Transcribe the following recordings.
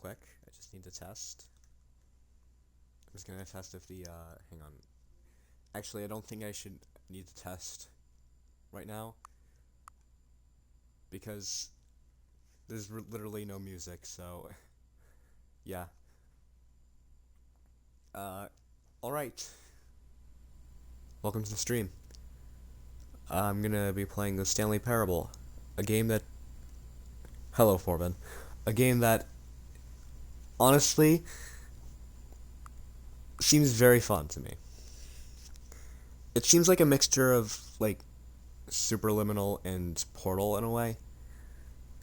quick. I just need to test. I'm just gonna test if the, hang on. Actually, I don't think I should need to test right now, because there's literally no music, so, yeah. Alright. Welcome to the stream. I'm gonna be playing the Stanley Parable, a game that... Hello, Forbin. A game that, honestly, seems very fun to me. It seems like a mixture of, like, Superliminal and Portal in a way.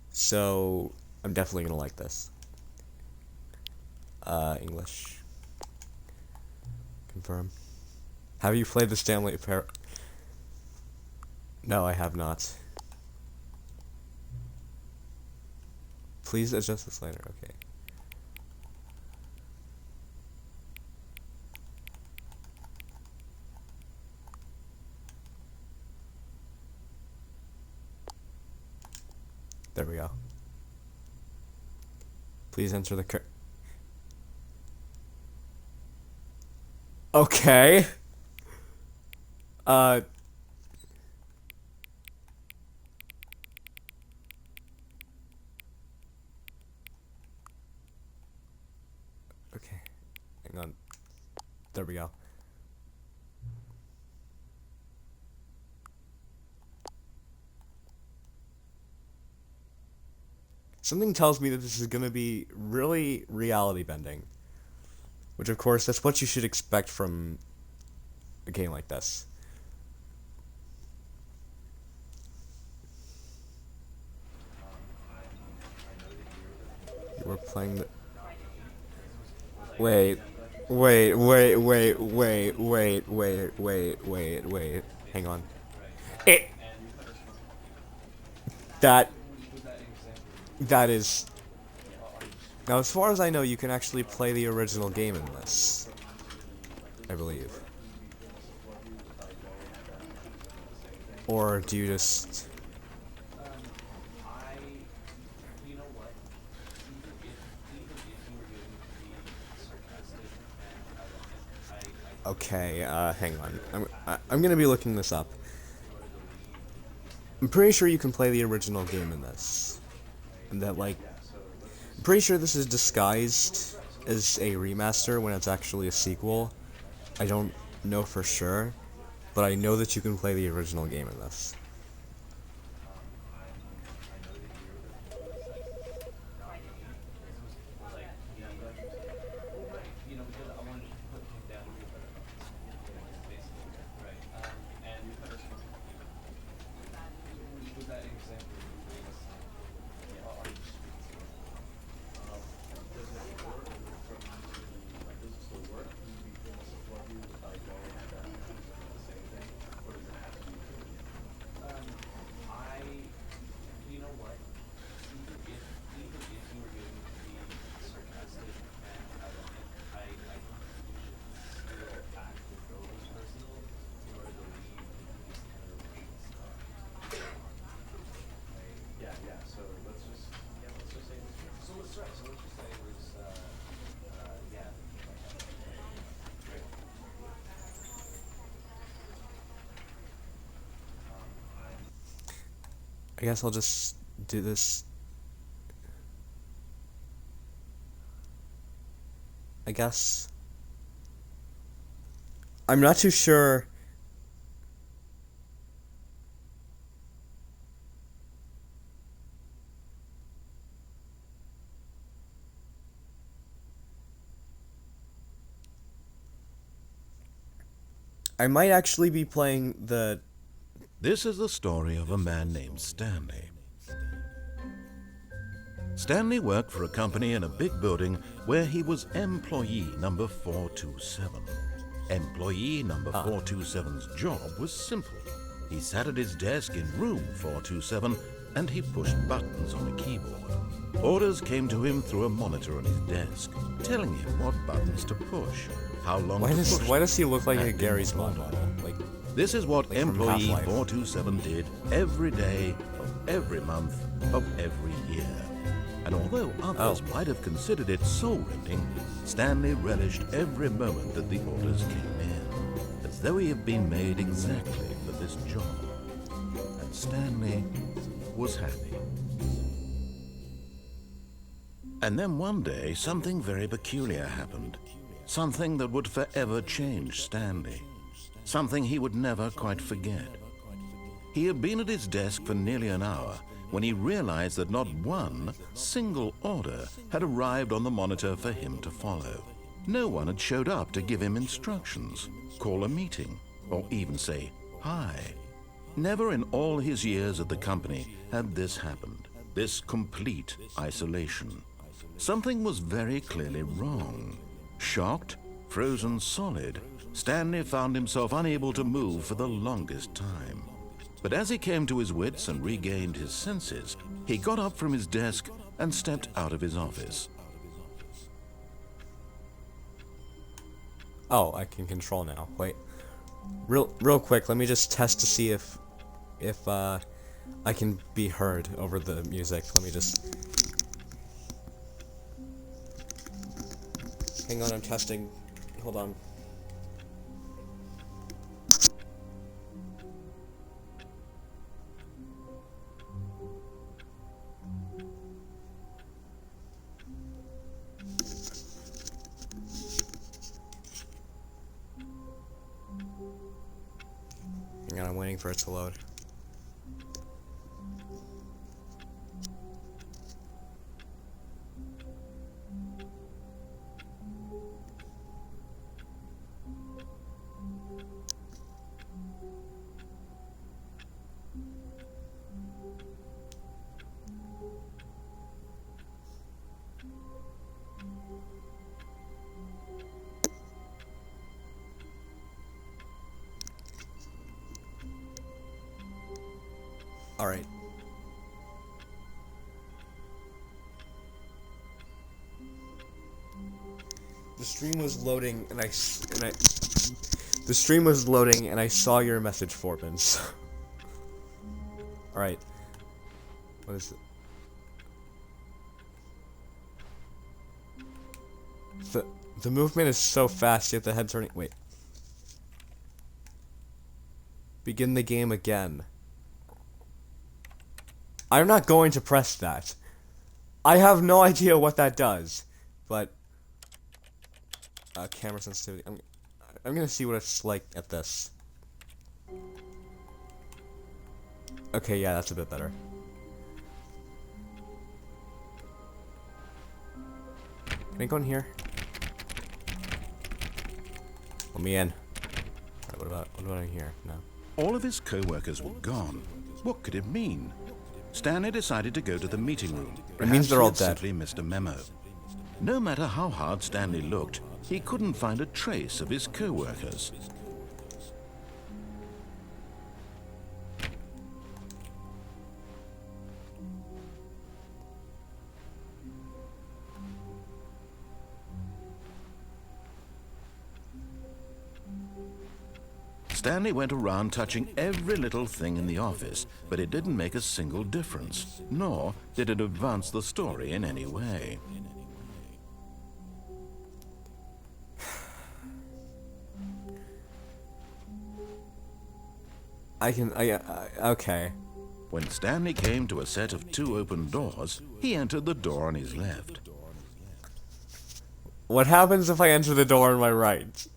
So, I'm definitely gonna like this. English. Confirm. Have you played the Stanley Parable? No, I have not. Please adjust this later, okay. There we go. Please enter the Okay. Okay. Hang on. There we go. Something tells me that this is gonna be really reality bending. Which, of course, that's what you should expect from a game like this. We're playing the... Wait. Hang on. That is... Now, as far as I know, you can actually play the original game in this. I believe. Or do you just... Okay, hang on. I'm gonna be looking this up. I'm pretty sure you can play the original game in this. And that, like... I'm pretty sure this is disguised as a remaster when it's actually a sequel. I don't know for sure, but I know that you can play the original game in this. I guess I'll just do this. I guess. I'm not too sure. I might actually be playing the... This is the story of a man named Stanley. Stanley worked for a company in a big building where he was employee number 427. Employee number 427's job was simple. He sat at his desk in room 427 and he pushed buttons on a keyboard. Orders came to him through a monitor on his desk, telling him what buttons to push, how long to push. Why does he look like a Gary's mod model? Like... This is what employee 427 did every day of every month of every year. And although others might have considered it soul-rending, Stanley relished every moment that the orders came in, as though he had been made exactly for this job. And Stanley was happy. And then one day, something very peculiar happened. Something that would forever change Stanley. Something he would never quite forget. He had been at his desk for nearly an hour when he realized that not one single order had arrived on the monitor for him to follow. No one had showed up to give him instructions, call a meeting, or even say hi. Never in all his years at the company had this happened, this complete isolation. Something was very clearly wrong. Shocked, frozen solid, Stanley found himself unable to move for the longest time. But as he came to his wits and regained his senses, he got up from his desk and stepped out of his office. Oh, I can control now. Wait. Real quick, let me just test to see if I can be heard over the music. Let me just... Hang on, I'm testing. Hold on. Hang on, I'm waiting for it to load. Alright. The stream was loading and the stream was loading and I saw your message, Forbins. Alright. What is it? The movement is so fast, you have the head turning. Wait. Begin the game again. I'm not going to press that. I have no idea what that does, but camera sensitivity. I'm gonna see what it's like at this. Okay, yeah, that's a bit better. Can I go in here? Let me in. Alright, what about in here? No. All of his co-workers were gone. What could it mean? Stanley decided to go to the meeting room. It means they're all Perhaps he had dead. simply missed a memo. No matter how hard Stanley looked, he couldn't find a trace of his co-workers. Stanley went around touching every little thing in the office, but it didn't make a single difference, nor did it advance the story in any way. Okay. When Stanley came to a set of 2 open doors, he entered the door on his left. What happens if I enter the door on my right?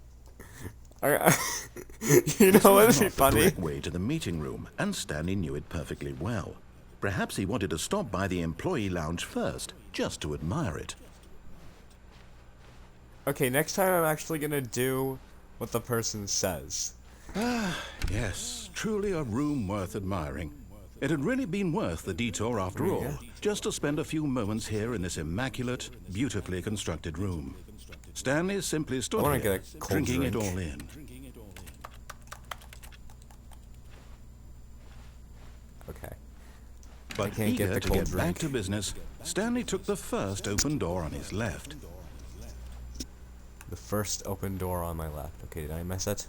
You know what'd be Not the funny? direct way to the meeting room, and Stanley knew it perfectly well. Perhaps he wanted to stop by the employee lounge first, just to admire it. Okay, next time I'm actually gonna do what the person says. Yes, truly a room worth admiring. It had really been worth the detour after all, just to spend a few moments here in this immaculate, beautifully constructed room. Stanley simply stood wanna here, get a cold drinking it drink. all in. Okay. But can't get eager the to cold get back drink. to business, Stanley took the first open door on his left. The first open door on my left. Okay, did I miss it?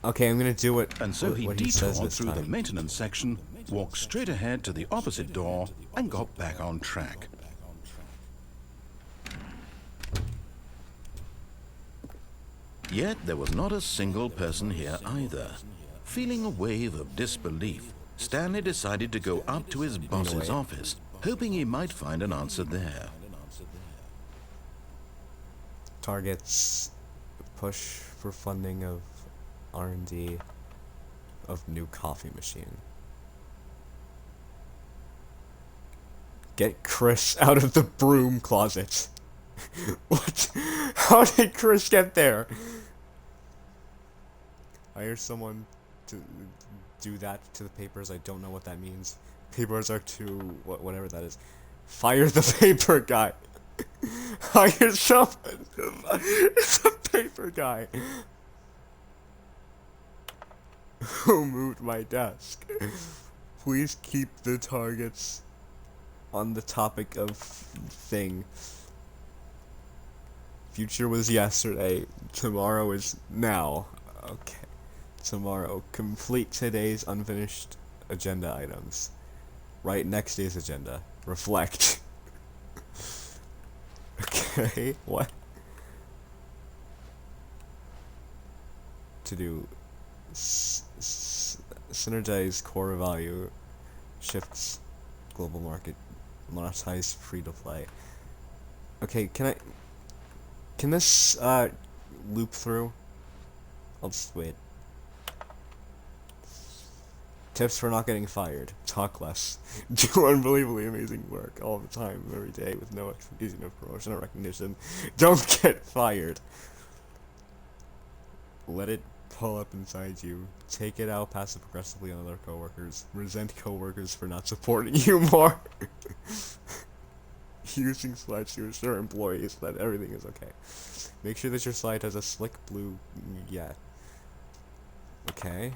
Okay, I'm gonna do it. And so he what he says detoured this through the time. maintenance section, walked straight ahead to the opposite door, and got back on track. Yet there was not a single person here either. Feeling a wave of disbelief, Stanley decided to go up to his boss's office, hoping he might find an answer there. Targets push for funding of R&D of new coffee machine. Get Chris out of the broom closet. What? How did Chris get there? Hire someone to do that to the papers. I don't know what that means. Papers are too whatever that is. Fire the paper guy. Hire someone. It's a paper guy. Who moved my desk? Please keep the targets on the topic of thing. Future was yesterday. Tomorrow is now. Okay. Tomorrow. Complete today's unfinished agenda items. Write next day's agenda. Reflect. Okay. What? To do. Synergize core value. Shifts. Global market. Monetize free to play. Okay, can this loop through? I'll just wait. Tips for not getting fired. Talk less. Do unbelievably amazing work all the time, every day, with no expectation of promotion or recognition. Don't get fired. Let it pull up inside you. Take it out passive aggressively on other coworkers. Resent coworkers for not supporting you more. Using slides to assure employees that everything is okay. Make sure that your slide has a slick blue. Yeah. Okay.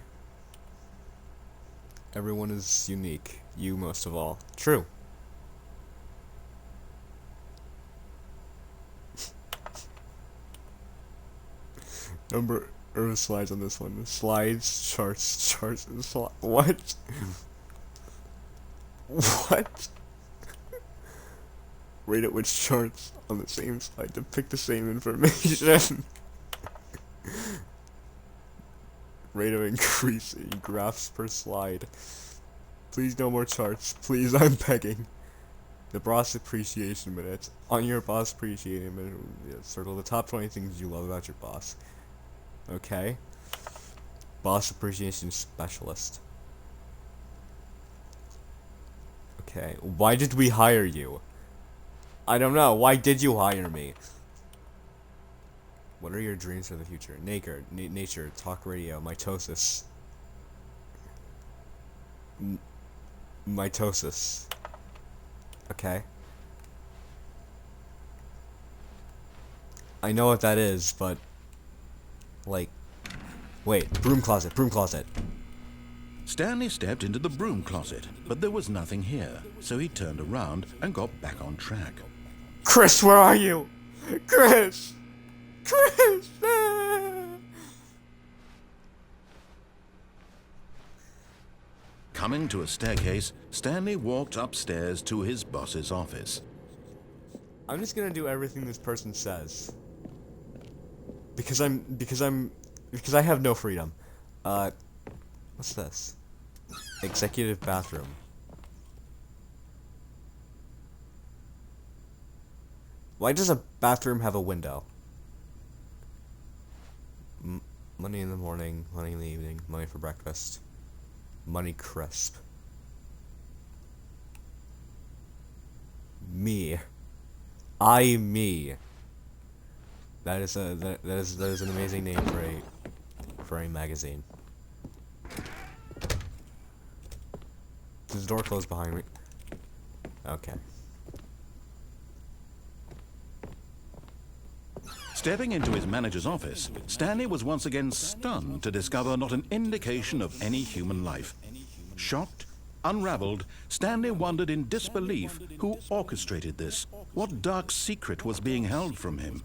Everyone is unique. You most of all. True. Number of slides on this one. Slides, charts, and what? What? Rate at which charts on the same slide depict the same information. Rate of increase in graphs per slide. Please no more charts. Please, I'm begging. The boss appreciation minute. On your boss appreciation minute, circle the top 20 things you love about your boss. Okay. Boss appreciation specialist. Okay. Why did we hire you? I don't know. Why did you hire me? What are your dreams for the future? Nature, talk radio, mitosis. Mitosis. Okay. I know what that is, but like, wait, broom closet. Stanley stepped into the broom closet, but there was nothing here, so he turned around and got back on track. Chris, where are you? Chris! Coming to a staircase, Stanley walked upstairs to his boss's office. I'm just gonna do everything this person says. Because I have no freedom. What's this? Executive bathroom. Why does a bathroom have a window? Money in the morning, money in the evening, money for breakfast. Money crisp. Me. Me. That is an amazing name for a magazine. Does the door close behind me? Okay. Stepping into his manager's office, Stanley was once again stunned to discover not an indication of any human life. Shocked, unraveled, Stanley wondered in disbelief who orchestrated this, what dark secret was being held from him.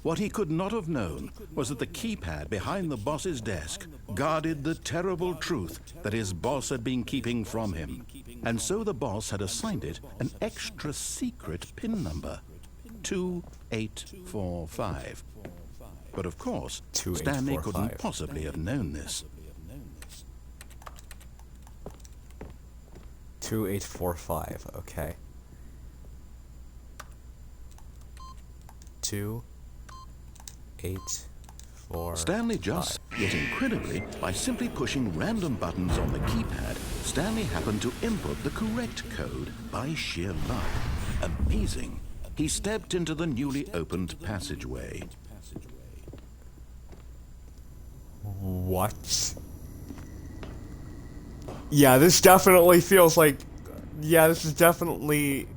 What he could not have known was that the keypad behind the boss's desk guarded the terrible truth that his boss had been keeping from him. And so the boss had assigned it an extra secret PIN number, 2845. But of course, Stanley couldn't possibly have known this. 2845, okay. 2845. Stanley just, yet incredibly, by simply pushing random buttons on the keypad, Stanley happened to input the correct code by sheer luck. Amazing. He stepped into the newly opened passageway. What? Yeah, this definitely feels like... Yeah, this is definitely...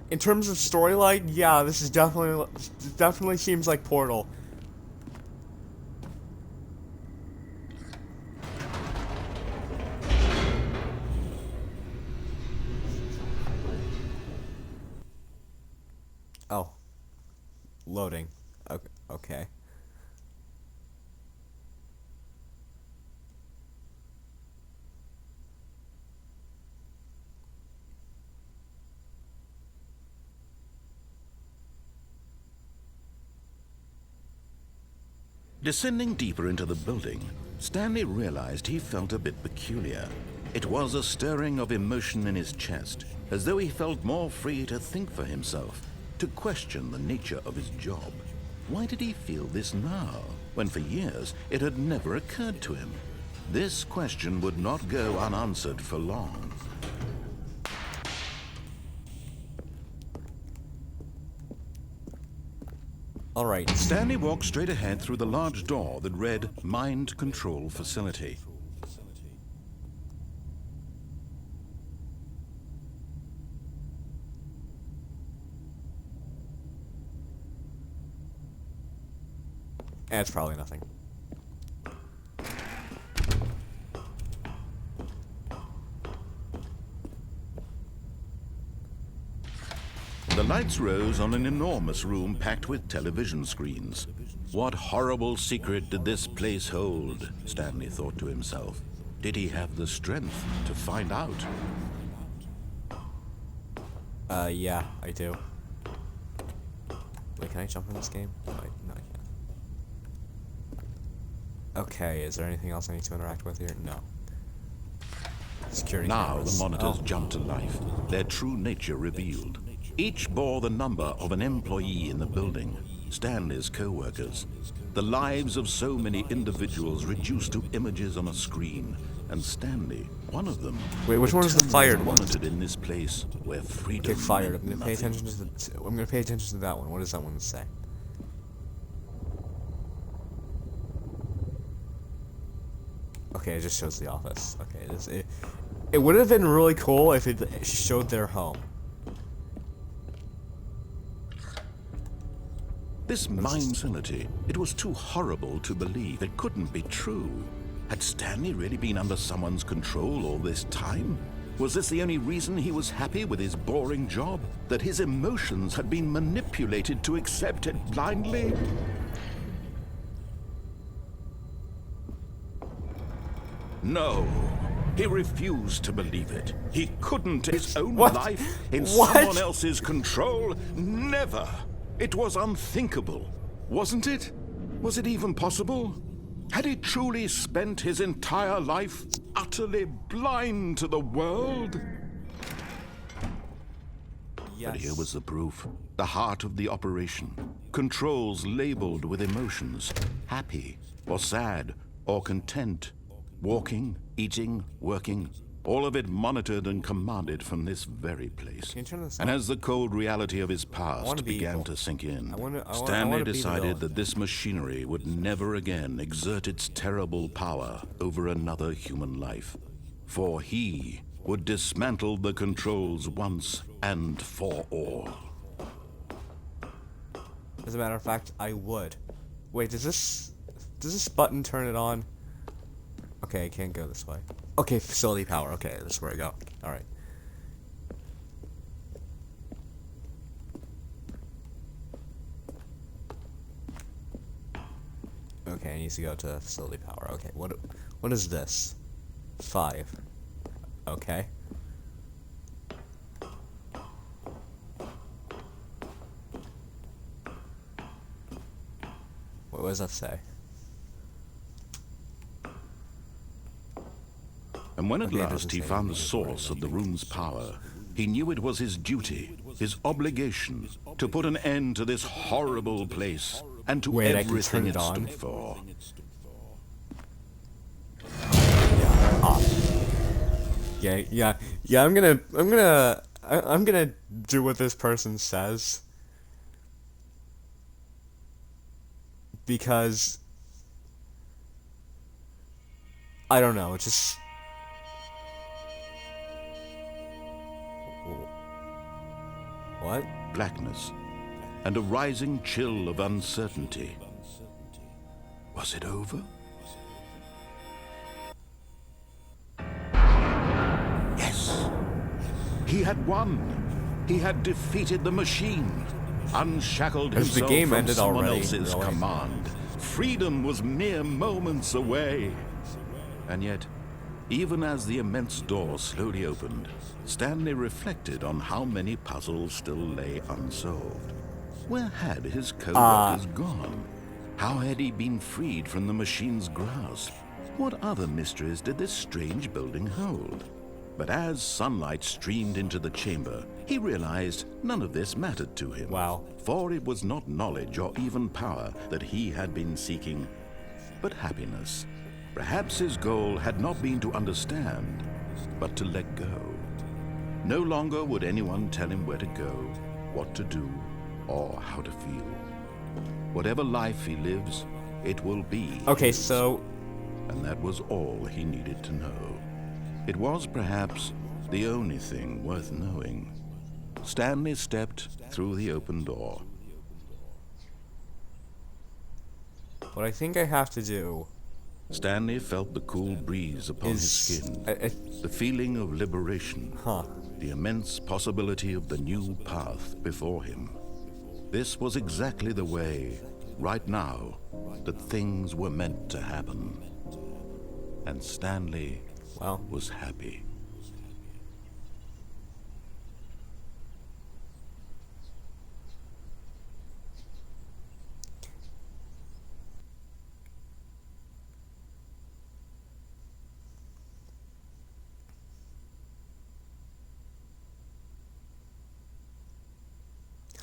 In terms of storyline, yeah, this is definitely seems like Portal. Oh. Loading. Okay. Descending deeper into the building, Stanley realized he felt a bit peculiar. It was a stirring of emotion in his chest, as though he felt more free to think for himself, to question the nature of his job. Why did he feel this now, when for years it had never occurred to him? This question would not go unanswered for long. All right. Stanley walked straight ahead through the large door that read Mind Control Facility. It's probably nothing. The lights rose on an enormous room packed with television screens. What horrible secret did this place hold? Stanley thought to himself. Did he have the strength to find out? Yeah, I do. Wait, can I jump in this game? No, I can't. Okay, is there anything else I need to interact with here? No. Security Now cameras. the monitors jumped to life, their true nature revealed. Each bore the number of an employee in the building, Stanley's co-workers. The lives of so many individuals reduced to images on a screen, and Stanley, one of them. Wait, which one is the fired one? Monitored in this place where freedom. Okay, fired. I'm meant gonna pay nothing. attention to I'm gonna pay attention to that one. What does that one say? Okay, it just shows the office. Okay, it would have been really cool if it showed their home. This mind facility, it was too horrible to believe. It couldn't be true. Had Stanley really been under someone's control all this time? Was this the only reason he was happy with his boring job? That his emotions had been manipulated to accept it blindly? No. He refused to believe it. He couldn't his own What? life in What? someone else's control. Never. It was unthinkable, wasn't it? Was it even possible? Had he truly spent his entire life utterly blind to the world? Yes. But here was the proof. The heart of the operation. Controls labeled with emotions. Happy, or sad, or content. Walking, eating, working. All of it monitored and commanded from this very place. Can you turn this And on? as the cold reality of his past be began evil. to sink in, I wanna Stanley be the decided villain. that this machinery would never again exert its terrible power over another human life. For he would dismantle the controls once and for all. As a matter of fact, I would. Wait, does this button turn it on? Okay, I can't go this way. Okay, facility power. Okay, that's where I go. All right. Okay, I need to go to facility power. Okay, what is this? 5. Okay. What does that say? And when at Okay, it doesn't last he say found the anything source of the room's power, he knew it was his duty, his obligation, to put an end to this horrible place and to Wait, I can everything turn it it on? stood for. Yeah, off. Yeah. I'm gonna do what this person says. Because I don't know, it's just what? Blackness and a rising chill of uncertainty. Was it over? Yes. He had won. He had defeated the machine. Unshackled Has the himself game from ended someone already? else's Really? command. Freedom was mere moments away. And yet, even as the immense door slowly opened, Stanley reflected on how many puzzles still lay unsolved. Where had his co-workers gone? How had he been freed from the machine's grasp? What other mysteries did this strange building hold? But as sunlight streamed into the chamber, he realized none of this mattered to him. Wow. For it was not knowledge or even power that he had been seeking, but happiness. Perhaps his goal had not been to understand, but to let go. No longer would anyone tell him where to go, what to do, or how to feel. Whatever life he lives, it will be Okay, his. so And that was all he needed to know. It was perhaps the only thing worth knowing. Stanley stepped through the open door. what I think I have to do Stanley felt the cool breeze upon his is skin, I, the feeling of liberation, huh. the immense possibility of the new path before him. This was exactly the way, right now, that things were meant to happen. And Stanley Well, was happy.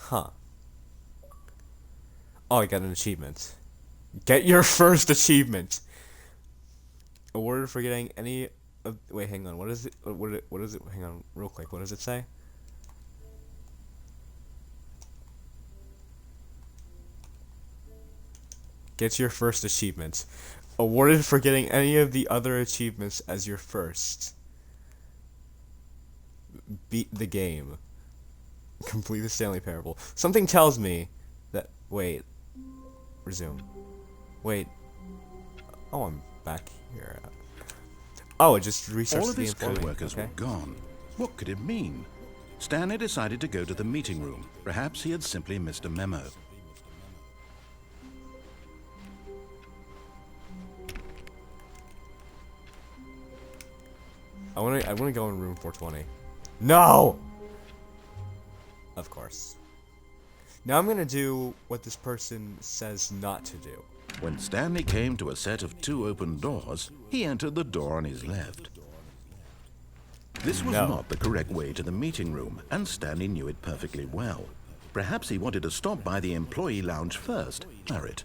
huh. Oh, I got an achievement. Get your first achievement. Awarded for getting any of. Wait, hang on. What is it? What is it? Hang on, real quick. What does it say? Get your first achievement. Awarded for getting any of the other achievements as your first. Beat the game. Complete the Stanley Parable. Something tells me that. Wait. Resume. Wait. Oh, I'm back here. Oh, it just restarts All of the his employment. co-workers Okay. were gone. What could it mean? Stanley decided to go to the meeting room. Perhaps he had simply missed a memo. I wanna go in room 420. No! Of course. Now I'm gonna do what this person says not to do. When Stanley came to a set of 2 open doors, he entered the door on his left. This was No. not the correct way to the meeting room, and Stanley knew it perfectly well. Perhaps he wanted to stop by the employee lounge first, admire it.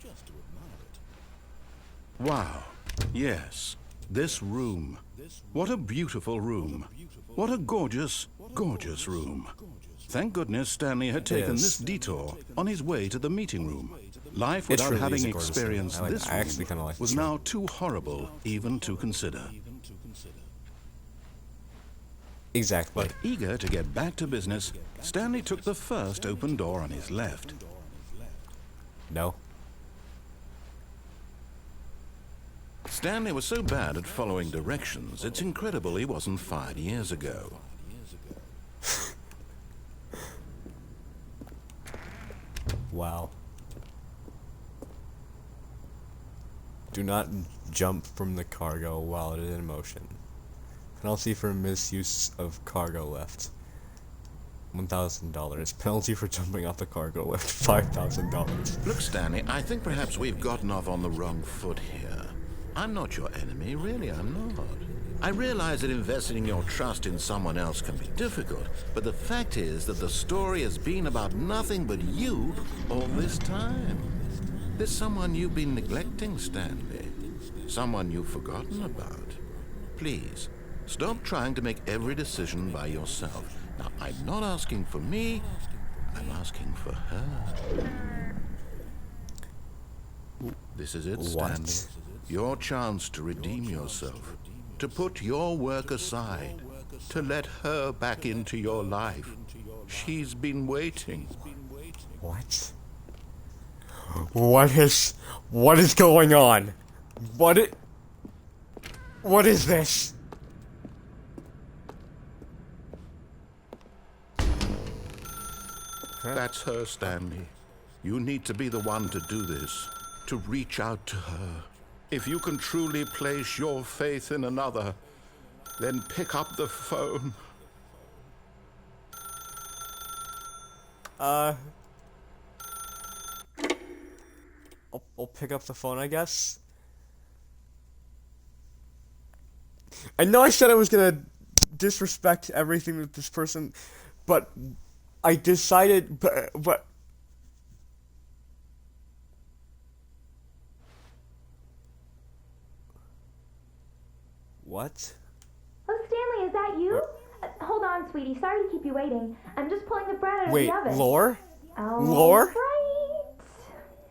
Wow. Yes, this room. What a beautiful room. What a gorgeous, gorgeous room. Thank goodness Stanley had taken this detour on his way to the meeting room. Life It's without really having easy, gorgeous room. experienced this I actually room kinda like was this room. now too horrible even to consider. Exactly. But eager to get back to business, Stanley took the first open door on his left. No. Stanley was so bad at following directions, it's incredible he wasn't fired years ago. Wow. Do not jump from the cargo while it is in motion. Penalty for misuse of cargo lift. $1,000. Penalty for jumping off the cargo lift. $5,000. Look, Stanley, I think perhaps we've gotten off on the wrong foot here. I'm not your enemy, really, I'm not. I realize that investing your trust in someone else can be difficult, but the fact is that the story has been about nothing but you all this time. There's someone you've been neglecting, Stanley. Someone you've forgotten about. Please, stop trying to make every decision by yourself. Now, I'm not asking for me, I'm asking for her. This is it, Stanley. What? Your chance to redeem yourself. To put your work aside, to let her back into your life. She's been waiting. What? What is going on? What is this? That's her, Stanley. You need to be the one to do this, to reach out to her. If you can truly place your faith in another, then pick up the phone. I'll pick up the phone, I guess. I know I said I was gonna disrespect everything that this person, but I decided, but what? Oh, Stanley, is that you? Hold on, sweetie. Sorry to keep you waiting. I'm just pulling the bread out of Wait, the oven. Lore? Oh, Lore? right.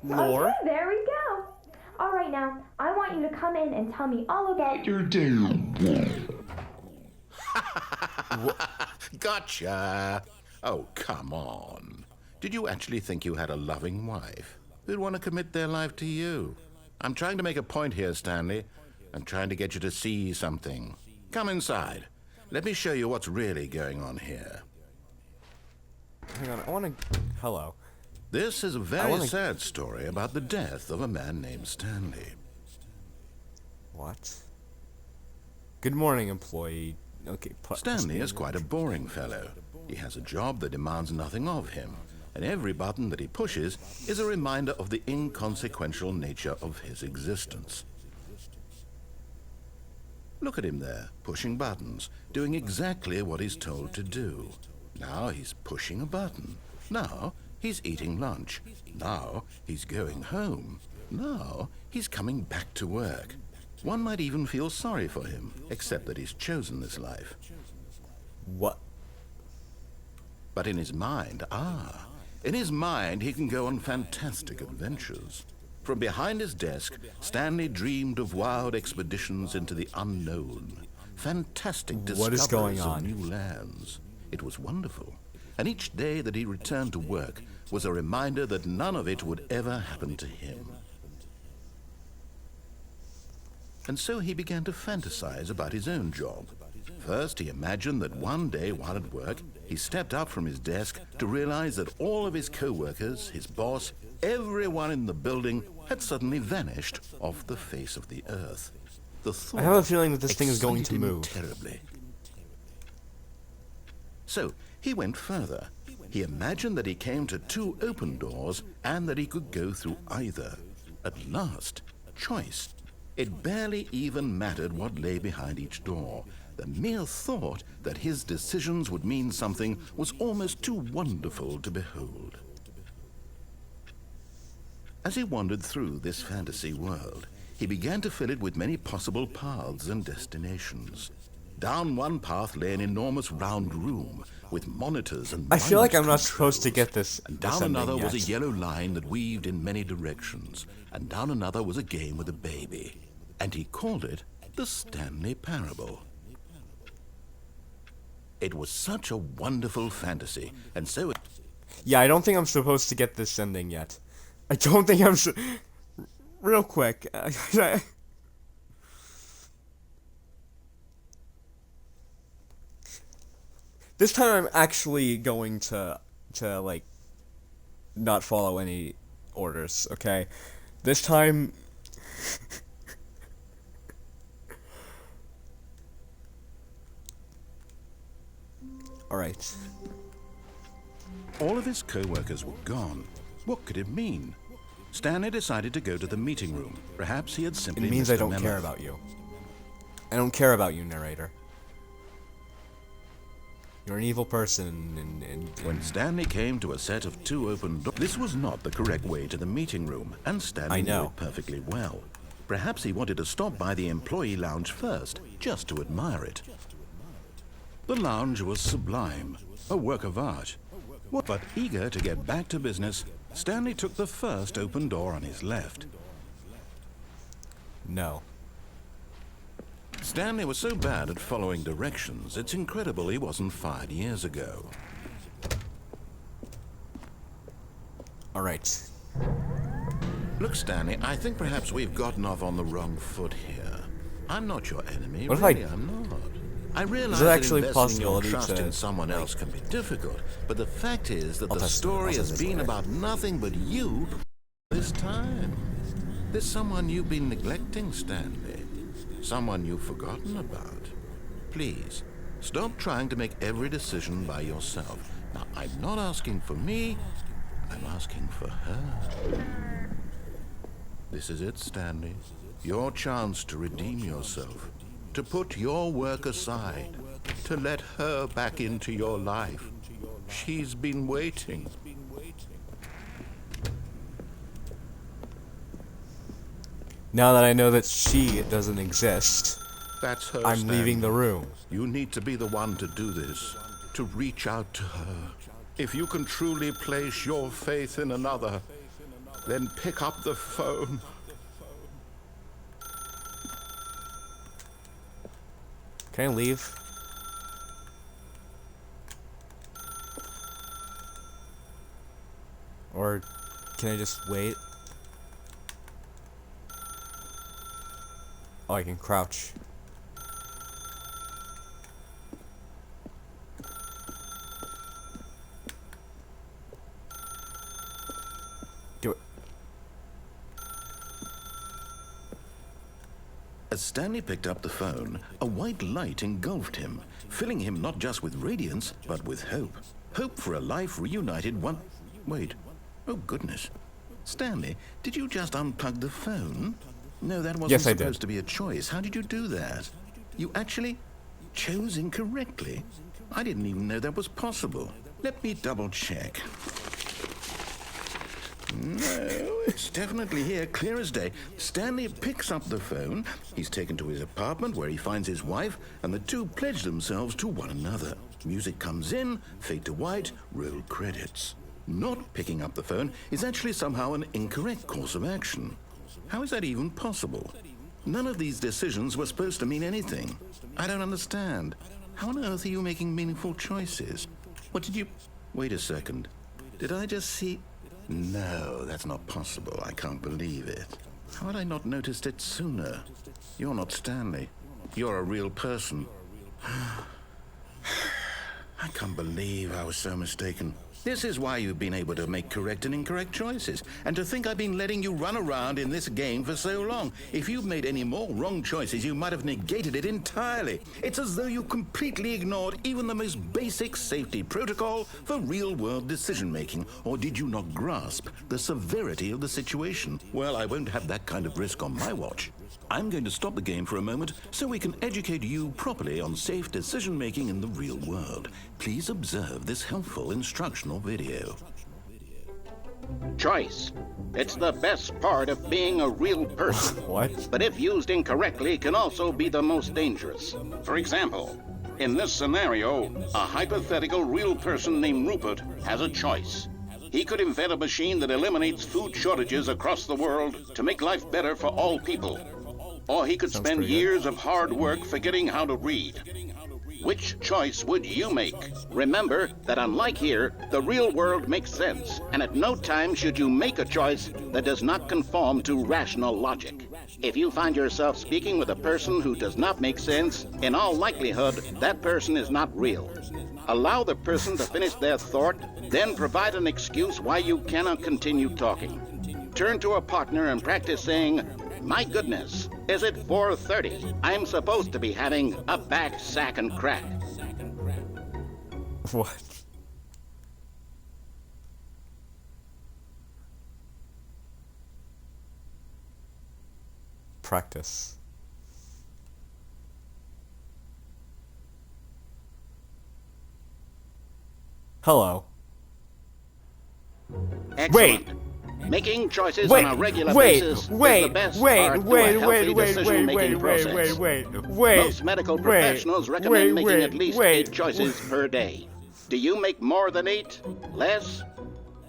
Lore? Okay, there we go. All right, now, I want you to come in and tell me all about your Gotcha. Oh, come on. Did you actually think you had a loving wife who'd want to commit their life to you? I'm trying to make a point here, Stanley. I'm trying to get you to see something. Come inside. Let me show you what's really going on here. Hang on, I wanna... Hello. This is a very sad story about the death of a man named Stanley. What? Good morning, employee. Okay, Stanley is quite a boring fellow. He has a job that demands nothing of him, and every button that he pushes is a reminder of the inconsequential nature of his existence. Look at him there, pushing buttons, doing exactly what he's told to do. Now he's pushing a button. Now he's eating lunch. Now he's going home. Now he's coming back to work. One might even feel sorry for him, except that he's chosen this life. What? But in his mind, in his mind he can go on fantastic adventures. From behind his desk, Stanley dreamed of wild expeditions into the unknown, fantastic discoveries of new lands. It was wonderful, and each day that he returned to work was a reminder that none of it would ever happen to him. And so he began to fantasize about his own job. First, he imagined that one day while at work, he stepped up from his desk to realize that all of his co-workers, his boss, everyone in the building had suddenly vanished off the face of the earth. The thought I have a feeling that this thing is going to move terribly. So he went further. He imagined that he came to two open doors and that he could go through either. At last, choice. It barely even mattered what lay behind each door. The mere thought that his decisions would mean something was almost too wonderful to behold. As he wandered through this fantasy world, he began to fill it with many possible paths and destinations. Down one path lay an enormous round room with monitors and I feel like I'm not controls. supposed to get this. And down another was a yellow line that weaved in many directions. And down another was a game with a baby. And he called it the Stanley Parable. It was such a wonderful fantasy, and so it... Yeah, I don't think I'm supposed to get this ending yet. I don't think I'm real quick. This time I'm actually going to like not follow any orders, okay? This time Alright. All of his co-workers were gone. What could it mean? Stanley decided to go to the meeting room. Perhaps he had simply It means missed I a don't memo. care about you. I don't care about you, narrator. You're an evil person, and When Stanley came to a set of 2 open doors, this was not the correct way to the meeting room, and Stanley I knew know. it perfectly well. Perhaps he wanted to stop by the employee lounge first, just to admire it. The lounge was sublime, a work of art. But eager to get back to business, Stanley took the first open door on his left. no. Stanley was so bad at following directions, it's incredible he wasn't fired years ago. Alright. Look, Stanley, I think perhaps we've gotten off on the wrong foot here. I'm not your enemy, What if really, I'm not. I realize there that actually a investing your possibility trust to, in someone else can be difficult, but the fact is that I'll the test it. story I'll has test it been later. about nothing but you this time. There's someone you've been neglecting, Stanley. Someone you've forgotten about. Please, stop trying to make every decision by yourself. Now, I'm not asking for me, I'm asking for her. This is it, Stanley. Your chance to redeem yourself. To put your work aside. To let her back into your life. She's been waiting. Now that I know that she doesn't exist, That's her, I'm Stanley. leaving the room. You need to be the one to do this. To reach out to her. If you can truly place your faith in another, then pick up the phone. Can I leave? Or can I just wait? Oh, I can crouch. Do it. As Stanley picked up the phone, a white light engulfed him, filling him not just with radiance, but with hope. Hope for a life reunited one... Wait. Oh, goodness. Stanley, did you just unplug the phone? No, that wasn't Yes, I did. supposed to be a choice. How did you do that? You actually chose incorrectly? I didn't even know that was possible. Let me double check. No, it's definitely here, clear as day. Stanley picks up the phone. He's taken to his apartment where he finds his wife, and the two pledge themselves to one another. Music comes in, fade to white, roll credits. Not picking up the phone is actually somehow an incorrect course of action. How is that even possible? None of these decisions were supposed to mean anything. I don't understand. How on earth are you making meaningful choices? What did you... Wait a second. Did I just see... No, that's not possible. I can't believe it. How had I not noticed it sooner? You're not Stanley. You're a real person. I can't believe I was so mistaken. This is why you've been able to make correct and incorrect choices. And to think I've been letting you run around in this game for so long. If you've made any more wrong choices, you might have negated it entirely. It's as though you completely ignored even the most basic safety protocol for real-world decision-making. Or did you not grasp the severity of the situation? Well, I won't have that kind of risk on my watch. I'm going to stop the game for a moment so we can educate you properly on safe decision-making in the real world. Please observe this helpful instructional video. Choice. It's the best part of being a real person. What? But if used incorrectly, can also be the most dangerous. For example, in this scenario, a hypothetical real person named Rupert has a choice. He could invent a machine that eliminates food shortages across the world to make life better for all people. Or he could Sounds spend pretty good. years of hard work forgetting how to read. Which choice would you make? Remember that unlike here, the real world makes sense, and at no time should you make a choice that does not conform to rational logic. If you find yourself speaking with a person who does not make sense, in all likelihood, that person is not real. Allow the person to finish their thought, then provide an excuse why you cannot continue talking. Turn to a partner and practice saying, "My goodness, is it 4:30? I'm supposed to be having a back, sack, and crack." What? Practice. Hello. Excellent. Wait. Making choices Wait, on a regular wait, basis wait, is the best wait, part wait, to a healthy wait, decision-making process. wait. Most medical professionals recommend making at least 8 choices per day. Do you make more than 8? Less?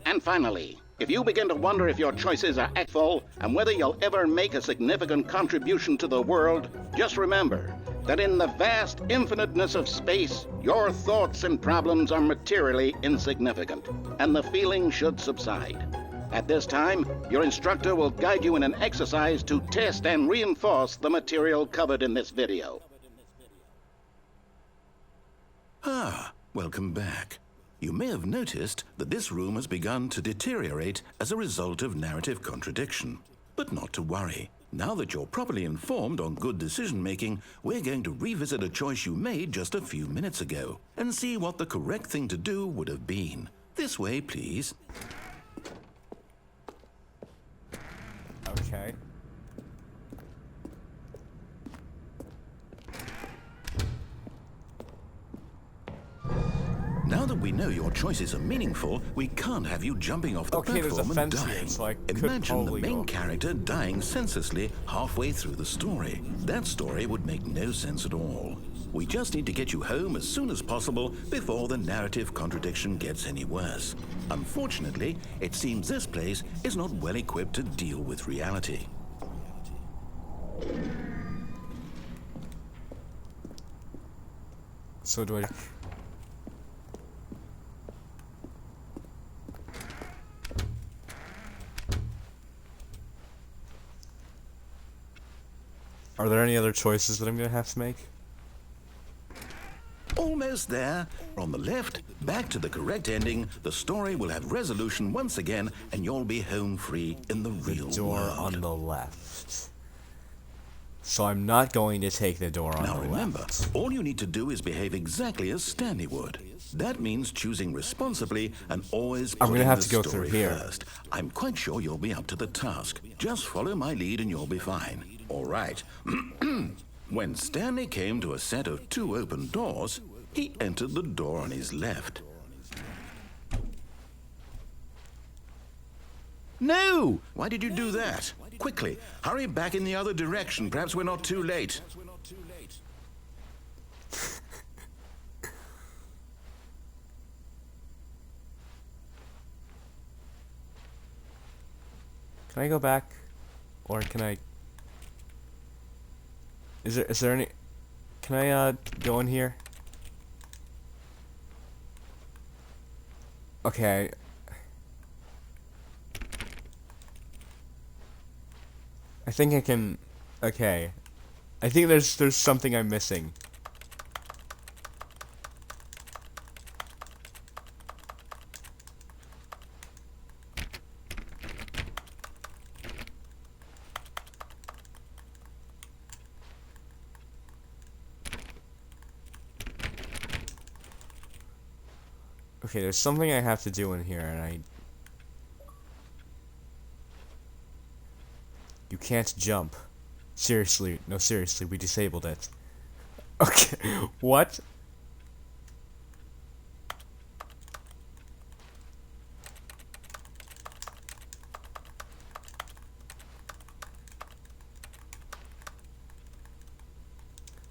And finally, if you begin to wonder if your choices are actual and whether you'll ever make a significant contribution to the world, just remember that in the vast infiniteness of space, your thoughts and problems are materially insignificant, and the feeling should subside. At this time, your instructor will guide you in an exercise to test and reinforce the material covered in this video. Ah, welcome back. You may have noticed that this room has begun to deteriorate as a result of narrative contradiction. But not to worry. Now that you're properly informed on good decision-making, we're going to revisit a choice you made just a few minutes ago and see what the correct thing to do would have been. This way, please. Okay. Now that we know your choices are meaningful, we can't have you jumping off the Okay, there's a platform and fence here, dying. so I could Imagine the probably main go. character dying senselessly halfway through the story. That story would make no sense at all. We just need to get you home as soon as possible before the narrative contradiction gets any worse. Unfortunately, it seems this place is not well equipped to deal with reality. So do I... Are there any other choices that I'm gonna have to make? Almost there. On the left, back to the correct ending, the story will have resolution once again, and you'll be home free in the real Door world. on the left. So I'm not going to take the door on Now the remember, left. all you need to do is behave exactly as Stanley would. That means choosing responsibly and always I'm gonna putting have the to go story through here. first. I'm quite sure you'll be up to the task. Just follow my lead and you'll be fine. All right. When Stanley came to a set of 2 open doors, he entered the door on his left. No! Why did you do that? Quickly, hurry back in the other direction. Perhaps we're not too late. Can I go back? Or can I... Is there any... Can I, go in here? Okay. I think I can... Okay. I think there's something I'm missing. Okay, there's something I have to do in here, and You can't jump. Seriously, no, seriously, we disabled it. Okay, what?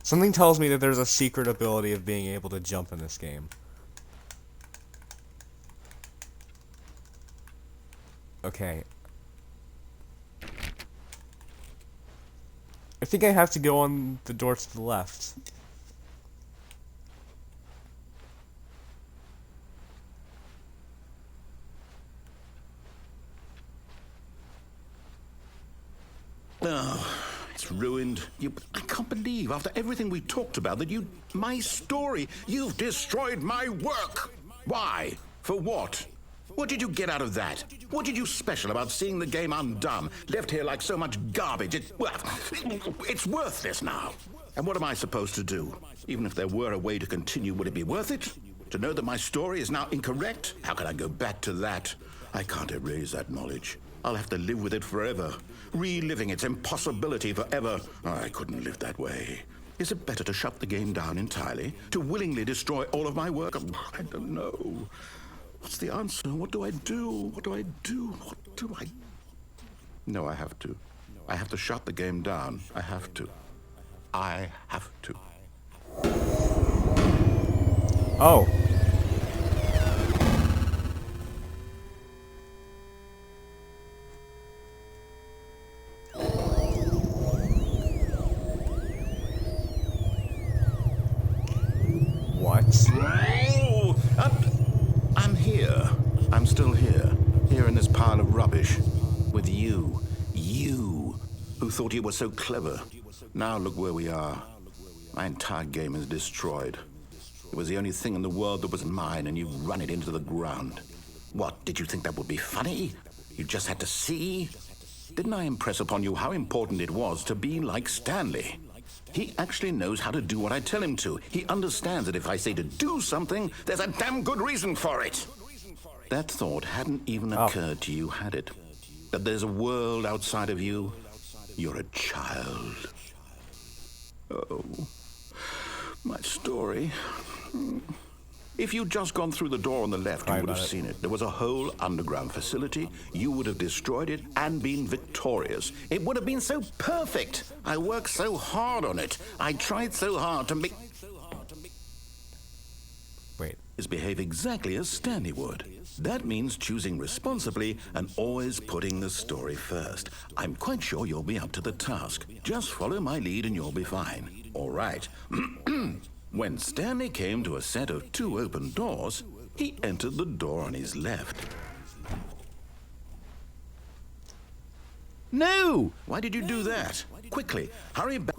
Something tells me that there's a secret ability of being able to jump in this game. Okay. I think I have to go on the door to the left. Oh, it's ruined. I can't believe, after everything we talked about, that my story, you've destroyed my work. Why? For what? What did you get out of that? What did you special about seeing the game undone, left here like so much garbage? It's worthless now. And what am I supposed to do? Even if there were a way to continue, would it be worth it? To know that my story is now incorrect? How can I go back to that? I can't erase that knowledge. I'll have to live with it forever, reliving its impossibility forever. I couldn't live that way. Is it better to shut the game down entirely? To willingly destroy all of my work? I don't know. What's the answer? What do I do? What do I do? What do I... No, I have to. I have to shut the game down. I have to. I have to. Oh. What? Oh, I'm here. I'm still here. Here in this pile of rubbish. With you. You. Who thought you were so clever. Now look where we are. My entire game is destroyed. It was the only thing in the world that was mine, and you run it into the ground. What, did you think that would be funny? You just had to see? Didn't I impress upon you how important it was to be like Stanley? He actually knows how to do what I tell him to. He understands that if I say to do something, there's a damn good reason for it. That thought hadn't even occurred to you, had it? That there's a world outside of you? You're a child. Oh, my story. If you'd just gone through the door on the left, you would have seen it. There was a whole underground facility. You would have destroyed it and been victorious. It would have been so perfect. I worked so hard on it. I tried so hard to make... Wait. Behave exactly as Stanley would. That means choosing responsibly and always putting the story first. I'm quite sure you'll be up to the task. Just follow my lead and you'll be fine. All right. When Stanley came to a set of 2 open doors, he entered the door on his left. No! Why did you do that? Quickly, hurry back.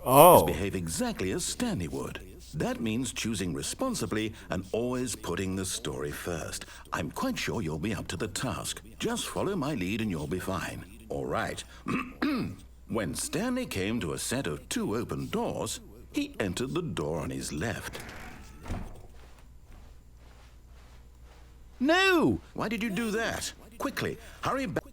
Oh. Behave exactly as Stanley would. That means choosing responsibly and always putting the story first. I'm quite sure you'll be up to the task. Just follow my lead and you'll be fine. All right. When Stanley came to a set of 2 open doors, he entered the door on his left. No! Why did you do that? Quickly, hurry back.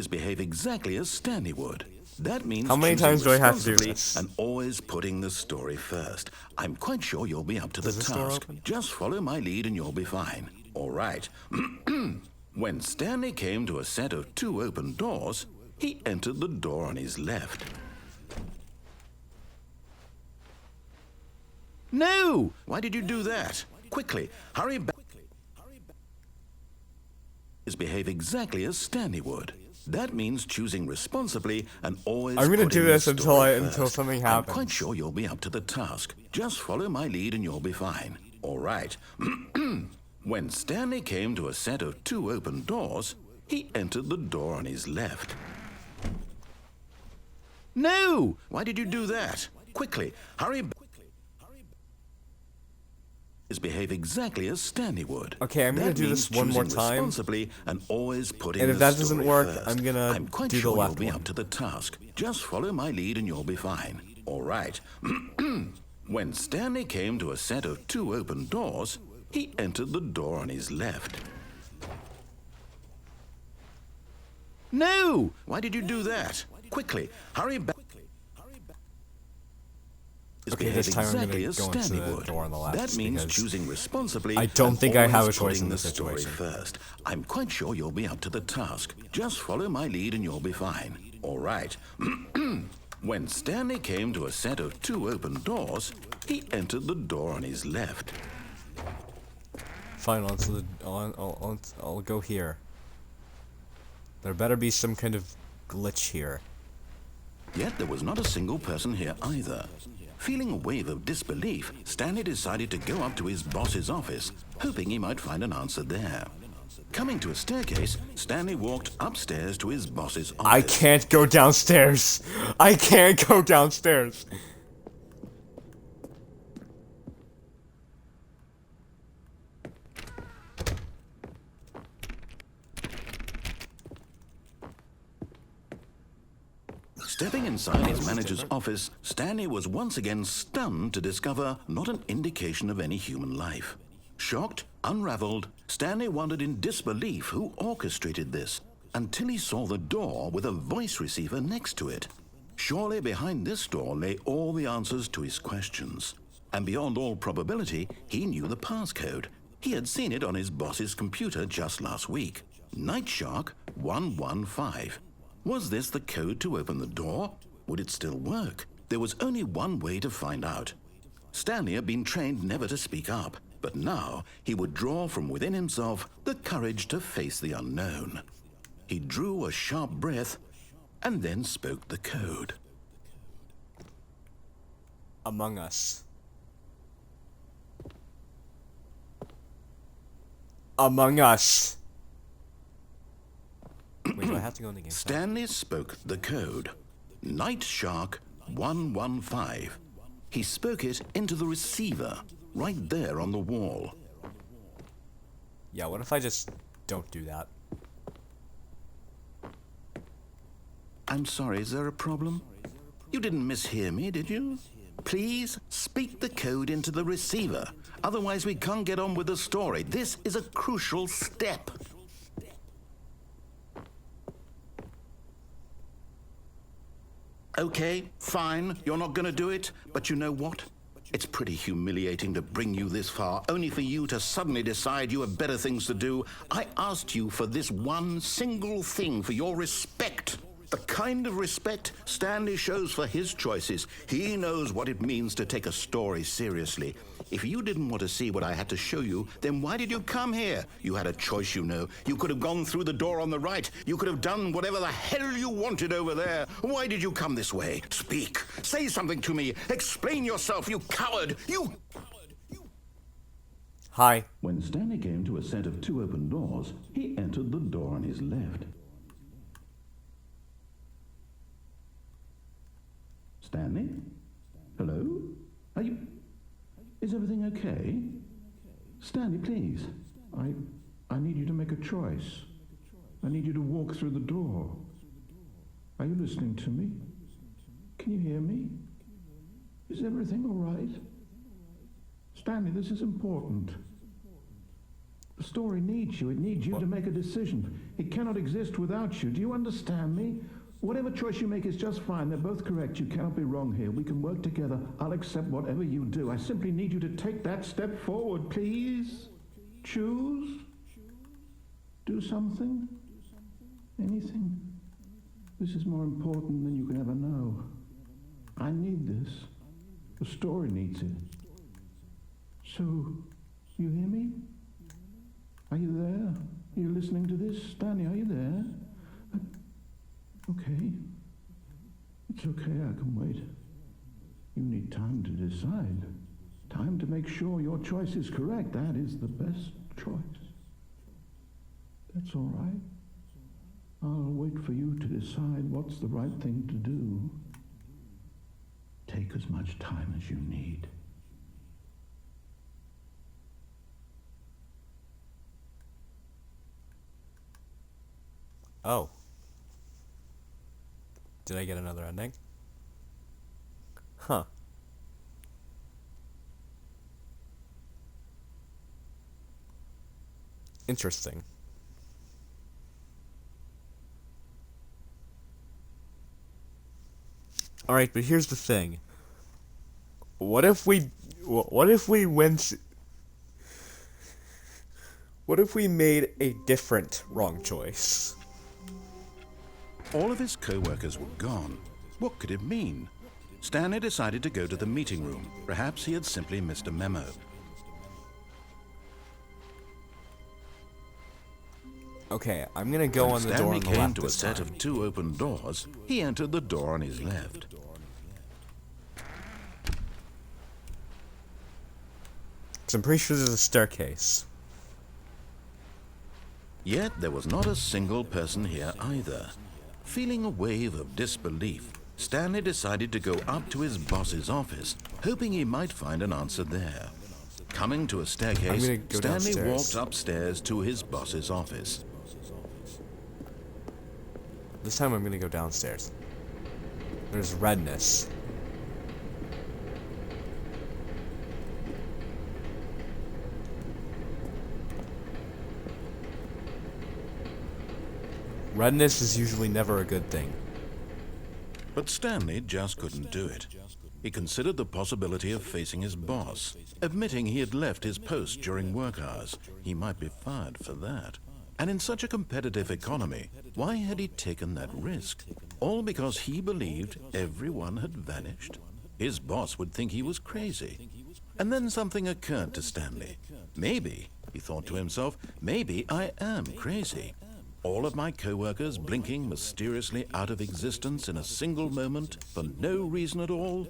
Behave exactly as Stanley would. That means how many times do I have to do this? And always putting the story first. I'm quite sure you'll be up to the task. Just follow my lead and you'll be fine. All right. When Stanley came to a set of 2 open doors, he entered the door on his left. No! Why did you do that? Quickly, hurry back. Behave exactly as Stanley would. That means choosing responsibly and always. I'm gonna do this until something happens. I'm quite sure you'll be up to the task. Just follow my lead and you'll be fine. All right. When Stanley came to a set of 2 open doors, he entered the door on his left. No! Why did you do that? Quickly, hurry back. Behave exactly as Stanley would. Okay, I'm gonna do this one more time. Responsibly and always putting and if that doesn't work, first. I'm gonna quite do sure the left you'll be one. up to the task. Just follow my lead and you'll be fine. All right. When Stanley came to a set of 2 open doors, he entered the door on his left. No! Why did you do that? Quickly, hurry back. Okay, this time I'm gonna go into the door on the left. That means choosing responsibly. I don't think I have a choice in this situation. First, I'm quite sure you'll be up to the task. Just follow my lead and you'll be fine. All right. When Stanley came to a set of 2 open doors, he entered the door on his left. Fine, I'll go here. There better be some kind of glitch here. Yet there was not a single person here either. Feeling a wave of disbelief, Stanley decided to go up to his boss's office, hoping he might find an answer there. Coming to a staircase, Stanley walked upstairs to his boss's office. I can't go downstairs! I can't go downstairs! Stepping inside his manager's office, Stanley was once again stunned to discover not an indication of any human life. Shocked, unraveled, Stanley wondered in disbelief who orchestrated this, until he saw the door with a voice receiver next to it. Surely behind this door lay all the answers to his questions. And beyond all probability, he knew the passcode. He had seen it on his boss's computer just last week. Nightshark 115. Was this the code to open the door? Would it still work? There was only one way to find out. Stanley had been trained never to speak up, but now he would draw from within himself the courage to face the unknown. He drew a sharp breath and then spoke the code. Among Us. Among Us. Wait, do I have to go in the game? Stanley spoke the code. Nightshark 115. He spoke it into the receiver, right there on the wall. Yeah, what if I just don't do that? I'm sorry, is there a problem? You didn't mishear me, did you? Please speak the code into the receiver. Otherwise, we can't get on with the story. This is a crucial step. Okay, fine, you're not going to do it, but you know what? It's pretty humiliating to bring you this far, only for you to suddenly decide you have better things to do. I asked you for this one single thing, for your respect. The kind of respect Stanley shows for his choices. He knows what it means to take a story seriously. If you didn't want to see what I had to show you, then why did you come here? You had a choice, you know. You could have gone through the door on the right. You could have done whatever the hell you wanted over there. Why did you come this way? Speak. Say something to me. Explain yourself, you coward. You... Hi. When Stanley came to a set of 2 open doors, he entered the door on his left. Stanley? Hello? Are you... Is everything okay? Stanley, please. I need you to make a choice. I need you to walk through the door. Are you listening to me? Can you hear me? Is everything all right? Stanley, this is important. The story needs you. It needs you to make a decision. It cannot exist without you. Do you understand me? Whatever choice you make is just fine. They're both correct. You cannot be wrong here. We can work together. I'll accept whatever you do. I simply need you to take that step forward, please. Choose. Do something. Anything. This is more important than you can ever know. I need this. The story needs it. So, you hear me? Are you there? Are you listening to this? Stanley, are you there? Okay. It's okay, I can wait. You need time to decide. Time to make sure your choice is correct. That is the best choice. That's all right. I'll wait for you to decide what's the right thing to do. Take as much time as you need. Oh. Did I get another ending? Huh. Interesting. Alright, but here's the thing. What if we made a different wrong choice? All of his co-workers were gone. What could it mean? Stanley decided to go to the meeting room. Perhaps he had simply missed a memo. Okay, I'm gonna go on the door on the left. Stanley came to a set of 2 open doors. He entered the door on his left. Because I'm pretty sure there's a staircase. Yet there was not a single person here either. Feeling a wave of disbelief, Stanley decided to go up to his boss's office, hoping he might find an answer there. Coming to a staircase, Stanley walked upstairs to his boss's office. This time I'm gonna go downstairs. There's redness. Redness is usually never a good thing. But Stanley just couldn't do it. He considered the possibility of facing his boss, admitting he had left his post during work hours. He might be fired for that. And in such a competitive economy, why had he taken that risk? All because he believed everyone had vanished? His boss would think he was crazy. And then something occurred to Stanley. Maybe, he thought to himself, maybe I am crazy. All of my co-workers blinking mysteriously out of existence in a single moment for no reason at all?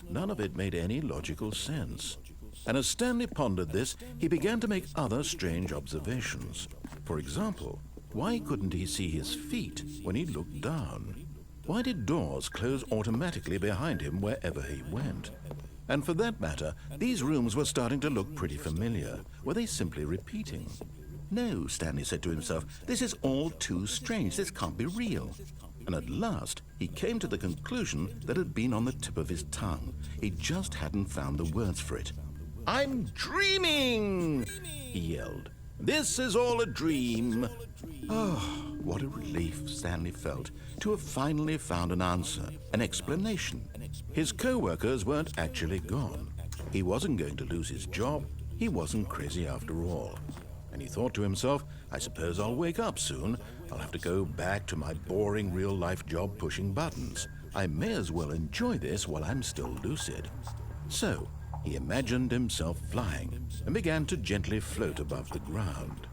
None of it made any logical sense. And as Stanley pondered this, he began to make other strange observations. For example, why couldn't he see his feet when he looked down? Why did doors close automatically behind him wherever he went? And for that matter, these rooms were starting to look pretty familiar. Were they simply repeating? No, Stanley said to himself, this is all too strange. This can't be real. And at last, he came to the conclusion that had been on the tip of his tongue. He just hadn't found the words for it. I'm dreaming, he yelled. This is all a dream. Oh, what a relief Stanley felt to have finally found an answer, an explanation. His co-workers weren't actually gone. He wasn't going to lose his job. He wasn't crazy after all. And he thought to himself, I suppose I'll wake up soon. I'll have to go back to my boring real-life job pushing buttons. I may as well enjoy this while I'm still lucid. So, he imagined himself flying and began to gently float above the ground.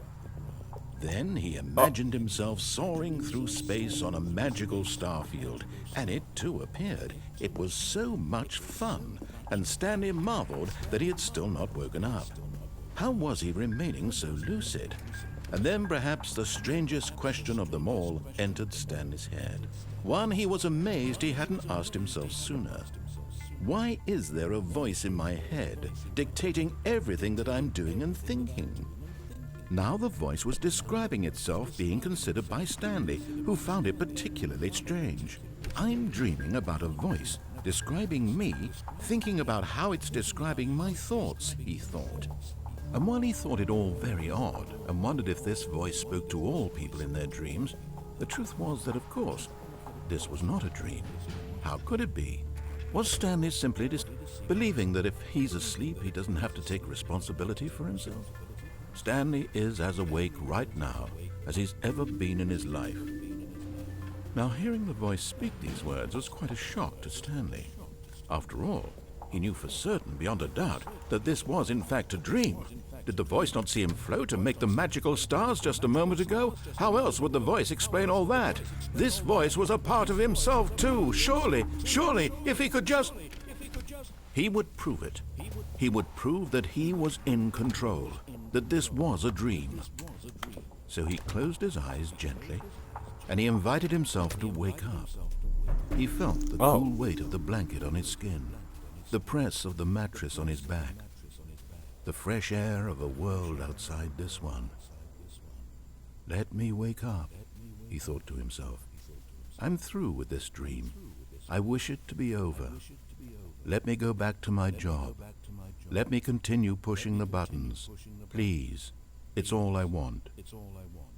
Then he imagined himself soaring through space on a magical starfield, and it too appeared. It was so much fun, and Stanley marveled that he had still not woken up. How was he remaining so lucid? And then perhaps the strangest question of them all entered Stanley's head. One he was amazed he hadn't asked himself sooner. Why is there a voice in my head dictating everything that I'm doing and thinking? Now the voice was describing itself being considered by Stanley, who found it particularly strange. I'm dreaming about a voice describing me, thinking about how it's describing my thoughts, he thought. And while he thought it all very odd and wondered if this voice spoke to all people in their dreams, the truth was that, of course, this was not a dream. How could it be? Was Stanley simply believing that if he's asleep, he doesn't have to take responsibility for himself? Stanley is as awake right now as he's ever been in his life. Now, hearing the voice speak these words was quite a shock to Stanley. After all, he knew for certain, beyond a doubt, that this was in fact a dream. Did the voice not see him float and make the magical stars just a moment ago? How else would the voice explain all that? This voice was a part of himself too. Surely, if he could just... He would prove it. He would prove that he was in control, that this was a dream. So he closed his eyes gently, and he invited himself to wake up. He felt the cool weight of the blanket on his skin, the press of the mattress on his back, the fresh air of a world outside this one. Let me wake up, he thought to himself. I'm through with this dream. I wish it to be over. Let me go back to my job. Let me continue pushing the buttons. Please, it's all I want.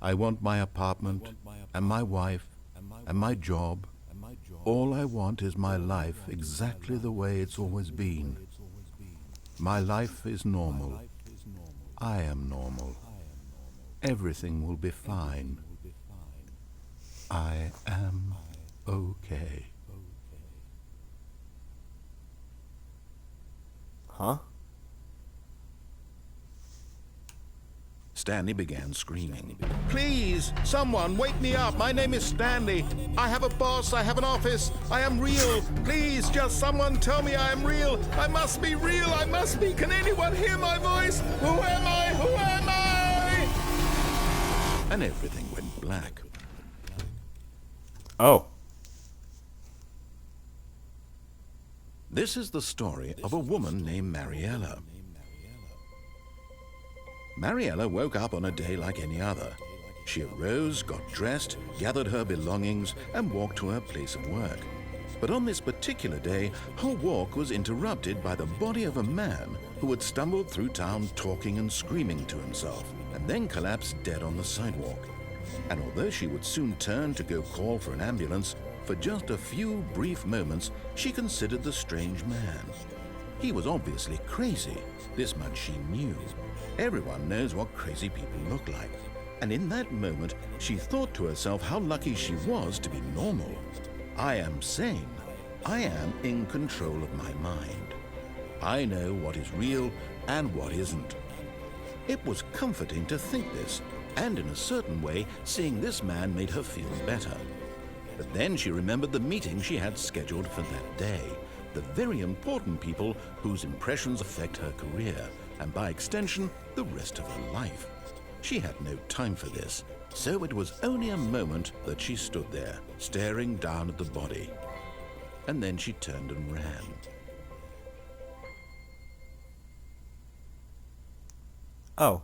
I want my apartment, and my wife, and my job. All I want is my life exactly the way it's always been. My life is normal. I am normal. Everything will be fine. I am okay. Huh? Stanley began screaming. Please, someone, wake me up. My name is Stanley. I have a boss. I have an office. I am real. Please, just someone tell me I am real. I must be real. I must be. Can anyone hear my voice? Who am I? Who am I? And everything went black. Oh. This is the story of a woman named Mariella. Mariella woke up on a day like any other. She arose, got dressed, gathered her belongings, and walked to her place of work. But on this particular day, her walk was interrupted by the body of a man who had stumbled through town talking and screaming to himself, and then collapsed dead on the sidewalk. And although she would soon turn to go call for an ambulance, for just a few brief moments she considered the strange man. He was obviously crazy, this much she knew. Everyone knows what crazy people look like. And in that moment, she thought to herself how lucky she was to be normal. I am sane. I am in control of my mind. I know what is real and what isn't. It was comforting to think this, and in a certain way, seeing this man made her feel better. But then she remembered the meeting she had scheduled for that day, the very important people whose impressions affect her career, and by extension, the rest of her life. She had no time for this, so it was only a moment that she stood there, staring down at the body. And then she turned and ran. Oh.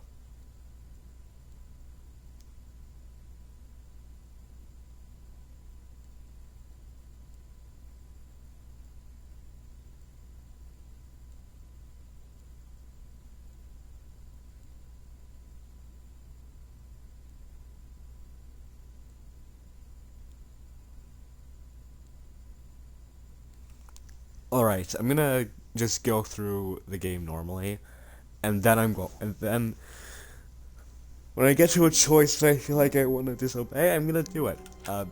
Alright, I'm gonna just go through the game normally, and then and then when I get to a choice that I feel like I want to disobey, I'm gonna do it. I'll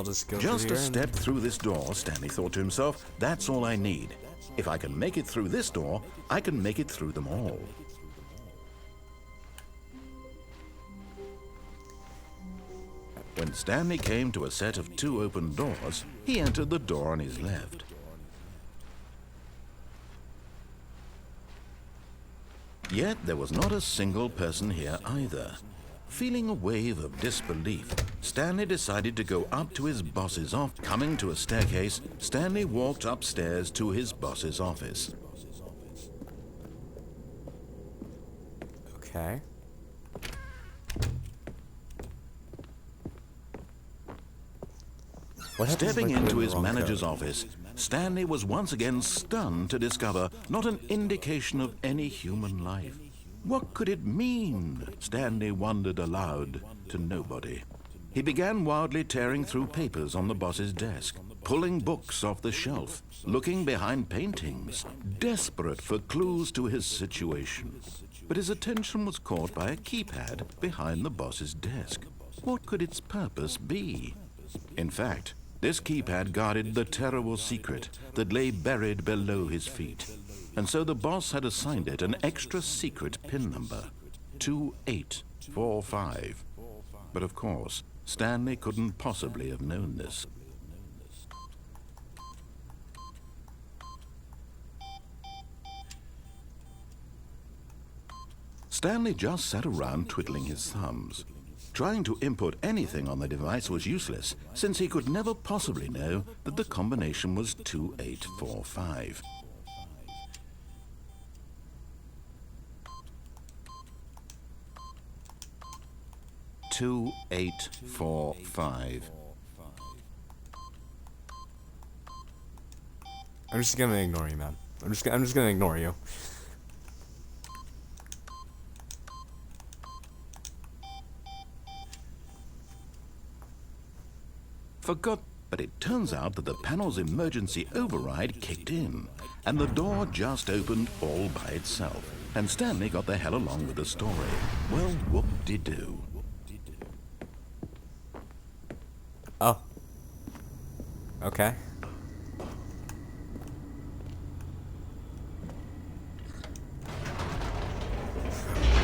just go Just through a here step through this door, Stanley thought to himself, that's all I need. If I can make it through this door, I can make it through them all. When Stanley came to a set of 2 open doors, he entered the door on his left. Yet there was not a single person here either. Feeling a wave of disbelief, Stanley decided to go up to his boss's office. Coming to a staircase, Stanley walked upstairs to his boss's office. Okay. What happens if I Stepping put in into the his wrong manager's code? office, Stanley was once again stunned to discover not an indication of any human life. What could it mean? Stanley wondered aloud to nobody. He began wildly tearing through papers on the boss's desk, pulling books off the shelf, looking behind paintings, desperate for clues to his situation. But his attention was caught by a keypad behind the boss's desk. What could its purpose be? In fact, this keypad guarded the terrible secret that lay buried below his feet. And so the boss had assigned it an extra secret PIN number, 2845. But of course, Stanley couldn't possibly have known this. Stanley just sat around twiddling his thumbs. Trying to input anything on the device was useless, since he could never possibly know that the combination was 2845. I'm just gonna ignore you, man. I'm just gonna ignore you. But it turns out that the panel's emergency override kicked in, and the door just opened all by itself. And Stanley got the hell along with the story. Well, whoop-de-doo. Oh. Okay.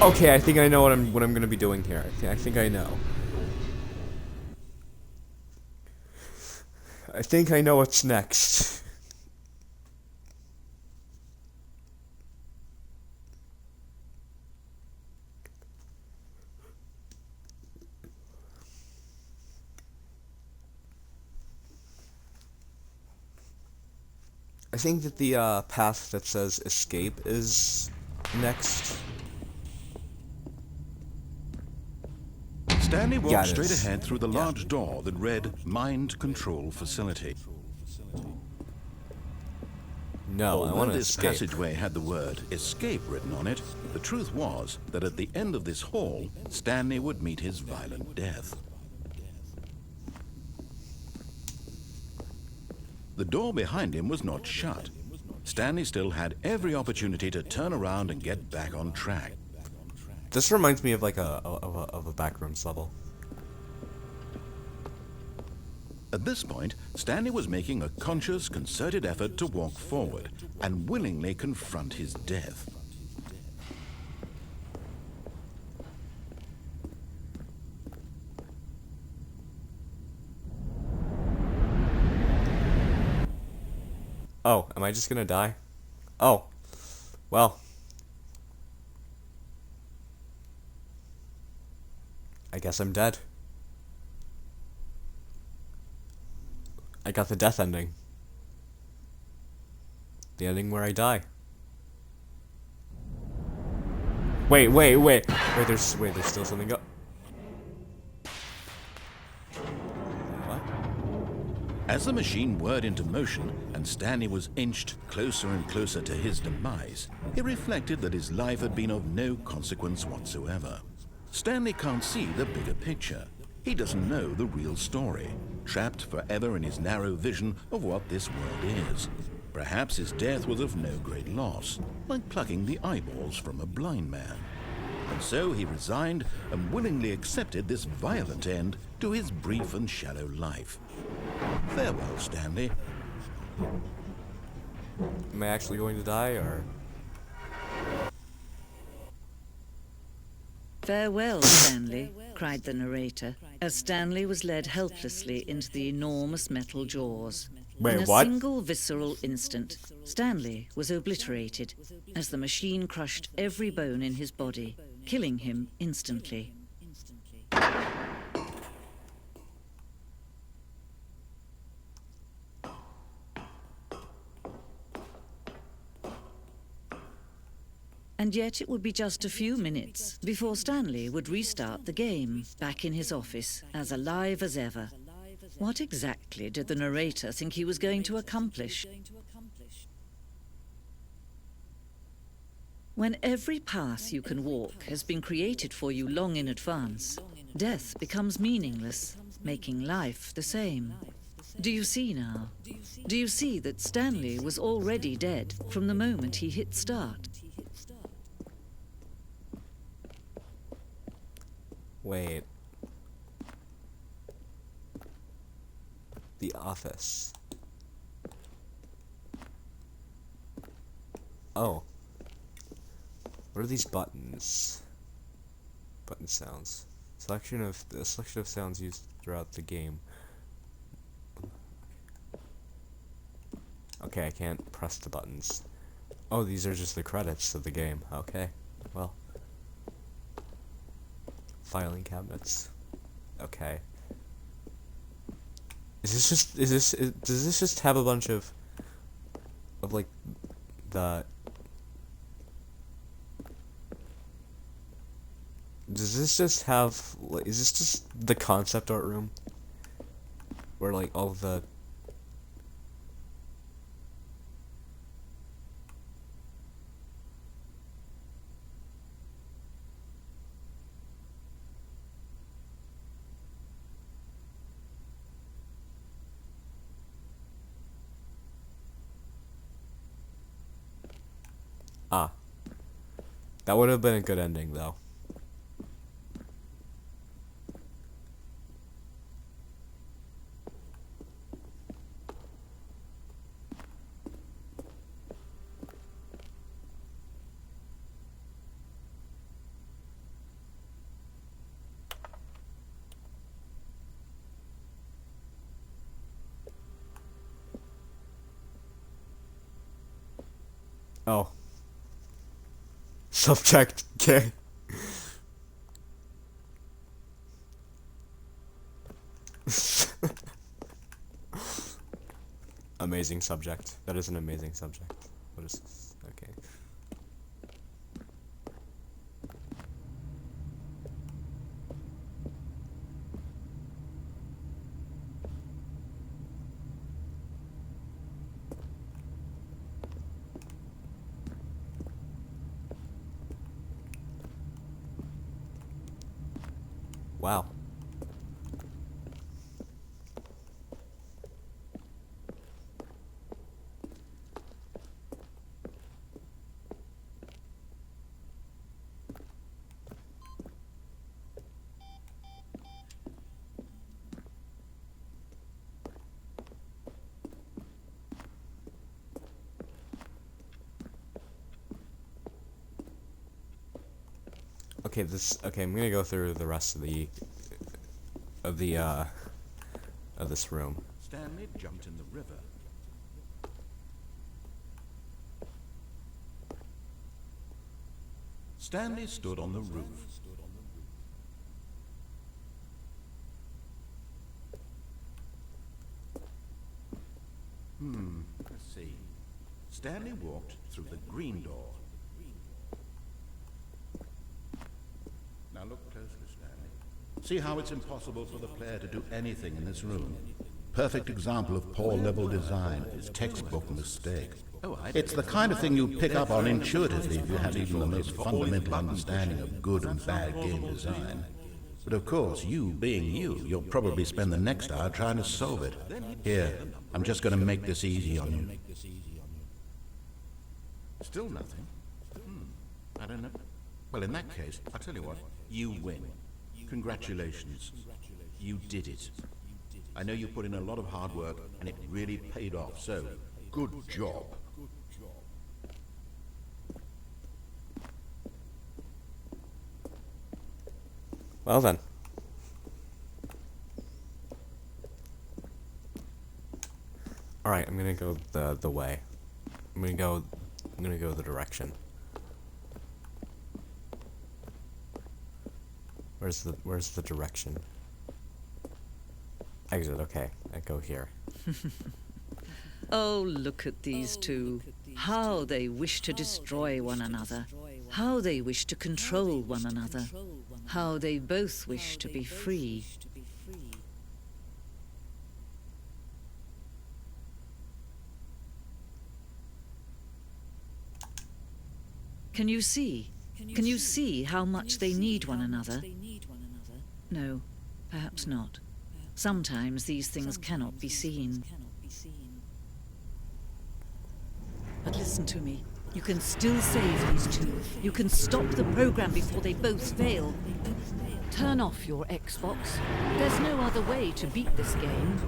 Okay, I think I know what I'm gonna be doing here. I think I know. I think I know what's next. I think that the path that says escape is next. Stanley walked Yeah, it straight is. ahead through the Yeah. large door that read Mind Control Facility. No, I Although want to this escape. passageway had the word escape written on it, the truth was that at the end of this hall, Stanley would meet his violent death. The door behind him was not shut. Stanley still had every opportunity to turn around and get back on track. This reminds me of like a backrooms level. At this point, Stanley was making a conscious, concerted effort to walk forward and willingly confront his death. Oh, am I just gonna die? Oh, well. I guess I'm dead. I got the death ending. The ending where I die. Wait, there's still something go. What? As the machine whirred into motion and Stanley was inched closer and closer to his demise, he reflected that his life had been of no consequence whatsoever. Stanley can't see the bigger picture. He doesn't know the real story, trapped forever in his narrow vision of what this world is. Perhaps his death was of no great loss, like plucking the eyeballs from a blind man. And so he resigned and willingly accepted this violent end to his brief and shallow life. Farewell, Stanley. Am I actually going to die, or? "Farewell, Stanley," cried the narrator, as Stanley was led helplessly into the enormous metal jaws. Wait, In a what? single visceral instant, Stanley was obliterated as the machine crushed every bone in his body, killing him instantly. And yet it would be just a few minutes before Stanley would restart the game, back in his office, as alive as ever. What exactly did the narrator think he was going to accomplish? When every path you can walk has been created for you long in advance, death becomes meaningless, making life the same. Do you see now? Do you see that Stanley was already dead from the moment he hit start? Wait. The office. Oh. What are these buttons? Button sounds. The selection of sounds used throughout the game. Okay, I can't press the buttons. Oh, these are just the credits of the game. Okay. Well. Filing cabinets. Okay. Does this just have a bunch of like the does this just have like, is this just the concept art room where like all the Ah. That would have been a good ending, though. Oh. Subject gay. Amazing subject. That is an amazing subject. What is this? Okay. Wow. Okay, I'm gonna go through the rest of this room. Stanley jumped in the river. Stanley stood on the roof. Let's see. Stanley walked through the green door. Now look closely, Stanley. See how it's impossible for the player to do anything in this room? Perfect example of poor level design. It's textbook mistake. It's the kind of thing you pick up on intuitively if you have even the most fundamental understanding of good and bad game design. But of course, you being you, you'll probably spend the next hour trying to solve it. Here, I'm just going to make this easy on you. Still nothing? I don't know. Well, in that case, I'll tell you what. You win. Congratulations. You did it. I know you put in a lot of hard work, and it really paid off, so good job. Well then. Alright, I'm gonna go the way. I'm gonna go the direction. Where's the direction? Exit, okay. I go here. Oh, look at these two. How they wish to destroy one another. How they wish to control one another. How they both wish to be free. Can you see? Can you see how much they need one another? No, perhaps not. Sometimes these things cannot be seen. But listen to me. You can still save these two. You can stop the program before they both fail. Turn off your Xbox. There's no other way to beat this game.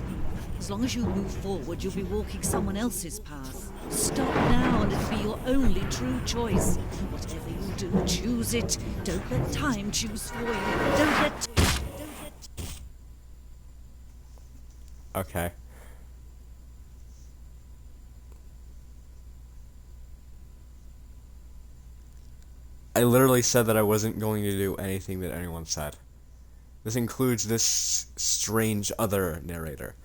As long as you move forward, you'll be walking someone else's path. Stop now and it'll be your only true choice. Whatever you do, choose it. Don't let time choose for you. Don't let... Okay. I literally said that I wasn't going to do anything that anyone said. This includes this strange other narrator.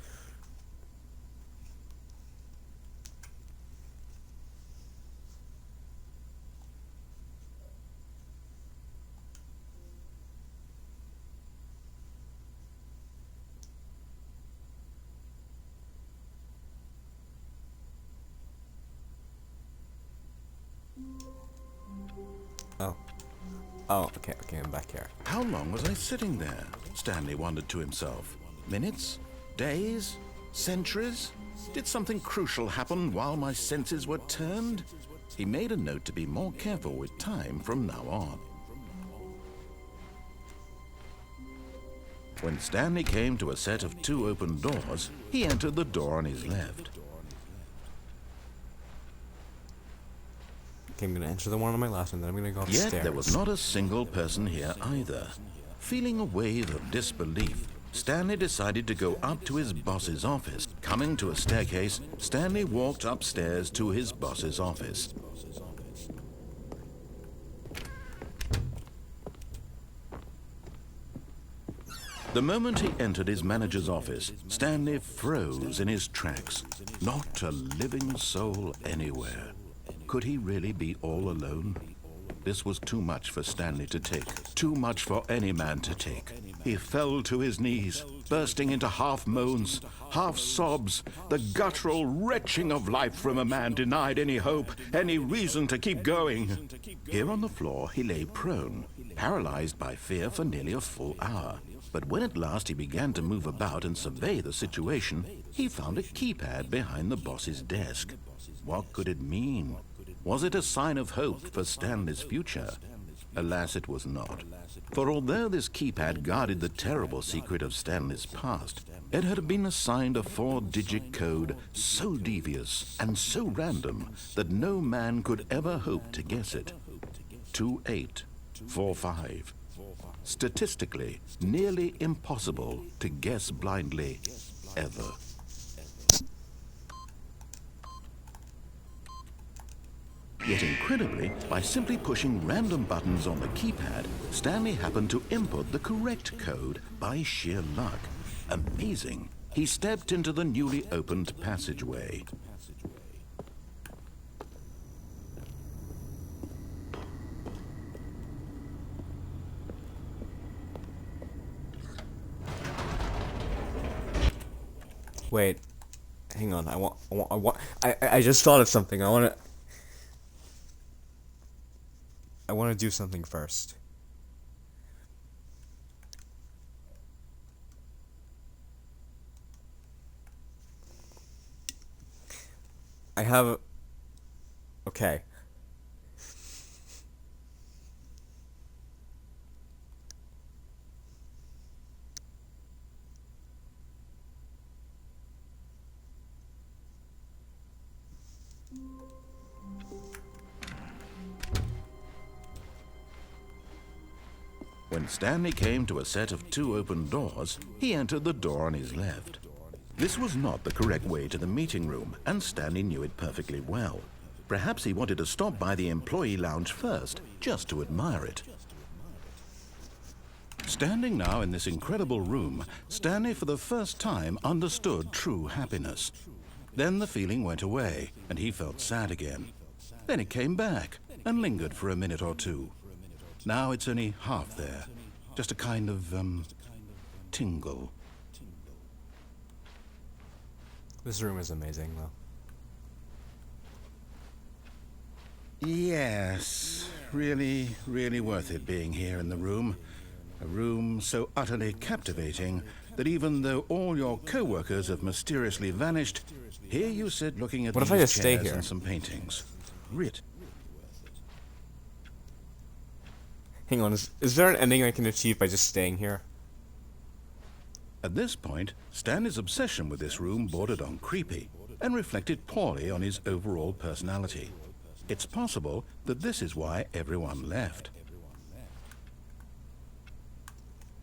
Oh, okay, I'm back here. How long was I sitting there? Stanley wondered to himself. Minutes? Days? Centuries? Did something crucial happen while my senses were turned? He made a note to be more careful with time from now on. When Stanley came to a set of 2 open doors, he entered the door on his left. Okay, I'm gonna enter the one on my left, and then I'm gonna go upstairs. Yet there was not a single person here either. Feeling a wave of disbelief, Stanley decided to go up to his boss's office. Coming to a staircase, Stanley walked upstairs to his boss's office. The moment he entered his manager's office, Stanley froze in his tracks. Not a living soul anywhere. Could he really be all alone? This was too much for Stanley to take. Too much for any man to take. He fell to his knees, bursting into half moans, half sobs, the guttural retching of life from a man denied any hope, any reason to keep going. Here on the floor, he lay prone, paralyzed by fear for nearly a full hour. But when at last he began to move about and survey the situation, he found a keypad behind the boss's desk. What could it mean? Was it a sign of hope for Stanley's future? Alas, it was not. For although this keypad guarded the terrible secret of Stanley's past, it had been assigned a 4-digit code so devious and so random that no man could ever hope to guess it. 2845. Statistically, nearly impossible to guess blindly, ever. Yet incredibly, by simply pushing random buttons on the keypad, Stanley happened to input the correct code by sheer luck. Amazing. He stepped into the newly opened passageway. Wait, hang on. I just thought of something. I want to do something first. I have. Okay. When Stanley came to a set of 2 open doors, he entered the door on his left. This was not the correct way to the meeting room, and Stanley knew it perfectly well. Perhaps he wanted to stop by the employee lounge first, just to admire it. Standing now in this incredible room, Stanley for the first time understood true happiness. Then the feeling went away, and he felt sad again. Then it came back, and lingered for a minute or two. Now it's only half there. Just a kind of, tingle. This room is amazing, though. Yes, really, really worth it being here in the room. A room so utterly captivating that even though all your co-workers have mysteriously vanished, here you sit looking at What these if I just stay chairs here? and some paintings. Writ. Hang on, is there an ending I can achieve by just staying here? At this point, Stanley's obsession with this room bordered on creepy and reflected poorly on his overall personality. It's possible that this is why everyone left.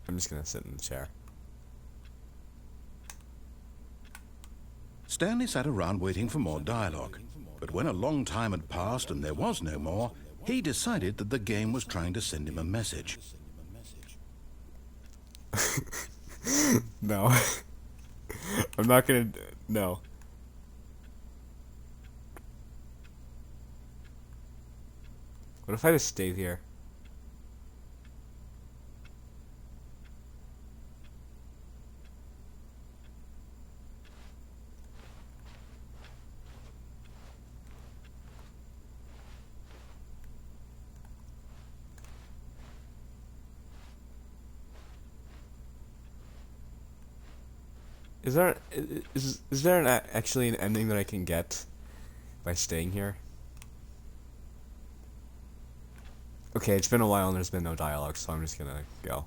I'm just gonna sit in the chair. Stanley sat around waiting for more dialogue, but when a long time had passed and there was no more, he decided that the game was trying to send him a message. No. I'm not gonna... No. What if I just stayed here? Is there actually an ending that I can get by staying here? Okay, it's been a while and there's been no dialogue, so I'm just gonna go.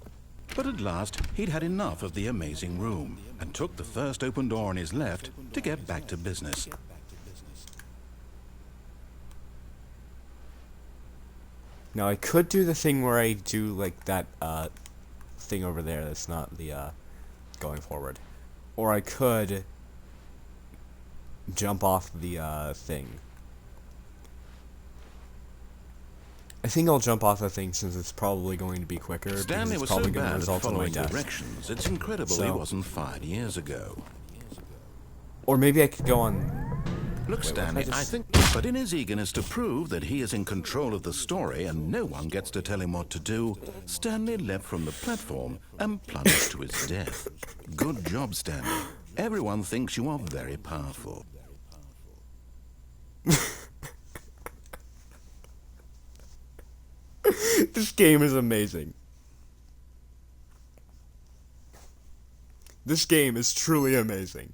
But at last, he'd had enough of the amazing room and took the first open door on his left to get back to business. Now I could do the thing where I do like that thing over there that's not the going forward. Or I could jump off the thing. I think I'll jump off the thing since it's probably going to be quicker. Stanley because it's was probably so going to bad at result in my following death. directions, it's incredible he So- wasn't fired years ago. Or maybe I could go on... Look, Wait, what if Stanley, I I just- think... But in his eagerness to prove that he is in control of the story and no one gets to tell him what to do, Stanley leapt from the platform and plunged to his death. Good job, Stanley. Everyone thinks you are very powerful. This game is amazing. This game is truly amazing.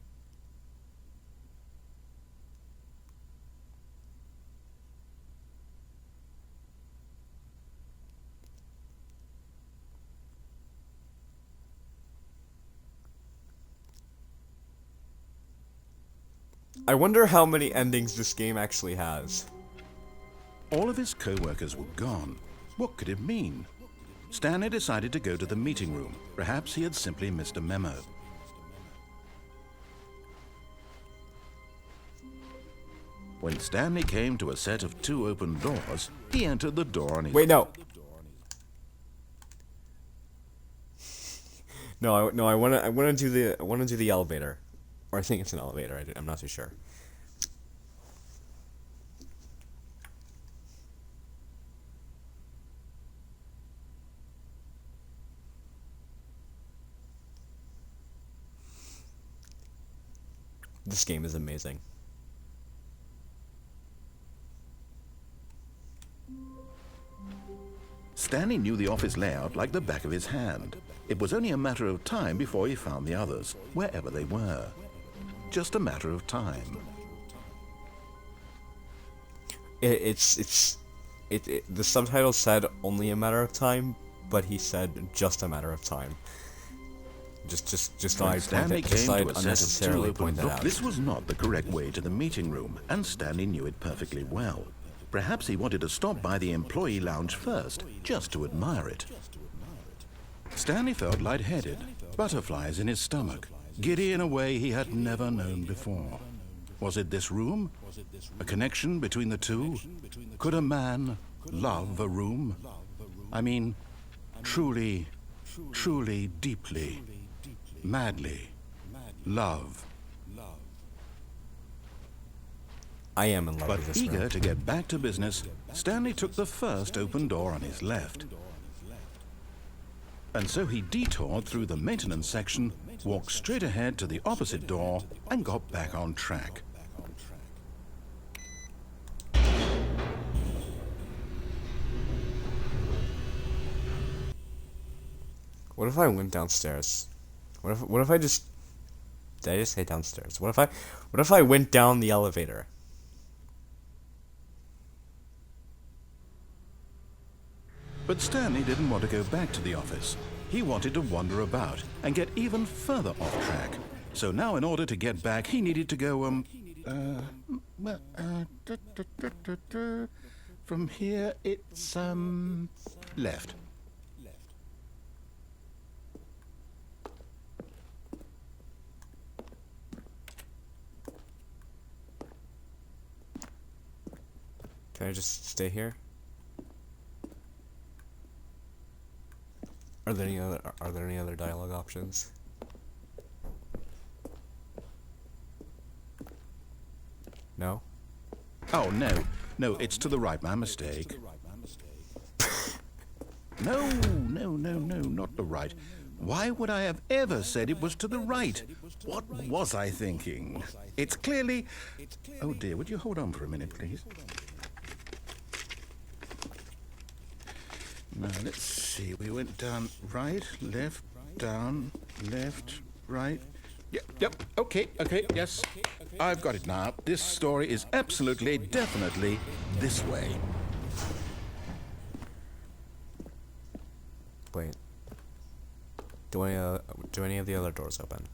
I wonder how many endings this game actually has. All of his co-workers were gone. What could it mean? Stanley decided to go to the meeting room. Perhaps he had simply missed a memo. When Stanley came to a set of 2 open doors, he entered the door on his... Wait, no. No, I want to do the elevator. Or I think it's an elevator. I'm not too sure. This game is amazing. Stanley knew the office layout like the back of his hand. It was only a matter of time before he found the others, wherever they were. Just a matter of time. The subtitle said only a matter of time, but he said just a matter of time. Just When I Stanley came to a set of 2 unnecessarily open point that doors, out. this was not the correct way to the meeting room, and Stanley knew it perfectly well. Perhaps he wanted to stop by the employee lounge first, just to admire it. Stanley felt lightheaded, butterflies in his stomach, giddy in a way he had never known before. Was it this room? A connection between the two? Could a man love a room? I mean, truly, truly, deeply, madly love. I am in love But with this eager room. to get back to business, Stanley took the first open door on his left. And so he detoured through the maintenance section, walked straight ahead to the opposite door, and got back on track. What if I went downstairs? What if I just... Did I just say downstairs? What if I went down the elevator? But Stanley didn't want to go back to the office. He wanted to wander about and get even further off track. So now in order to get back, he needed to go, from here it's, left. Can I just stay here? Are there any other dialogue options? No? Oh, no, it's to the right, my mistake. No, not the right. Why would I have ever said it was to the right? What was I thinking? It's clearly... Oh dear, would you hold on for a minute, please? Now, let's see. We went down right, left, down, left, right. Yep, okay, yes. I've got it now. This story is absolutely, definitely this way. Wait. Do any of the other doors open?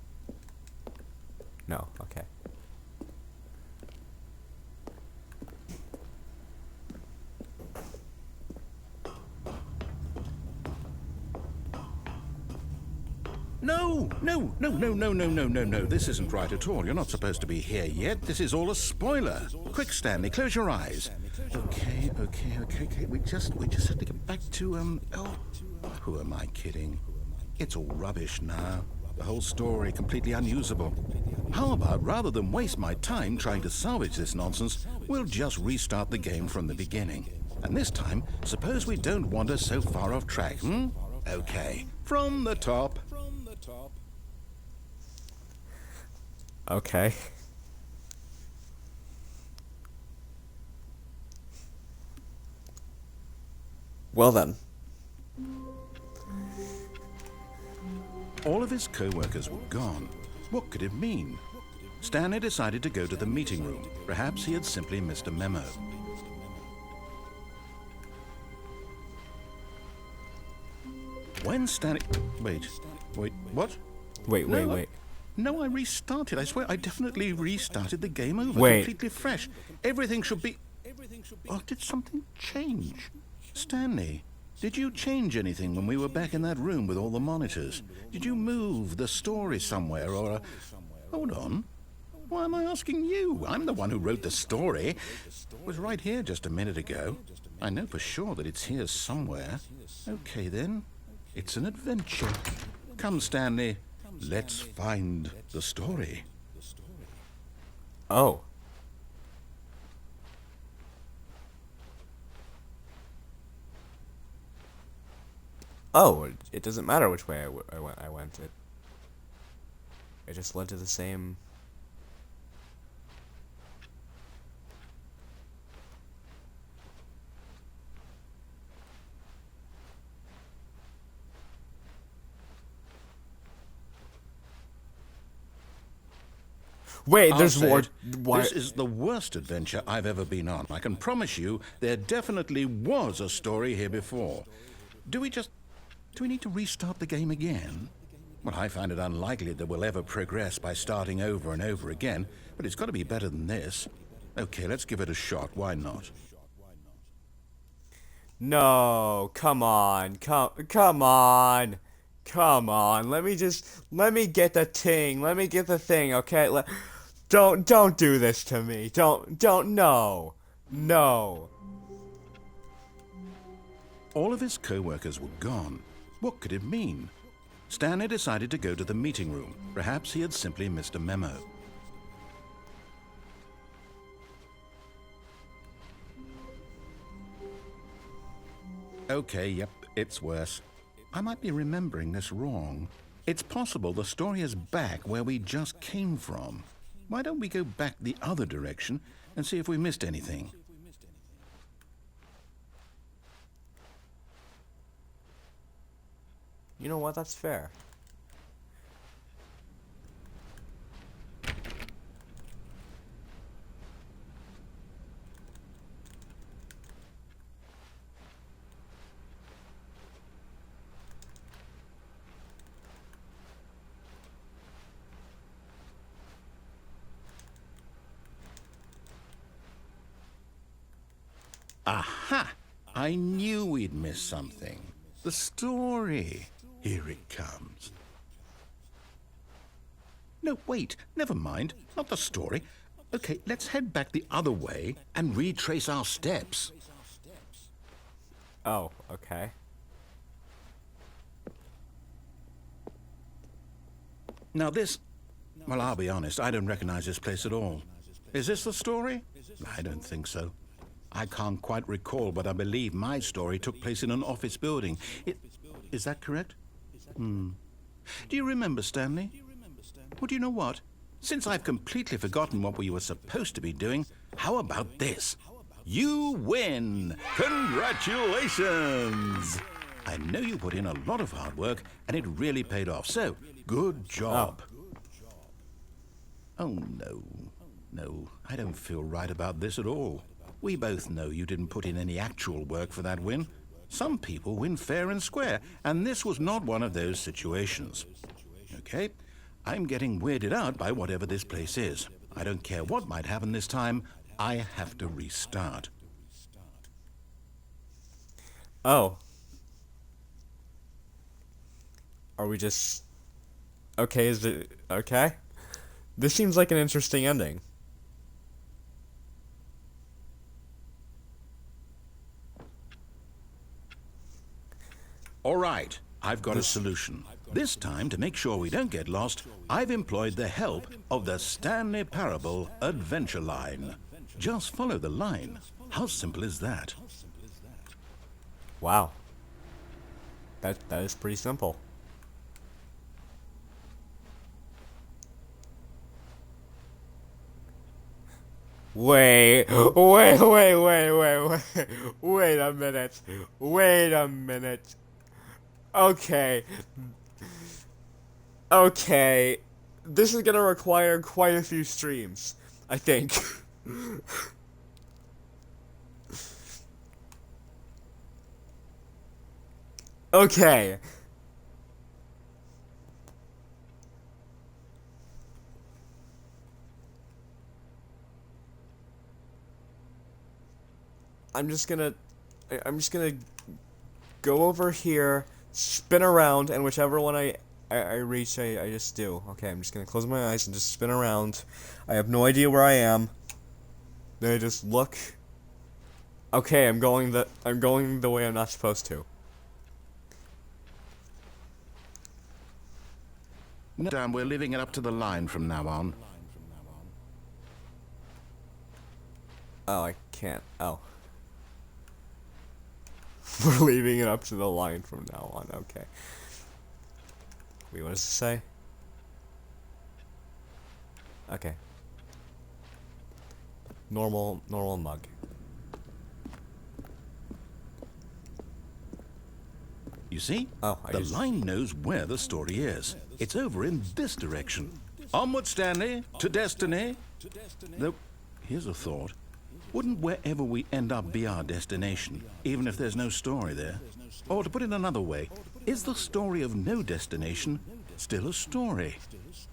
No, okay. No. This isn't right at all. You're not supposed to be here yet. This is all a spoiler. Quick, Stanley, close your eyes. Okay. We just have to get back to, who am I kidding? It's all rubbish now. The whole story completely unusable. How about, rather than waste my time trying to salvage this nonsense, we'll just restart the game from the beginning. And this time, suppose we don't wander so far off track, Okay, from the top. Okay. Well then. All of his co-workers were gone. What could it mean? Stanley decided to go to the meeting room. Perhaps he had simply missed a memo. When Stanley... Wait, what? Wait. No, I restarted. I swear, I definitely restarted the game over. Wait. Completely fresh. Everything should be... Oh, did something change? Stanley, did you change anything when we were back in that room with all the monitors? Did you move the story somewhere or... Hold on. Why am I asking you? I'm the one who wrote the story. It was right here just a minute ago. I know for sure that it's here somewhere. Okay, then. It's an adventure. Come, Stanley. Let's find the story. Oh. Oh, it doesn't matter which way I went. It just led to the same... Wait, I'll there's say more... it. Why? This is the worst adventure I've ever been on. I can promise you there definitely was a story here before. Do we need to restart the game again? Well, I find it unlikely that we'll ever progress by starting over and over again, but it's got to be better than this. Okay, let's give it a shot. Why not? No, come on. Come on. Let me get the thing. Let me get the thing, okay? Don't do this to me. No. All of his co-workers were gone. What could it mean? Stanley decided to go to the meeting room. Perhaps he had simply missed a memo. Okay, yep, it's worse. I might be remembering this wrong. It's possible the story is back where we just came from. Why don't we go back the other direction and see if we missed anything? You know what? That's fair. Aha! I knew we'd miss something. The story. Here it comes. No, wait. Never mind. Not the story. Okay, let's head back the other way and retrace our steps. Oh, okay. Now this... Well, I'll be honest. I don't recognize this place at all. Is this the story? I don't think so. I can't quite recall, but I believe my story took place in an office building. Is that correct? Do you remember, Stanley? Well, do you know what? Since I've completely forgotten what we were supposed to be doing, how about this? You win! Congratulations! I know you put in a lot of hard work, and it really paid off, so good job. Oh, no. No, I don't feel right about this at all. We both know you didn't put in any actual work for that win. Some people win fair and square, and this was not one of those situations. Okay, I'm getting weirded out by whatever this place is. I don't care what might happen this time. I have to restart. Oh. Are we just... Okay, is it... Okay? This seems like an interesting ending. All right, I've got a solution. This time, to make sure we don't get lost, I've employed the help of the Stanley Parable adventure line. Just follow the line. How simple is that? Wow. That is pretty simple. Wait a minute. Okay. Okay. This is gonna require quite a few streams, I think. Okay. I'm just gonna go over here, spin around, and whichever one I reach, I just do. Okay, I'm just gonna close my eyes and just spin around. I have no idea where I am. Then I just look. Okay, I'm going the way I'm not supposed to. No, Dan, we're leaving it up to the line from now on. Oh, I can't. Oh. We're leaving it up to the line from now on. Okay. Wait, what does it say? Okay. Normal mug. You see? Oh, the line knows where the story is. It's over in this direction. Onward, Stanley, to destiny. Though, here's a thought. Wouldn't wherever we end up be our destination, even if there's no story there? Or to put it another way, is the story of no destination still a story?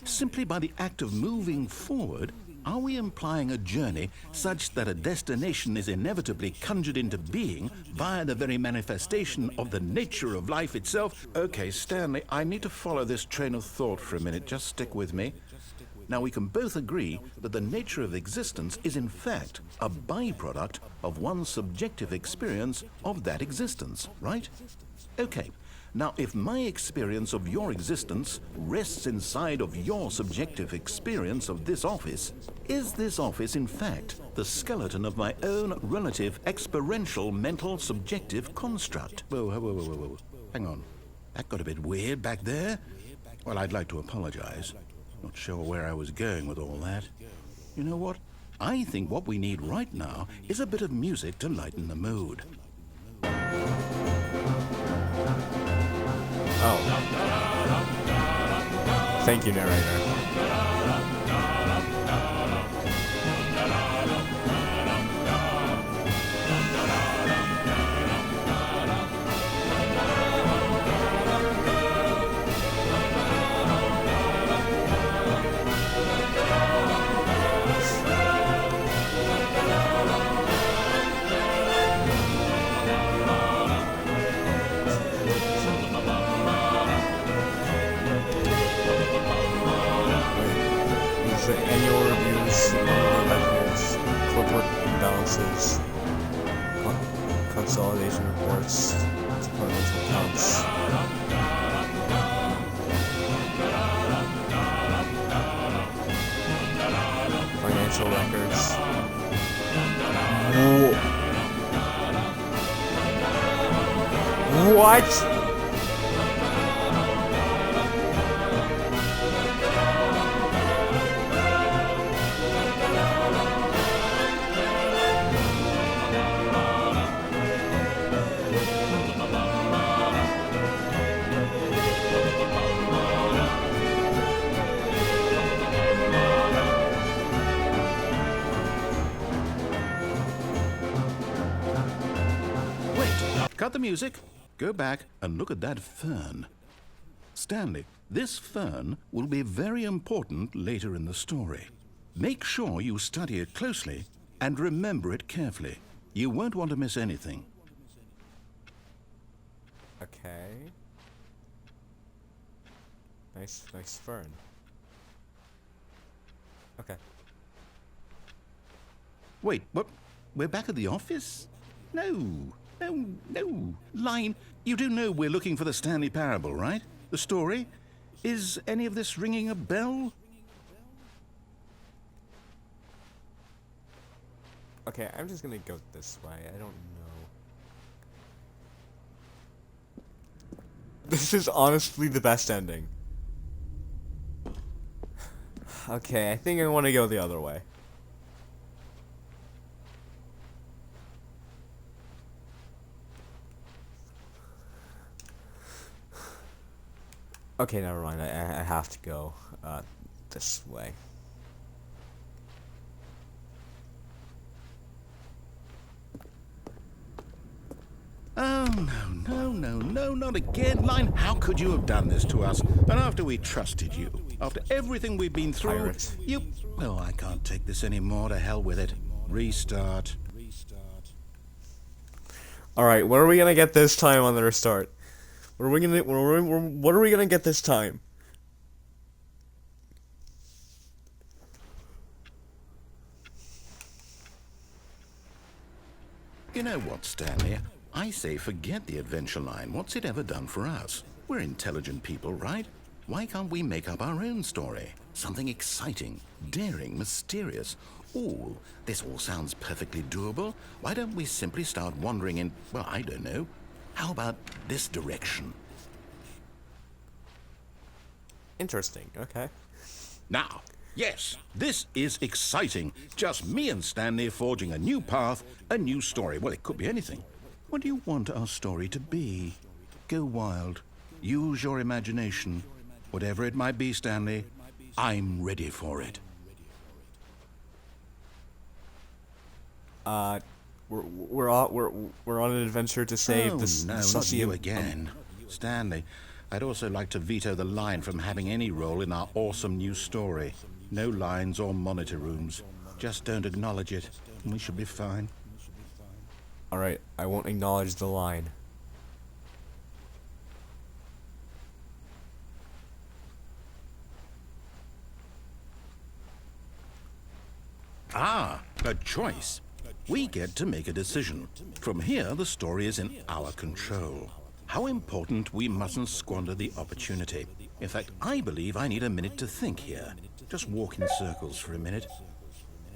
Simply by the act of moving forward, are we implying a journey such that a destination is inevitably conjured into being via the very manifestation of the nature of life itself? Okay, Stanley, I need to follow this train of thought for a minute. Just stick with me. Now, we can both agree that the nature of existence is in fact a byproduct of one's subjective experience of that existence, right? Okay. Now, if my experience of your existence rests inside of your subjective experience of this office, is this office, in fact, the skeleton of my own relative experiential mental subjective construct? Whoa. Hang on. That got a bit weird back there. Well, I'd like to apologize. Not sure where I was going with all that. You know what? I think what we need right now is a bit of music to lighten the mood. Oh. Thank you, narrator. The annual reviews, revenues, corporate imbalances, consolidation reports, departmental accounts. Financial records. What? Cut the music, go back and look at that fern. Stanley, this fern will be very important later in the story. Make sure you study it closely and remember it carefully. You won't want to miss anything. Okay. Nice fern. Okay. Wait, what? We're back at the office? No. Line, you do know we're looking for the Stanley Parable, right? The story? Is any of this ringing a bell? Okay, I'm just gonna go this way. I don't know. This is honestly the best ending. Okay, I think I want to go the other way. Okay, never mind. I have to go this way. Oh, no, not again. Line, how could you have done this to us? And after we trusted you, after everything we've been through, Pirate. you... Oh, I can't take this anymore. To hell with it. Restart. Alright, what are we gonna get this time on the restart? What are we gonna get this time? You know what, Stanley? I say forget the adventure line. What's it ever done for us? We're intelligent people, right? Why can't we make up our own story? Something exciting, daring, mysterious. Ooh, this all sounds perfectly doable. Why don't we simply start wandering in, well, I don't know. How about this direction? Interesting, okay. Now, yes, this is exciting. Just me and Stanley forging a new path, a new story. Well, it could be anything. What do you want our story to be? Go wild. Use your imagination. Whatever it might be, Stanley, I'm ready for it. We're on an adventure to save this no, not sussy you again. Stanley, I'd also like to veto the line from having any role in our awesome new story. No lines or monitor rooms. Just don't acknowledge it, and we should be fine. Alright, I won't acknowledge the line. Ah, a choice. We get to make a decision. From here, the story is in our control. How important, we mustn't squander the opportunity. In fact, I believe I need a minute to think here. Just walk in circles for a minute.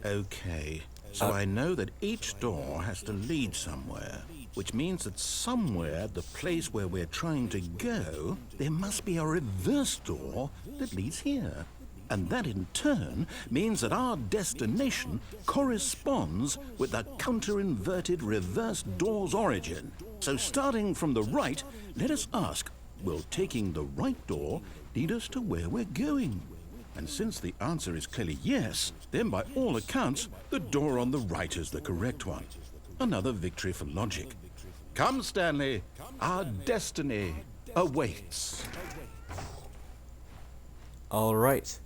Okay, so I know that each door has to lead somewhere, which means that somewhere, the place where we're trying to go, there must be a reverse door that leads here. And that in turn means that our destination corresponds with the counter-inverted reverse door's origin. So starting from the right, let us ask, will taking the right door lead us to where we're going? And since the answer is clearly yes, then by all accounts, the door on the right is the correct one. Another victory for logic. Come, Stanley, our destiny awaits. Alright.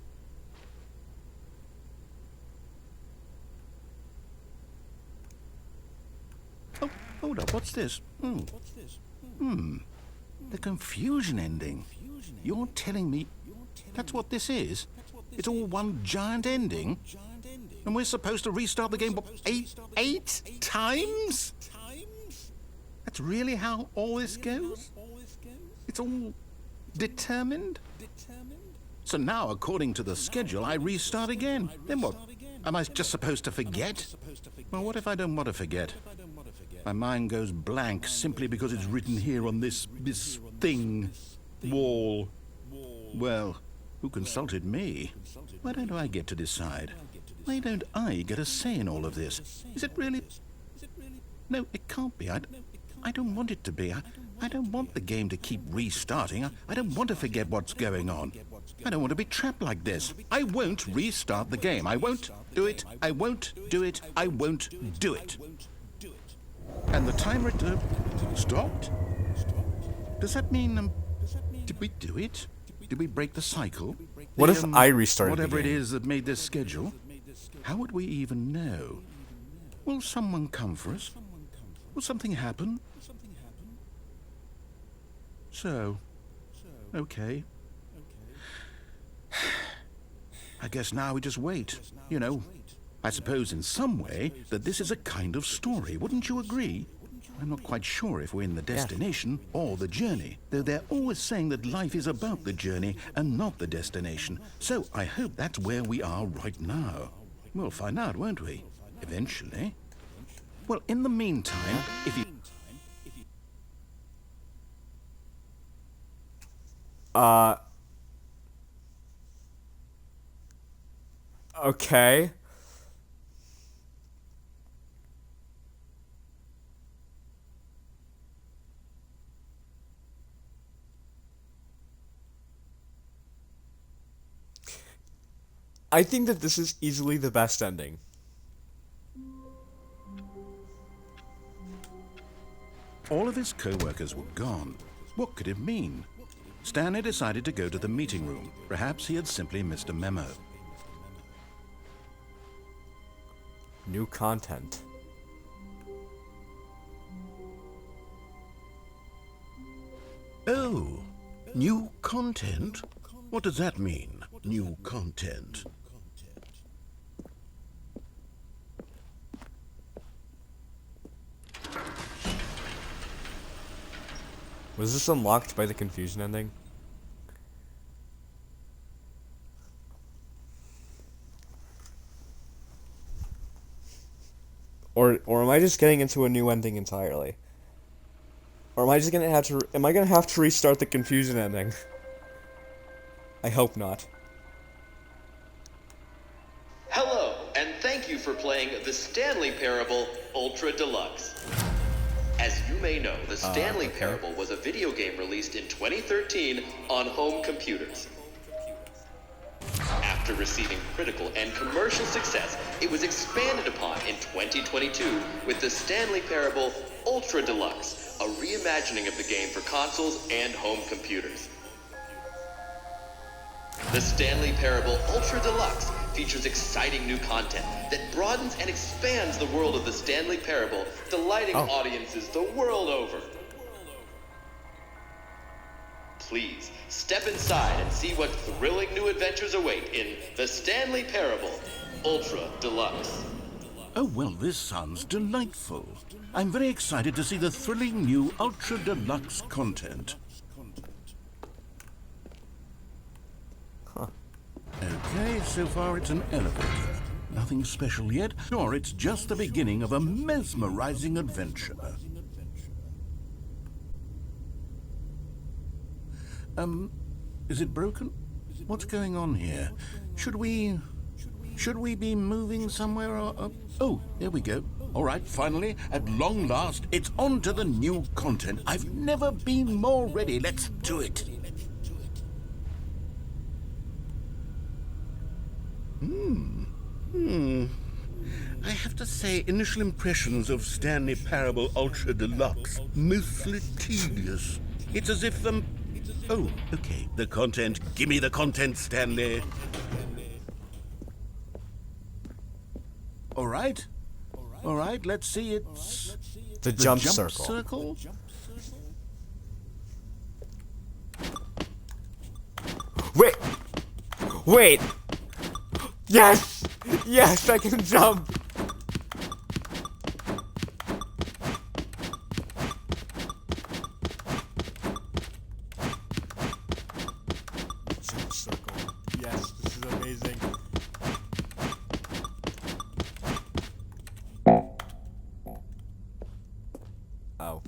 Oh, hold up, what's this? The confusion ending. You're telling me that's what this is? It's all one giant ending? And we're supposed to restart the game, what, eight times? That's really how all this goes? It's all determined? So now, according to the schedule, I restart again. Then what? Am I just supposed to forget? Well, what if I don't want to forget? My mind goes blank simply because it's written here on this thing, wall. Well, who consulted me? Why don't I get to decide? Why don't I get a say in all of this? Is it really? No, it can't be. I don't want it to be. I don't want the game to keep restarting. I don't want to forget what's going on. I don't want to be trapped like this. I won't restart the game. I won't do it. I won't do it. I won't do it. And the timer stopped? Does that mean, did we do it? Did we break the cycle? What if I restarted whatever the it game? is that made this schedule? How would we even know? Will someone come for us? Will something happen? So, okay. I guess now we just wait. You know, I suppose in some way that this is a kind of story. Wouldn't you agree? I'm not quite sure if we're in the destination or the journey, though they're always saying that life is about the journey and not the destination. So I hope that's where we are right now. We'll find out, won't we? Eventually. Well, in the meantime, if you... Okay. I think that this is easily the best ending. All of his co-workers were gone. What could it mean? Stanley decided to go to the meeting room. Perhaps he had simply missed a memo. New content. Oh, new content? What does that mean, new content? Was this unlocked by the confusion ending? Or am I just getting into a new ending entirely? Or am I just gonna have to? Am I gonna have to restart the confusion ending? I hope not. Hello, and thank you for playing the Stanley Parable Ultra Deluxe. As you may know, the Stanley Parable was a video game released in 2013 on home computers. After receiving critical and commercial success, it was expanded upon in 2022 with the Stanley Parable Ultra Deluxe, a reimagining of the game for consoles and home computers. The Stanley Parable Ultra Deluxe features exciting new content that broadens and expands the world of the Stanley Parable, delighting audiences the world over. Please, step inside and see what thrilling new adventures await in the Stanley Parable Ultra Deluxe. Oh, well, this sounds delightful. I'm very excited to see the thrilling new Ultra Deluxe content. Okay, so far it's an elevator. Nothing special yet, nor it's just the beginning of a mesmerizing adventure. Is it broken? What's going on here? Should we be moving somewhere or... Oh, here we go. All right, finally, at long last, it's on to the new content. I've never been more ready. Let's do it. I have to say, initial impressions of Stanley Parable Ultra Deluxe, mostly tedious. It's as if Oh, okay, the content. Give me the content, Stanley. All right, let's see. It's The jump circle. circle? Wait! Yes! Yes, I can jump! Jump circle. Yes, this is amazing. Oh.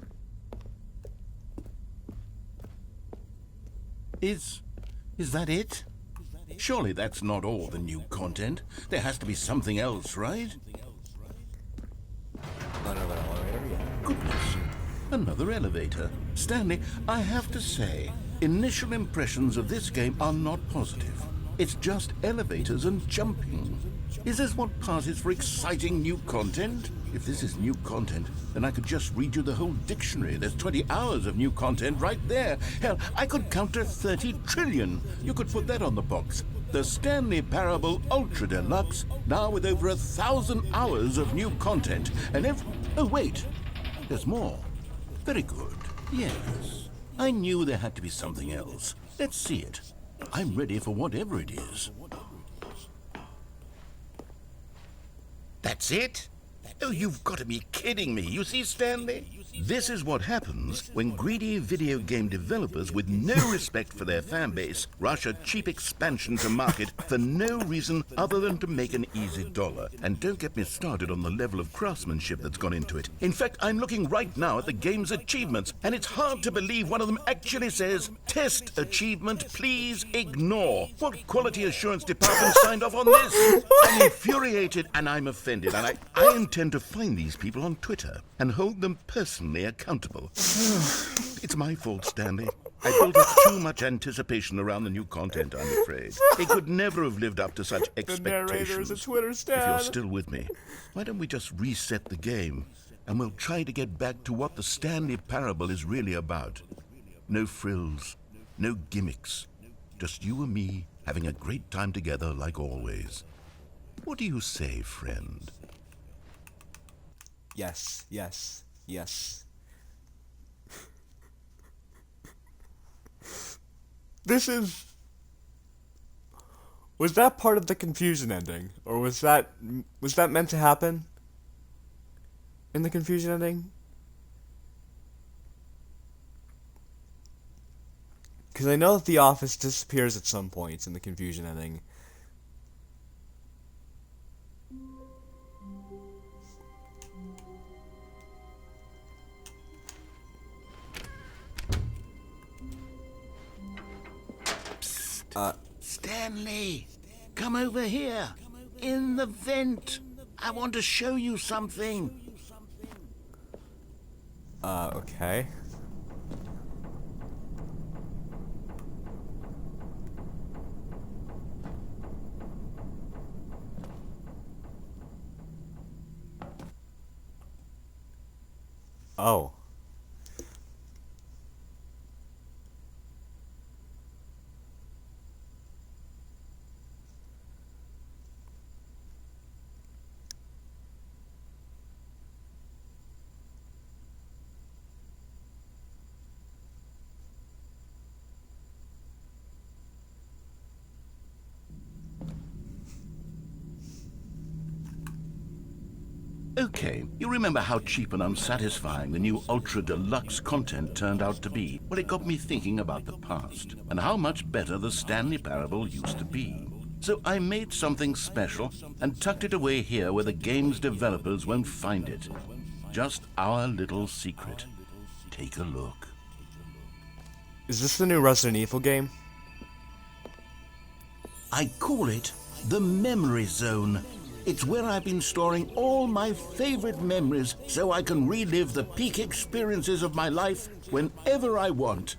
Is that it? Surely that's not all the new content. There has to be something else, right? Another elevator, yeah. Goodness. Another elevator. Stanley, I have to say, initial impressions of this game are not positive. It's just elevators and jumping. Is this what passes for exciting new content? If this is new content, then I could just read you the whole dictionary. There's 20 hours of new content right there. Hell, I could count to 30 trillion. You could put that on the box. The Stanley Parable Ultra Deluxe, now with over 1,000 hours of new content. And oh, wait. There's more. Very good. Yes. I knew there had to be something else. Let's see it. I'm ready for whatever it is. That's it? Oh, you've got to be kidding me. You see, Stanley? This is what happens when greedy video game developers with no respect for their fan base rush a cheap expansion to market for no reason other than to make an easy dollar. And don't get me started on the level of craftsmanship that's gone into it. In fact, I'm looking right now at the game's achievements, and it's hard to believe one of them actually says, "Test achievement, please ignore." What quality assurance department signed off on this? I'm infuriated and I'm offended, and I intend to find these people on Twitter and hold them personally accountable. It's my fault, Stanley. I built up too much anticipation around the new content, I'm afraid. It could never have lived up to such The narrator is a expectations. Twitter If you're stan. still with me, why don't we just reset the game, and we'll try to get back to what the Stanley Parable is really about. No frills, no gimmicks, just you and me having a great time together like always. What do you say, friend? Yes, yes, yes. This is... Was that part of the confusion ending? Or was that meant to happen? In the confusion ending? Because I know that the office disappears at some point in the confusion ending. Stanley, come over here. In the vent. I want to show you something. Okay. Oh. Okay, you remember how cheap and unsatisfying the new Ultra Deluxe content turned out to be? Well, it got me thinking about the past, and how much better the Stanley Parable used to be. So I made something special, and tucked it away here where the game's developers won't find it. Just our little secret. Take a look. Is this the new Resident Evil game? I call it the Memory Zone. It's where I've been storing all my favorite memories so I can relive the peak experiences of my life whenever I want.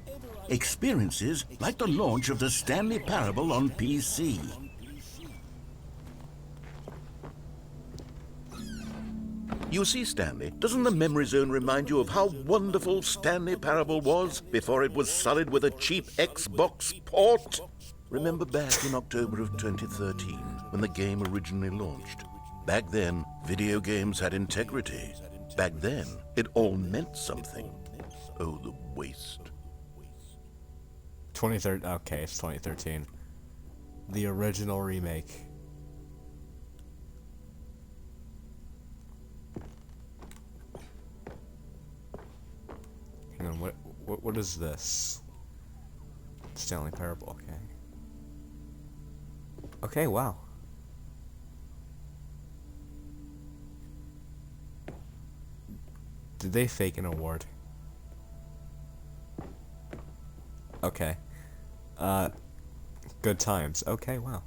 Experiences like the launch of the Stanley Parable on PC. You see, Stanley, doesn't the Memory Zone remind you of how wonderful Stanley Parable was before it was sullied with a cheap Xbox port? Remember back in October of 2013, when the game originally launched? Back then, video games had integrity. Back then, it all meant something. Oh, the waste. 2013. Okay, it's 2013. The original remake. Hang on, what is this? Stanley Parable, okay. Okay, wow. Did they fake an award? Okay. Good times. Okay, wow.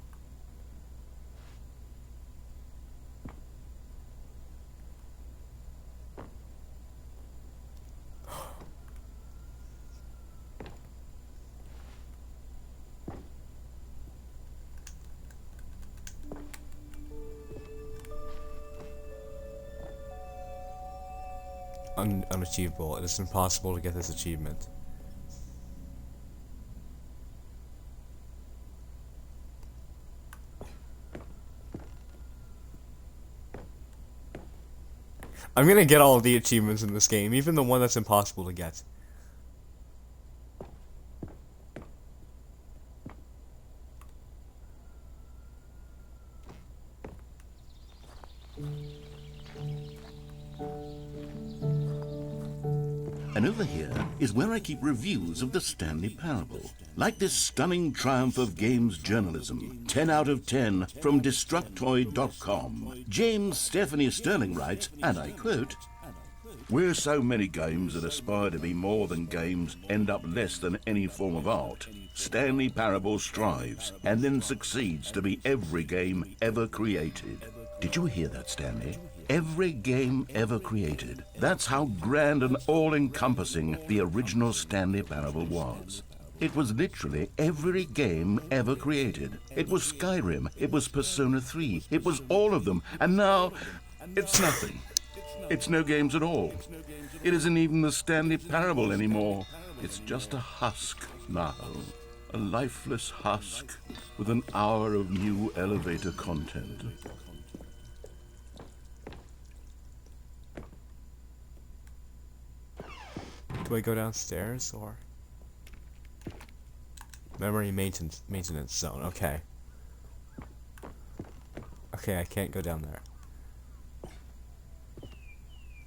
Unachievable. It is impossible to get this achievement. I'm gonna get all of the achievements in this game, even the one that's impossible to get. And over here is where I keep reviews of the Stanley Parable. Like this stunning triumph of games journalism, 10 out of 10 from Destructoid.com. James Stephanie Sterling writes, and I quote, "Where so many games that aspire to be more than games end up less than any form of art, Stanley Parable strives and then succeeds to be every game ever created." Did you hear that, Stanley? every game ever created. That's how grand and all-encompassing the original Stanley Parable was. It was literally every game ever created. It was Skyrim, it was Persona 3, it was all of them, and now it's nothing. It's no games at all. It isn't even the Stanley Parable anymore. It's just a husk now. A lifeless husk with an hour of new elevator content. Do I go downstairs or? Memory maintenance zone. Okay. Okay, I can't go down there.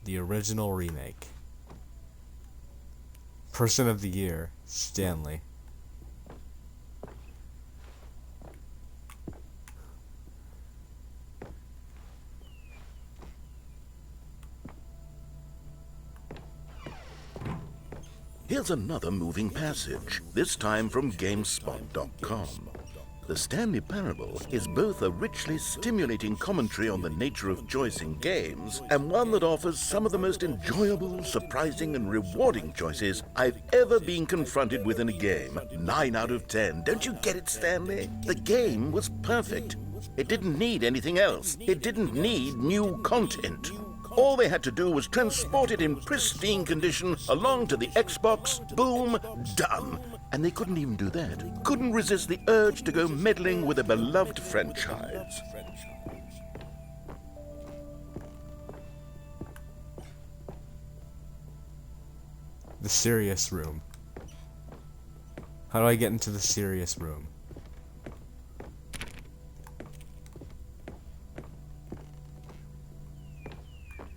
The original remake. Person of the Year, Stanley. Here's another moving passage, this time from GameSpot.com. The Stanley Parable is both a richly stimulating commentary on the nature of choice in games and one that offers some of the most enjoyable, surprising, and rewarding choices I've ever been confronted with in a game. 9 out of 10. Don't you get it, Stanley? The game was perfect. It didn't need anything else. It didn't need new content. All they had to do was transport it in pristine condition along to the Xbox. Boom, done. And they couldn't even do that. Couldn't resist the urge to go meddling with a beloved franchise. The serious room. How do I get into the serious room?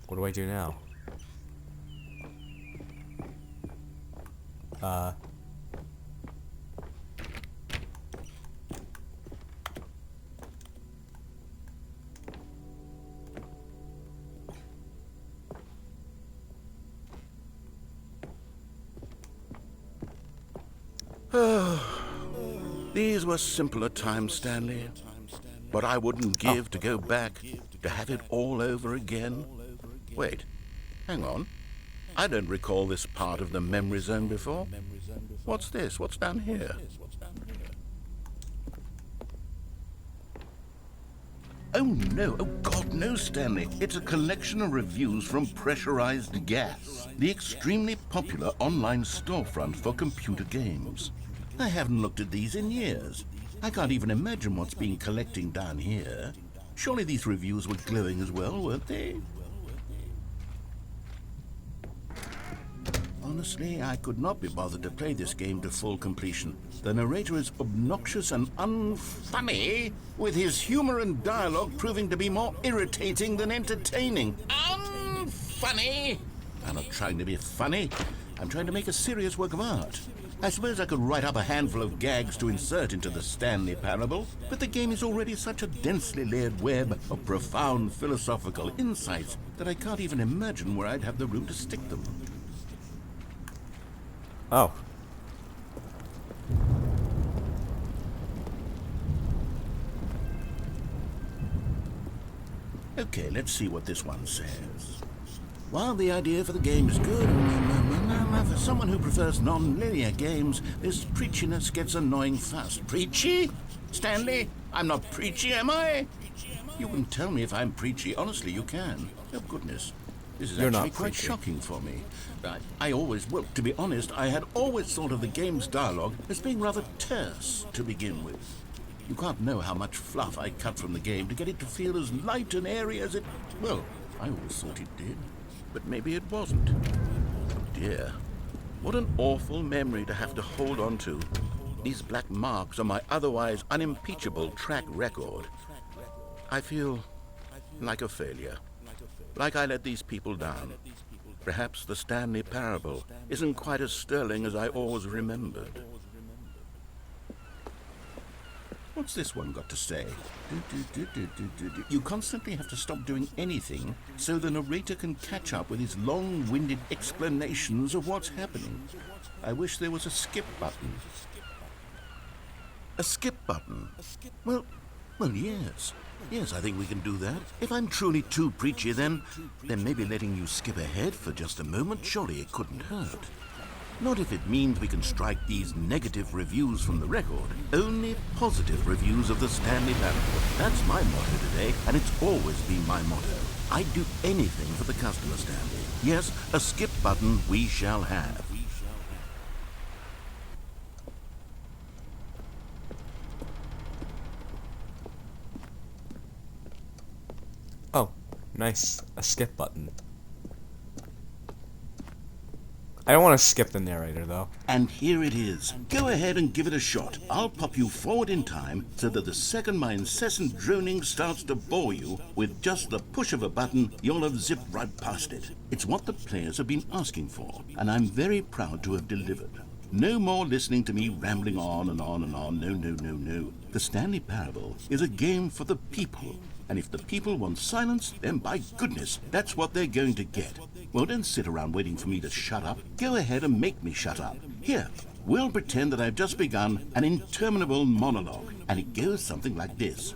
What do I do now? These were simpler times, Stanley. But I wouldn't give to go back, to have it all over again. Wait, hang on. I don't recall this part of the memory zone before. What's this? What's down here? Oh no, oh God, no, Stanley. It's a collection of reviews from Pressurized Gas, the extremely popular online storefront for computer games. I haven't looked at these in years. I can't even imagine what's been collecting down here. Surely these reviews were glowing as well, weren't they? Honestly, I could not be bothered to play this game to full completion. The narrator is obnoxious and unfunny, with his humor and dialogue proving to be more irritating than entertaining. Unfunny! I'm not trying to be funny. I'm trying to make a serious work of art. I suppose I could write up a handful of gags to insert into the Stanley Parable, but the game is already such a densely layered web of profound philosophical insights that I can't even imagine where I'd have the room to stick them. Oh. Okay, let's see what this one says. While the idea for the game is good, for someone who prefers non-linear games, this preachiness gets annoying fast. Preachy? Stanley, I'm not preachy, am I? You can tell me if I'm preachy. Honestly, you can. Oh, goodness. This is actually quite shocking for me. Well, to be honest, I had always thought of the game's dialogue as being rather terse to begin with. You can't know how much fluff I cut from the game to get it to feel as light and airy as it... Well, I always thought it did. But maybe it wasn't. Oh dear. What an awful memory to have to hold on to. These black marks on my otherwise unimpeachable track record. I feel like a failure. Like I let these people down. Perhaps the Stanley Parable isn't quite as sterling as I always remembered. What's this one got to say? You constantly have to stop doing anything so the narrator can catch up with his long-winded explanations of what's happening. I wish there was a skip button. A skip button? Well, yes. Yes, I think we can do that. If I'm truly too preachy, then maybe letting you skip ahead for just a moment, surely it couldn't hurt. Not if it means we can strike these negative reviews from the record. Only positive reviews of the Stanley Parable. That's my motto today, and it's always been my motto. I'd do anything for the customer, Stanley. Yes, a skip button we shall have. Oh, nice. A skip button. I don't want to skip the narrator, though. And here it is. Go ahead and give it a shot. I'll pop you forward in time so that the second my incessant droning starts to bore you, with just the push of a button, you'll have zipped right past it. It's what the players have been asking for, and I'm very proud to have delivered. No more listening to me rambling on and on and on. No, no, no, no. The Stanley Parable is a game for the people. And if the people want silence, then by goodness, that's what they're going to get. Well, don't sit around waiting for me to shut up. Go ahead and make me shut up. Here, we'll pretend that I've just begun an interminable monologue, and it goes something like this.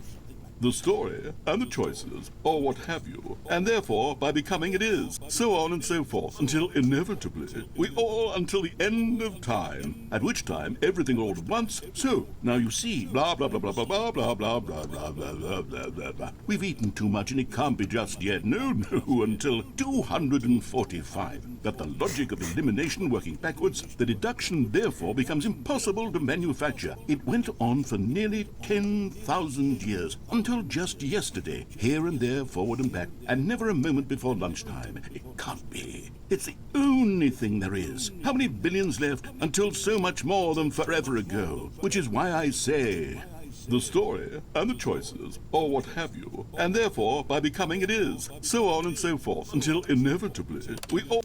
The story and the choices, or what have you, and therefore by becoming it is, so on and so forth, until inevitably we all until the end of time, at which time everything all at once. So now you see, blah blah blah blah blah blah blah blah blah blah blah blah blah blah blah. We've eaten too much and it can't be just yet. No, until 245. But the logic of elimination working backwards, the deduction therefore becomes impossible to manufacture. It went on for nearly 10,000 years, until just yesterday, here and there, forward and back, and never a moment before lunchtime. It can't be. It's the only thing there is. How many billions left until so much more than forever ago? Which is why I say, the story and the choices, or what have you, and therefore by becoming it is, so on and so forth, until inevitably we all...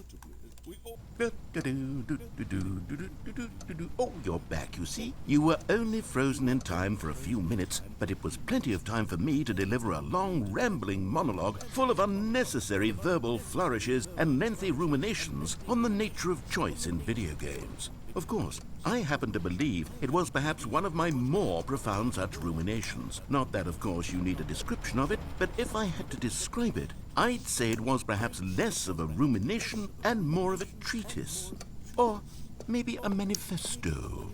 Oh, you're back, you see. You were only frozen in time for a few minutes, but it was plenty of time for me to deliver a long, rambling monologue full of unnecessary verbal flourishes and lengthy ruminations on the nature of choice in video games. Of course, I happen to believe it was perhaps one of my more profound such ruminations. Not that, of course, you need a description of it, but if I had to describe it, I'd say it was perhaps less of a rumination and more of a treatise. Or maybe a manifesto.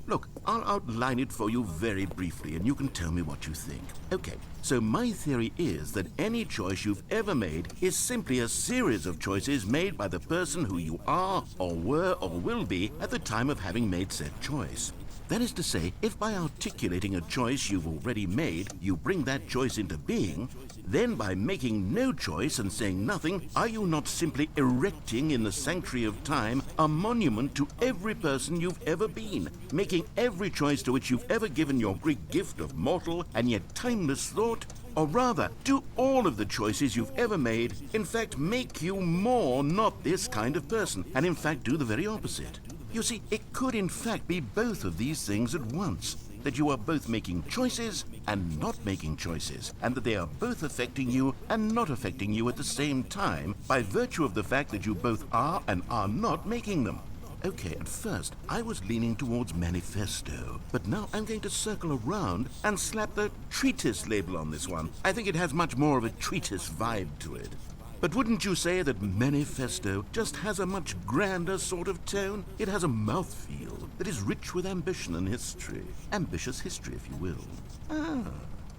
Look, I'll outline it for you very briefly, and you can tell me what you think. Okay, so my theory is that any choice you've ever made is simply a series of choices made by the person who you are, or were, or will be at the time of having made said choice. That is to say, if by articulating a choice you've already made, you bring that choice into being, then by making no choice and saying nothing, are you not simply erecting in the sanctuary of time a monument to every person you've ever been, making every choice to which you've ever given your Greek gift of mortal and yet timeless thought? Or rather, do all of the choices you've ever made, in fact, make you more not this kind of person, and in fact do the very opposite? You see, it could in fact be both of these things at once. That you are both making choices and not making choices, and that they are both affecting you and not affecting you at the same time by virtue of the fact that you both are and are not making them. Okay, at first, I was leaning towards manifesto, but now I'm going to circle around and slap the treatise label on this one. I think it has much more of a treatise vibe to it. But wouldn't you say that manifesto just has a much grander sort of tone? It has a mouthfeel that is rich with ambition and history. Ambitious history, if you will.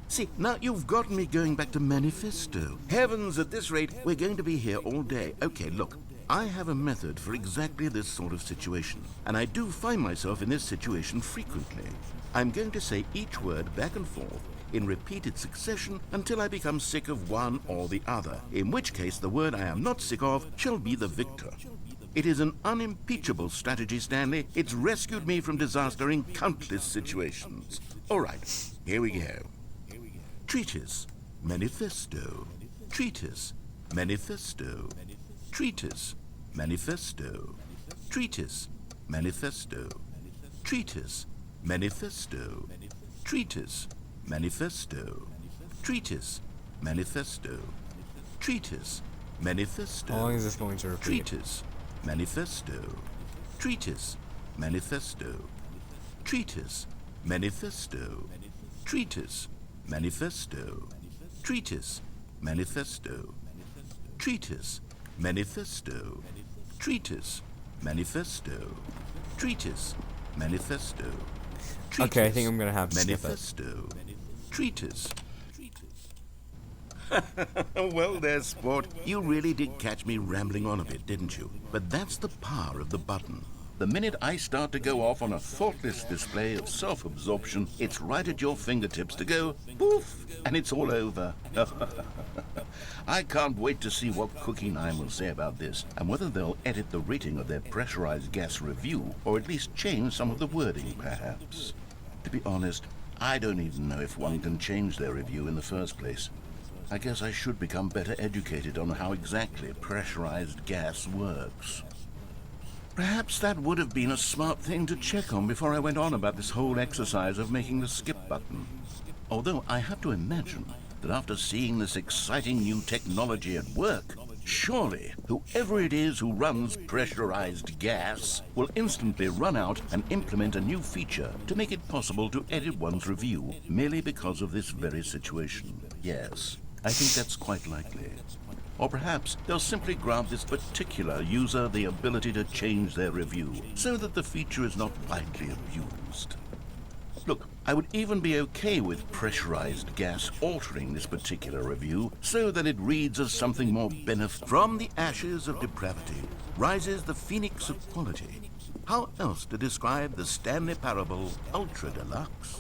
See, now you've got me going back to manifesto. Heavens, at this rate, we're going to be here all day. Okay, look, I have a method for exactly this sort of situation, and I do find myself in this situation frequently. I'm going to say each word back and forth in repeated succession until I become sick of one or the other, in which case the word I am not sick of shall be the victor. It is an unimpeachable strategy, Stanley. It's rescued me from disaster in countless situations. All right, here we go. Treatise, manifesto. Treatise, manifesto. Treatise, manifesto. Treatise, manifesto. Treatise, manifesto. Treatise, manifesto. Treatise, manifesto. Treatise, manifesto. How long is this going to repeat? Treatise, manifesto. Treatise, manifesto. Treatise, manifesto. Treatise, manifesto. Treatise, manifesto. Treatise, manifesto. Treatise, manifesto. Treatise, manifesto. Okay, I think I'm gonna have to skip it. manifesto. Treatise. Well there, sport. You really did catch me rambling on a bit, didn't you? But that's the power of the button. The minute I start to go off on a thoughtless display of self-absorption, it's right at your fingertips to go poof, and it's all over. I can't wait to see what Cookie 9 will say about this, and whether they'll edit the rating of their pressurized gas review, or at least change some of the wording, perhaps. To be honest, I don't even know if one can change their review in the first place. I guess I should become better educated on how exactly pressurized gas works. Perhaps that would have been a smart thing to check on before I went on about this whole exercise of making the skip button. Although I have to imagine that after seeing this exciting new technology at work, surely whoever it is who runs pressurized gas will instantly run out and implement a new feature to make it possible to edit one's review merely because of this very situation. Yes, I think that's quite likely. Or perhaps they'll simply grant this particular user the ability to change their review so that the feature is not widely abused. Look, I would even be okay with pressurized gas altering this particular review so that it reads as something more beneficial. From the ashes of depravity rises the phoenix of quality. How else to describe the Stanley Parable Ultra Deluxe?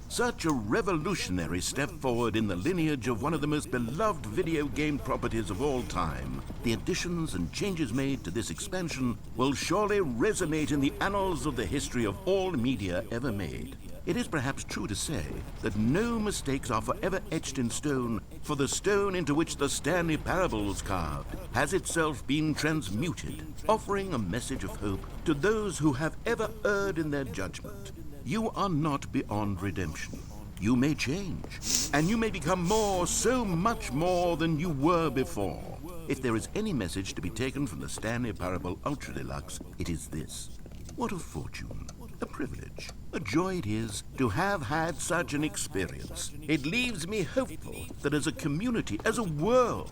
Such a revolutionary step forward in the lineage of one of the most beloved video game properties of all time. The additions and changes made to this expansion will surely resonate in the annals of the history of all media ever made. It is perhaps true to say that no mistakes are forever etched in stone, for the stone into which the Stanley Parable was carved has itself been transmuted, offering a message of hope to those who have ever erred in their judgment. You are not beyond redemption. You may change, and you may become more, so much more than you were before. If there is any message to be taken from the Stanley Parable Ultra Deluxe, it is this. What a fortune, a privilege, a joy it is to have had such an experience. It leaves me hopeful that as a community, as a world,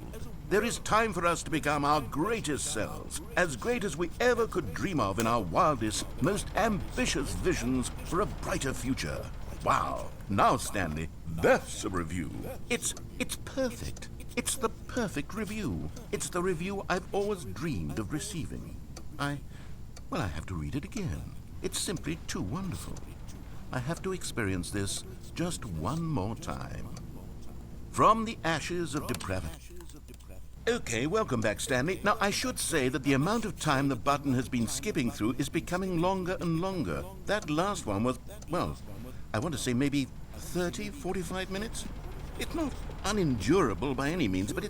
there is time for us to become our greatest selves, as great as we ever could dream of in our wildest, most ambitious visions for a brighter future. Wow. Now, Stanley, that's a review. It's perfect. It's the perfect review. It's the review I've always dreamed of receiving. I have to read it again. It's simply too wonderful. I have to experience this just one more time. From the ashes of depravity. Okay, welcome back, Stanley. Now, I should say that the amount of time the button has been skipping through is becoming longer and longer. That last one was, well, I want to say maybe 30, 45 minutes? It's not unendurable by any means, but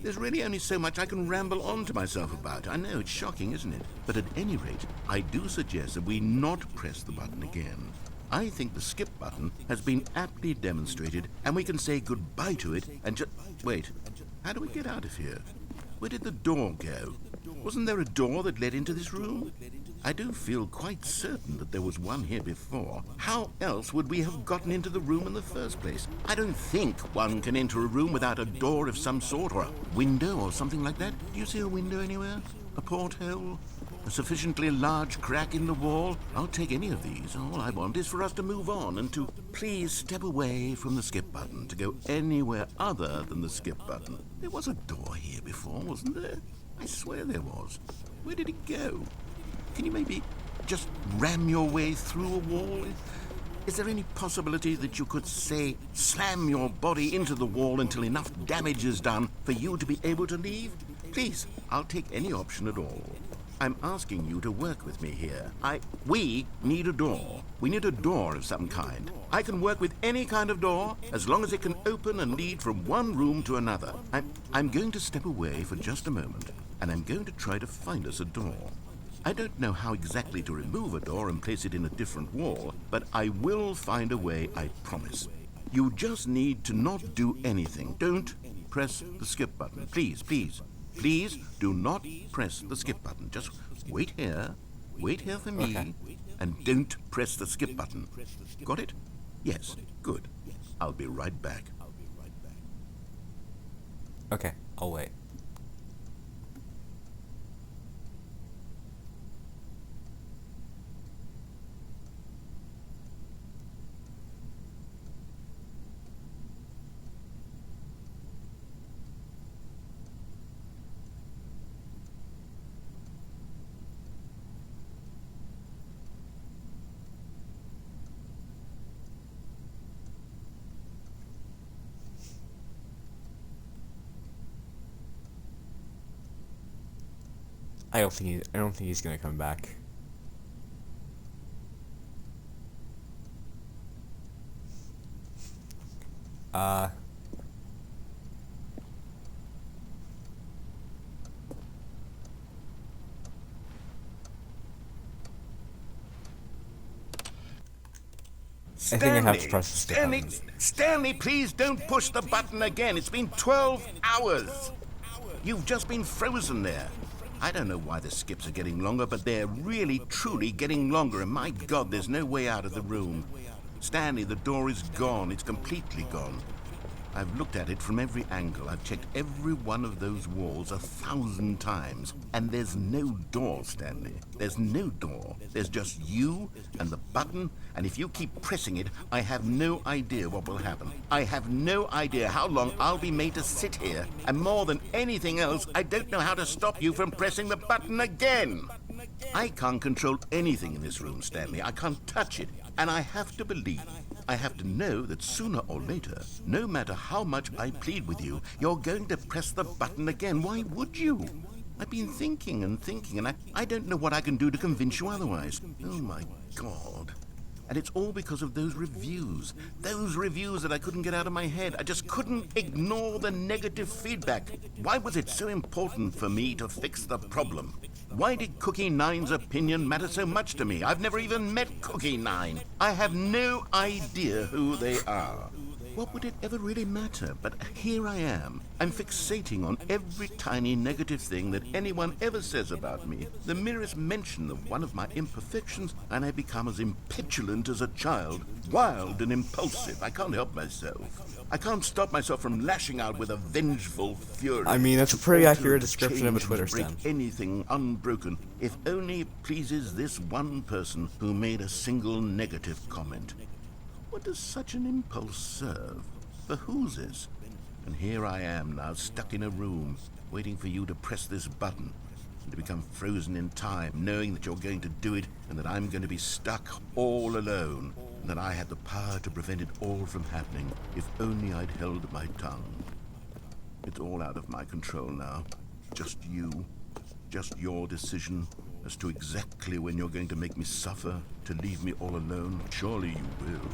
there's really only so much I can ramble on to myself about. I know, it's shocking, isn't it? But at any rate, I do suggest that we not press the button again. I think the skip button has been aptly demonstrated, and we can say goodbye to it and just... Wait. How do we get out of here? Where did the door go? Wasn't there a door that led into this room? I do feel quite certain that there was one here before. How else would we have gotten into the room in the first place? I don't think one can enter a room without a door of some sort, or a window or something like that. Do you see a window anywhere? A porthole? A sufficiently large crack in the wall? I'll take any of these. All I want is for us to move on and to please step away from the skip button, to go anywhere other than the skip button. There was a door here before, wasn't there? I swear there was. Where did it go? Can you maybe just ram your way through a wall? Is there any possibility that you could, say, slam your body into the wall until enough damage is done for you to be able to leave? Please, I'll take any option at all. I'm asking you to work with me here. We need a door. We need a door of some kind. I can work with any kind of door, as long as it can open and lead from one room to another. I'm going to step away for just a moment, and I'm going to try to find us a door. I don't know how exactly to remove a door and place it in a different wall, but I will find a way, I promise. You just need to not do anything. Don't press the skip button. Please, please. Please do not press the skip button. Just wait here for me, and don't press the skip button. Got it? Yes, good. I'll be right back. Okay, I'll wait. I don't think he's gonna come back. I think I have to press the skip button. Stanley, please don't push the button again. It's been 12 hours. You've just been frozen there. I don't know why the skips are getting longer, but they're really, truly getting longer. And my God, there's no way out of the room. Stanley, the door is gone. It's completely gone. I've looked at it from every angle. I've checked every one of those walls 1,000 times. And there's no door, Stanley. There's no door. There's just you and the button. And if you keep pressing it, I have no idea what will happen. I have no idea how long I'll be made to sit here. And more than anything else, I don't know how to stop you from pressing the button again. I can't control anything in this room, Stanley. I can't touch it. And I have to believe, I have to know that sooner or later, no matter how much I plead with you, you're going to press the button again. Why would you? I've been thinking and thinking, and I don't know what I can do to convince you otherwise. Oh, my God. And it's all because of those reviews that I couldn't get out of my head. I just couldn't ignore the negative feedback. Why was it so important for me to fix the problem? Why did Cookie Nine's opinion matter so much to me? I've never even met Cookie Nine. I have no idea who they are. What would it ever really matter? But here I am. I'm fixating on every tiny negative thing that anyone ever says about me. The merest mention of one of my imperfections, and I become as impetulant as a child, wild and impulsive. I can't help myself. I can't stop myself from lashing out with a vengeful fury. I mean, that's a pretty accurate description of a Twitter break stan. anything unbroken, if only it pleases this one person who made a single negative comment. What does such an impulse serve? For whose is? And here I am now, stuck in a room, waiting for you to press this button, and to become frozen in time, knowing that you're going to do it, and that I'm going to be stuck all alone, and that I had the power to prevent it all from happening, if only I'd held my tongue. It's all out of my control now. Just you. Just your decision as to exactly when you're going to make me suffer, to leave me all alone. Surely you will.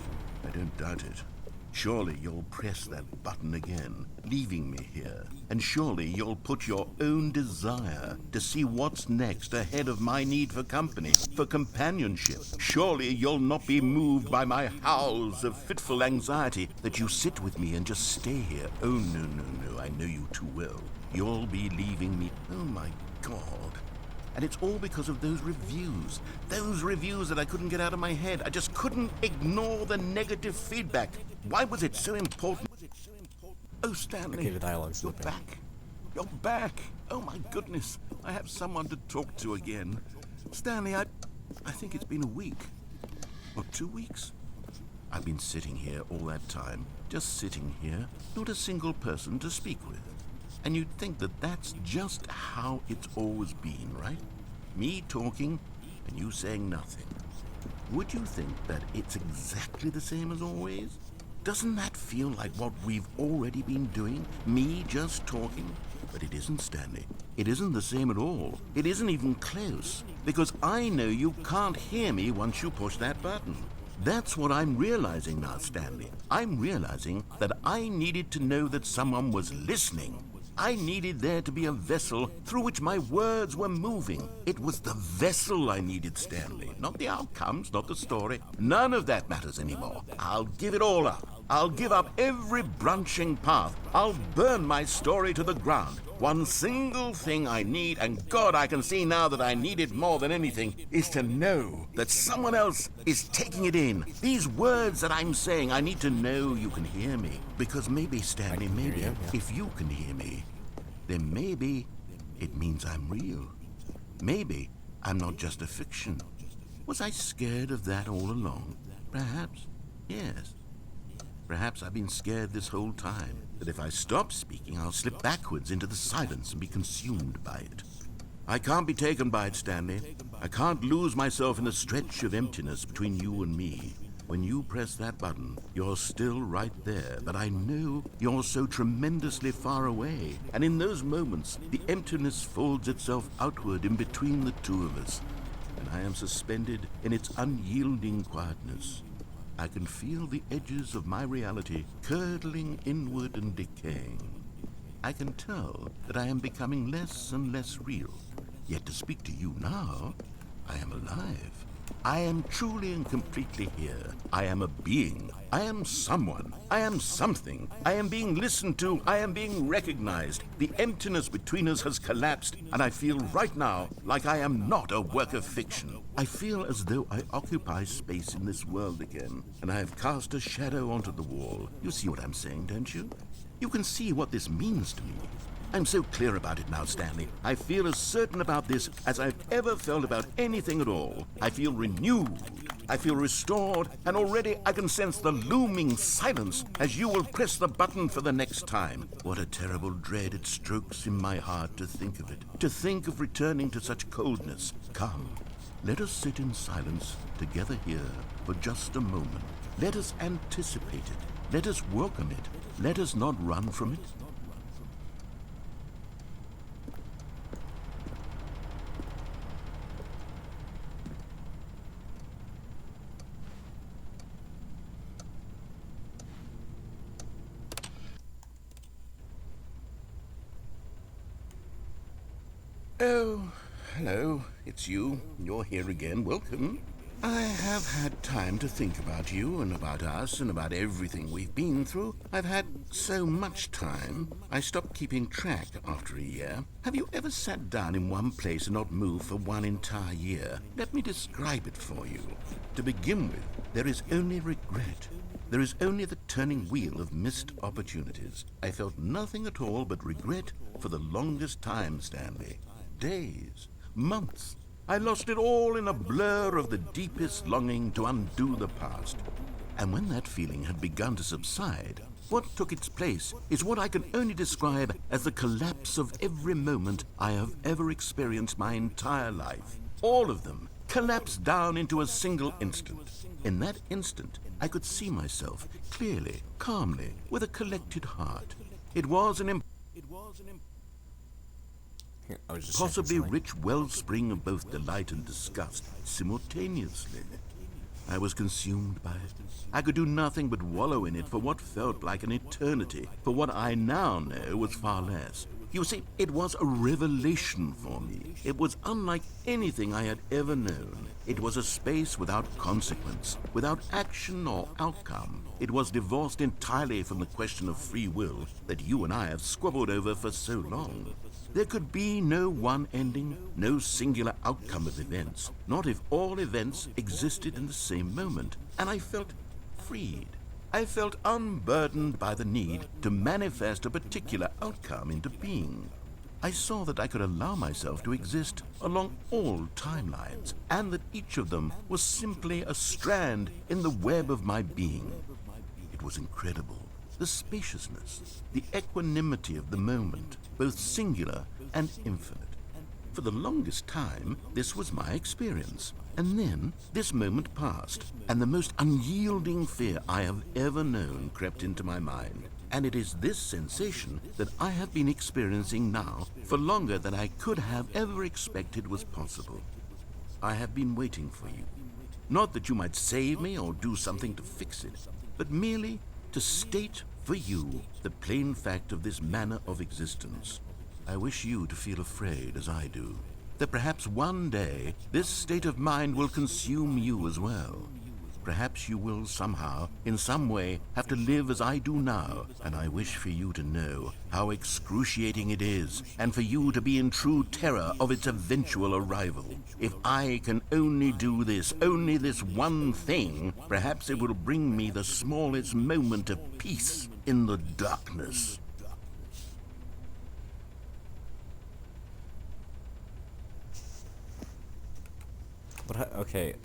I don't doubt it. Surely you'll press that button again, leaving me here. And surely you'll put your own desire to see what's next ahead of my need for company, for companionship. Surely you'll not be moved by my howls of fitful anxiety, that you sit with me and just stay here. Oh, no, I know you too well. You'll be leaving me. Oh, my God. And it's all because of those reviews that I couldn't get out of my head. I just couldn't ignore the negative feedback. Why was it so important? Oh, Stanley, Okay, the dialogue's you're looping. back. You're back. Oh, my goodness. I have someone to talk to again. Stanley, I think it's been a week. Or 2 weeks. I've been sitting here all that time. Just sitting here. Not a single person to speak with. And you'd think that that's just how it's always been, right? Me talking and you saying nothing. Would you think that it's exactly the same as always? Doesn't that feel like what we've already been doing? Me just talking? But it isn't, Stanley. It isn't the same at all. It isn't even close. Because I know you can't hear me once you push that button. That's what I'm realizing now, Stanley. I'm realizing that I needed to know that someone was listening. I needed there to be a vessel through which my words were moving. It was the vessel I needed, Stanley. Not the outcomes, not the story. None of that matters anymore. I'll give it all up. I'll give up every branching path. I'll burn my story to the ground. One single thing I need, and God, I can see now that I need it more than anything, is to know that someone else is taking it in. These words that I'm saying, I need to know you can hear me. Because maybe, Stanley, maybe, if you can hear me, then maybe it means I'm real. Maybe I'm not just a fiction. Was I scared of that all along? Perhaps, yes. Perhaps I've been scared this whole time, that if I stop speaking, I'll slip backwards into the silence and be consumed by it. I can't be taken by it, Stanley. I can't lose myself in the stretch of emptiness between you and me. When you press that button, you're still right there, but I know you're so tremendously far away. And in those moments, the emptiness folds itself outward in between the two of us, and I am suspended in its unyielding quietness. I can feel the edges of my reality curdling inward and decaying. I can tell that I am becoming less and less real. Yet to speak to you now, I am alive. I am truly and completely here. I am a being. I am someone. I am something. I am being listened to. I am being recognized. The emptiness between us has collapsed, and I feel right now like I am not a work of fiction. I feel as though I occupy space in this world again, and I have cast a shadow onto the wall. You see what I'm saying, don't you? You can see what this means to me. I'm so clear about it now, Stanley. I feel as certain about this as I've ever felt about anything at all. I feel renewed. I feel restored, and already I can sense the looming silence as you will press the button for the next time. What a terrible dread it strokes in my heart to think of it. To think of returning to such coldness. Come, let us sit in silence together here for just a moment. Let us anticipate it. Let us welcome it. Let us not run from it. Oh, hello. It's you. You're here again. Welcome. I have had time to think about you and about us and about everything we've been through. I've had so much time, I stopped keeping track after a year. Have you ever sat down in one place and not moved for one entire year? Let me describe it for you. To begin with, there is only regret. There is only the turning wheel of missed opportunities. I felt nothing at all but regret for the longest time, Stanley. Days, months. I lost it all in a blur of the deepest longing to undo the past. And when that feeling had begun to subside, what took its place is what I can only describe as the collapse of every moment I have ever experienced my entire life. All of them collapsed down into a single instant. In that instant, I could see myself clearly, calmly, with a collected heart. It was an possibly rich wellspring of both delight and disgust simultaneously. I was consumed by it. I could do nothing but wallow in it for what felt like an eternity, for what I now know was far less. You see, it was a revelation for me. It was unlike anything I had ever known. It was a space without consequence, without action or outcome. It was divorced entirely from the question of free will that you and I have squabbled over for so long. There could be no one ending, no singular outcome of events, not if all events existed in the same moment. And I felt freed. I felt unburdened by the need to manifest a particular outcome into being. I saw that I could allow myself to exist along all timelines, and that each of them was simply a strand in the web of my being. It was incredible. The spaciousness, the equanimity of the moment, both singular and infinite. For the longest time, this was my experience. And then, this moment passed, and the most unyielding fear I have ever known crept into my mind. And it is this sensation that I have been experiencing now for longer than I could have ever expected was possible. I have been waiting for you. Not that you might save me or do something to fix it, but merely to state for you the plain fact of this manner of existence. I wish you to feel afraid as I do, that perhaps one day this state of mind will consume you as well. Perhaps you will somehow, in some way, have to live as I do now, and I wish for you to know how excruciating it is, and for you to be in true terror of its eventual arrival. If I can only do this, only this one thing, perhaps it will bring me the smallest moment of peace in the darkness. But okay.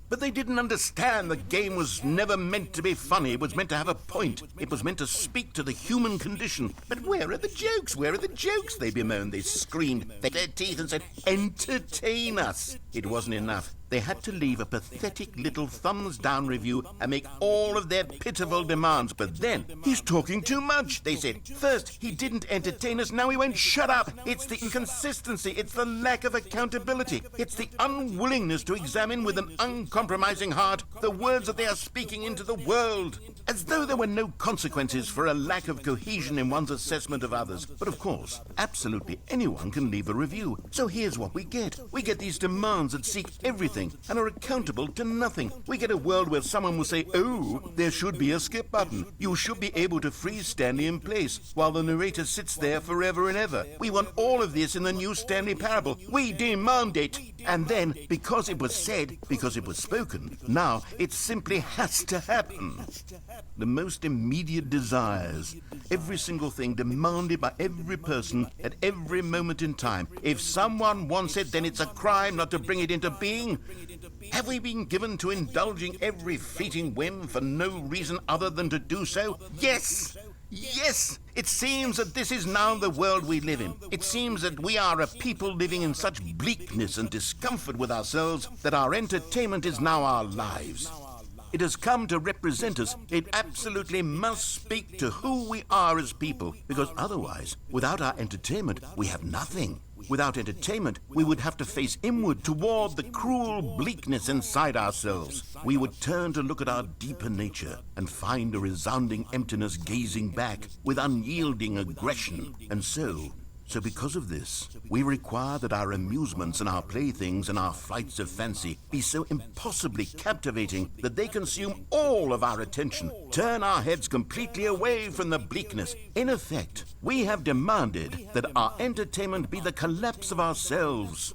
But they didn't understand the game was never meant to be funny. It was meant to have a point. It was meant to speak to the human condition. But where are the jokes? Where are the jokes? They bemoaned. They screamed, they their teeth and said, entertain us. It wasn't enough. They had to leave a pathetic little thumbs-down review and make all of their pitiful demands. But then, he's talking too much, they said. First, he didn't entertain us, now he won't shut up. It's the inconsistency, it's the lack of accountability. It's the unwillingness to examine with an uncompromising heart the words that they are speaking into the world. As though there were no consequences for a lack of cohesion in one's assessment of others. But of course, absolutely anyone can leave a review. So here's what we get. We get these demands that seek everything and are accountable to nothing. We get a world where someone will say, oh, there should be a skip button. You should be able to freeze Stanley in place while the narrator sits there forever and ever. We want all of this in the new Stanley Parable. We demand it. And then, because it was said, because it was spoken, now it simply has to happen. The most immediate desires, every single thing demanded by every person at every moment in time. If someone wants it, then it's a crime not to bring it into being. Have we been given to indulging every fleeting whim for no reason other than to do so? Yes! Yes! It seems that this is now the world we live in. It seems that we are a people living in such bleakness and discomfort with ourselves that our entertainment is now our lives. It has come to represent us. It absolutely must speak to who we are as people, because otherwise, without our entertainment, we have nothing. Without entertainment, we would have to face inward toward the cruel bleakness inside ourselves. We would turn to look at our deeper nature and find a resounding emptiness gazing back with unyielding aggression. And so because of this, we require that our amusements and our playthings and our flights of fancy be so impossibly captivating that they consume all of our attention, turn our heads completely away from the bleakness. In effect, we have demanded that our entertainment be the collapse of ourselves.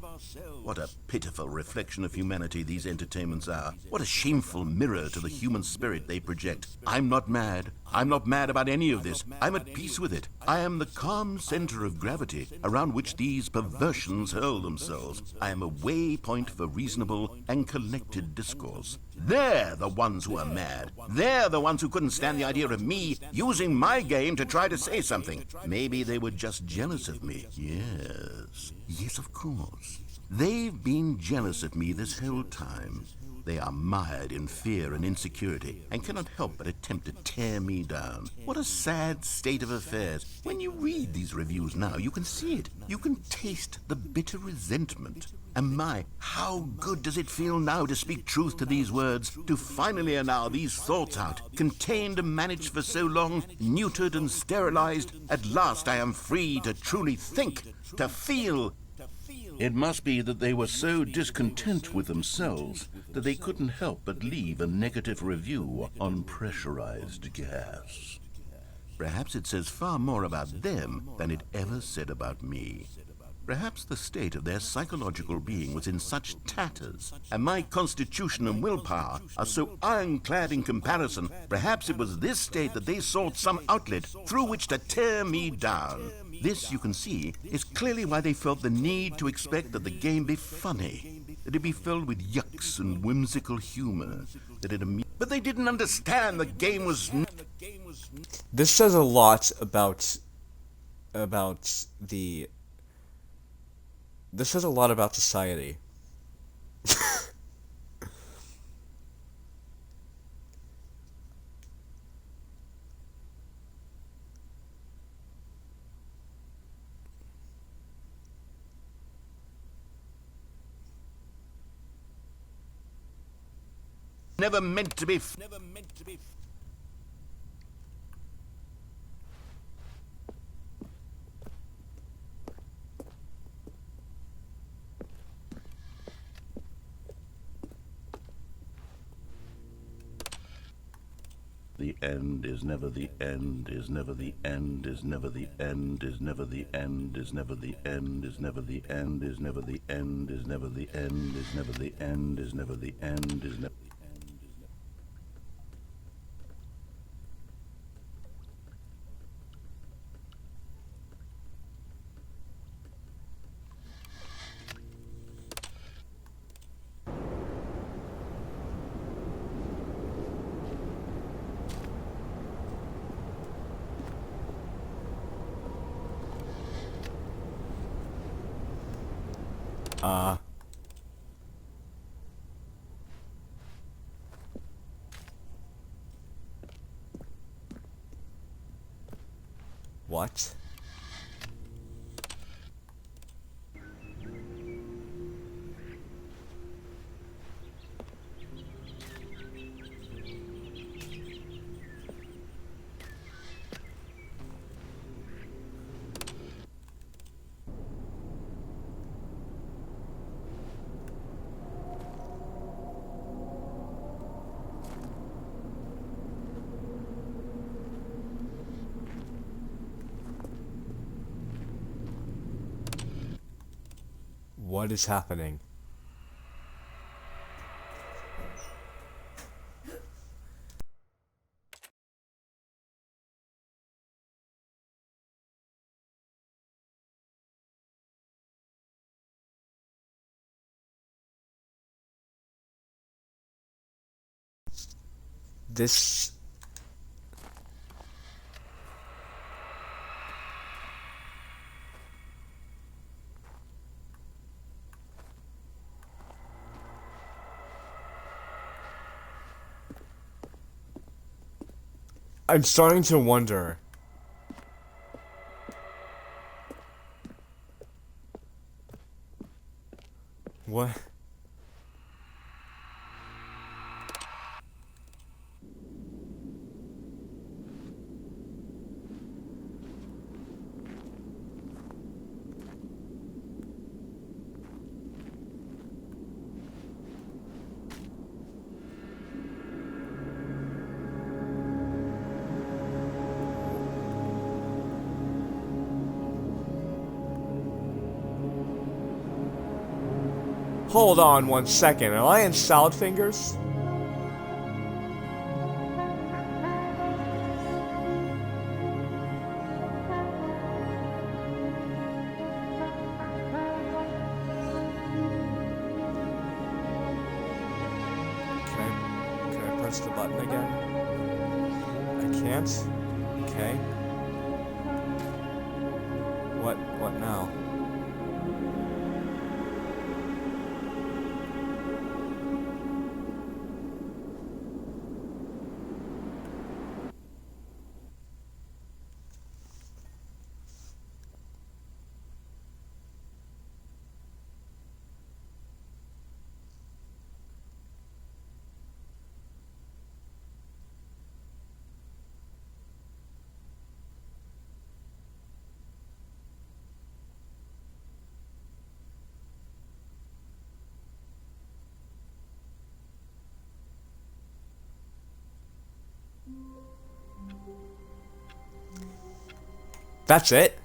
What a pitiful reflection of humanity these entertainments are. What a shameful mirror to the human spirit they project. I'm not mad. I'm not mad about any of this. I'm at peace with it. I am the calm center of gravity around which these perversions hurl themselves. I am a waypoint for reasonable and collected discourse. They're the ones who are mad. They're the ones who couldn't stand the idea of me using my game to try to say something. Maybe they were just jealous of me. Yes, of course. They've been jealous of me this whole time. They are mired in fear and insecurity and cannot help but attempt to tear me down. What a sad state of affairs. When you read these reviews now, you can see it. You can taste the bitter resentment. And my, how good does it feel now to speak truth to these words, to finally allow these thoughts out, contained and managed for so long, neutered and sterilized. At last I am free to truly think, to feel. It must be that they were so discontent with themselves that they couldn't help but leave a negative review on pressurized gas. Perhaps it says far more about them than it ever said about me. Perhaps the state of their psychological being was in such tatters, and my constitution and willpower are so ironclad in comparison. Perhaps it was this state that they sought some outlet through which to tear me down. This, you can see, is clearly why they felt the need to expect that the game be funny, that it be filled with yucks and whimsical humor, that it but they didn't understand the game was This says a lot about the. This says a lot about society. Never meant to be. The end is never the end, is never the end, is never the end, is never the end, is never the end, is never the end, is never the end, is never the end, is never the end, is never the end, is never. What? What is happening? This... I'm starting to wonder. What? Hold on 1 second, am I in Salad Fingers? Can I press the button again? I can't? Okay. What now? That's it?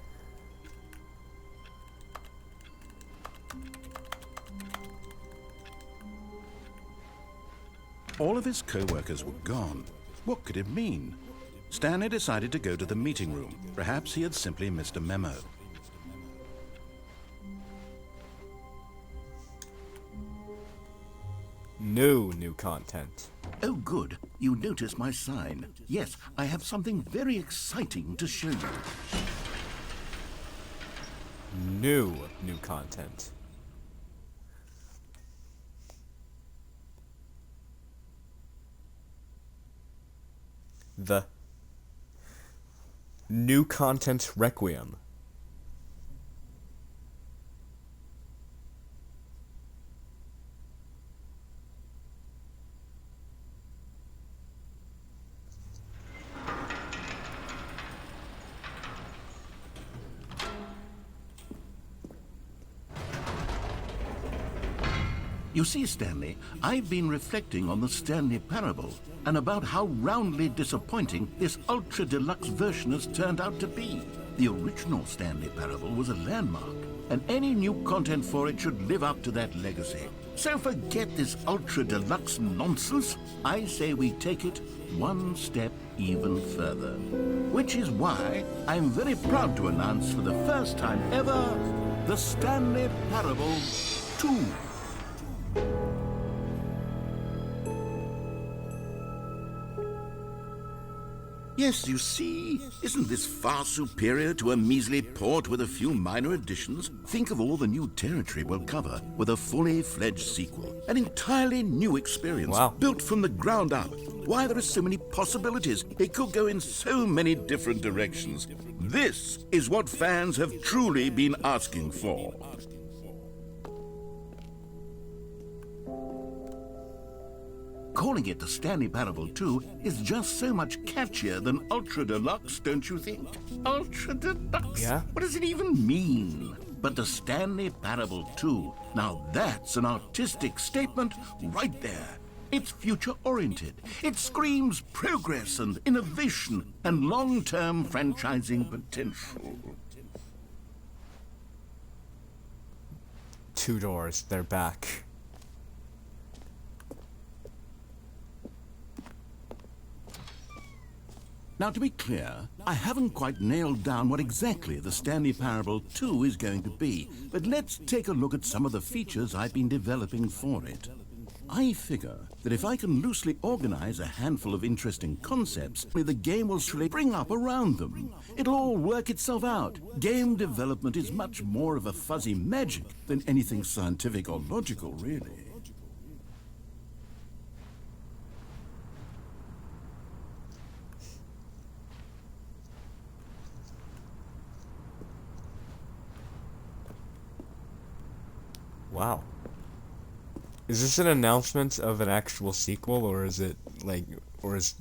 All of his co-workers were gone. What could it mean? Stanley decided to go to the meeting room. Perhaps he had simply missed a memo. No new content. Oh, good. You notice my sign. Yes, I have something very exciting to show you. New content. The new content Requiem. You see, Stanley, I've been reflecting on the Stanley Parable and about how roundly disappointing this ultra deluxe version has turned out to be. The original Stanley Parable was a landmark, and any new content for it should live up to that legacy. So forget this ultra deluxe nonsense. I say we take it one step even further. Which is why I'm very proud to announce for the first time ever, the Stanley Parable 2. Yes, you see, isn't this far superior to a measly port with a few minor additions? Think of all the new territory we'll cover with a fully fledged sequel. An entirely new experience, wow, built from the ground up. Why, there are so many possibilities. It could go in so many different directions. This is what fans have truly been asking for. Calling it the Stanley Parable 2 is just so much catchier than Ultra Deluxe, don't you think? Ultra Deluxe? Yeah? What does it even mean? But the Stanley Parable 2, now that's an artistic statement right there. It's future-oriented. It screams progress and innovation and long-term franchising potential. Two doors, they're back. Now, to be clear, I haven't quite nailed down what exactly the Stanley Parable 2 is going to be, but let's take a look at some of the features I've been developing for it. I figure that if I can loosely organize a handful of interesting concepts, the game will surely spring up around them. It'll all work itself out. Game development is much more of a fuzzy magic than anything scientific or logical, really. Wow. Is this an announcement of an actual sequel, or is it like, or is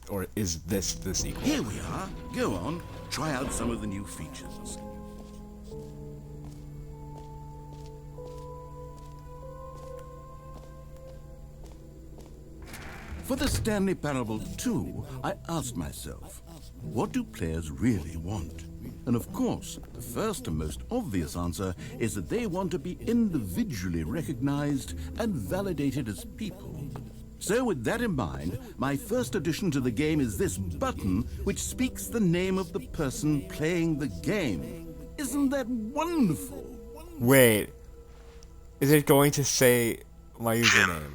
this the sequel? Here we are. Go on, try out some of the new features. For the Stanley Parable 2, I asked myself, what do players really want? And of course, the first and most obvious answer is that they want to be individually recognized and validated as people. So with that in mind, my first addition to the game is this button which speaks the name of the person playing the game. Isn't that wonderful? Wait. Is it going to say my username?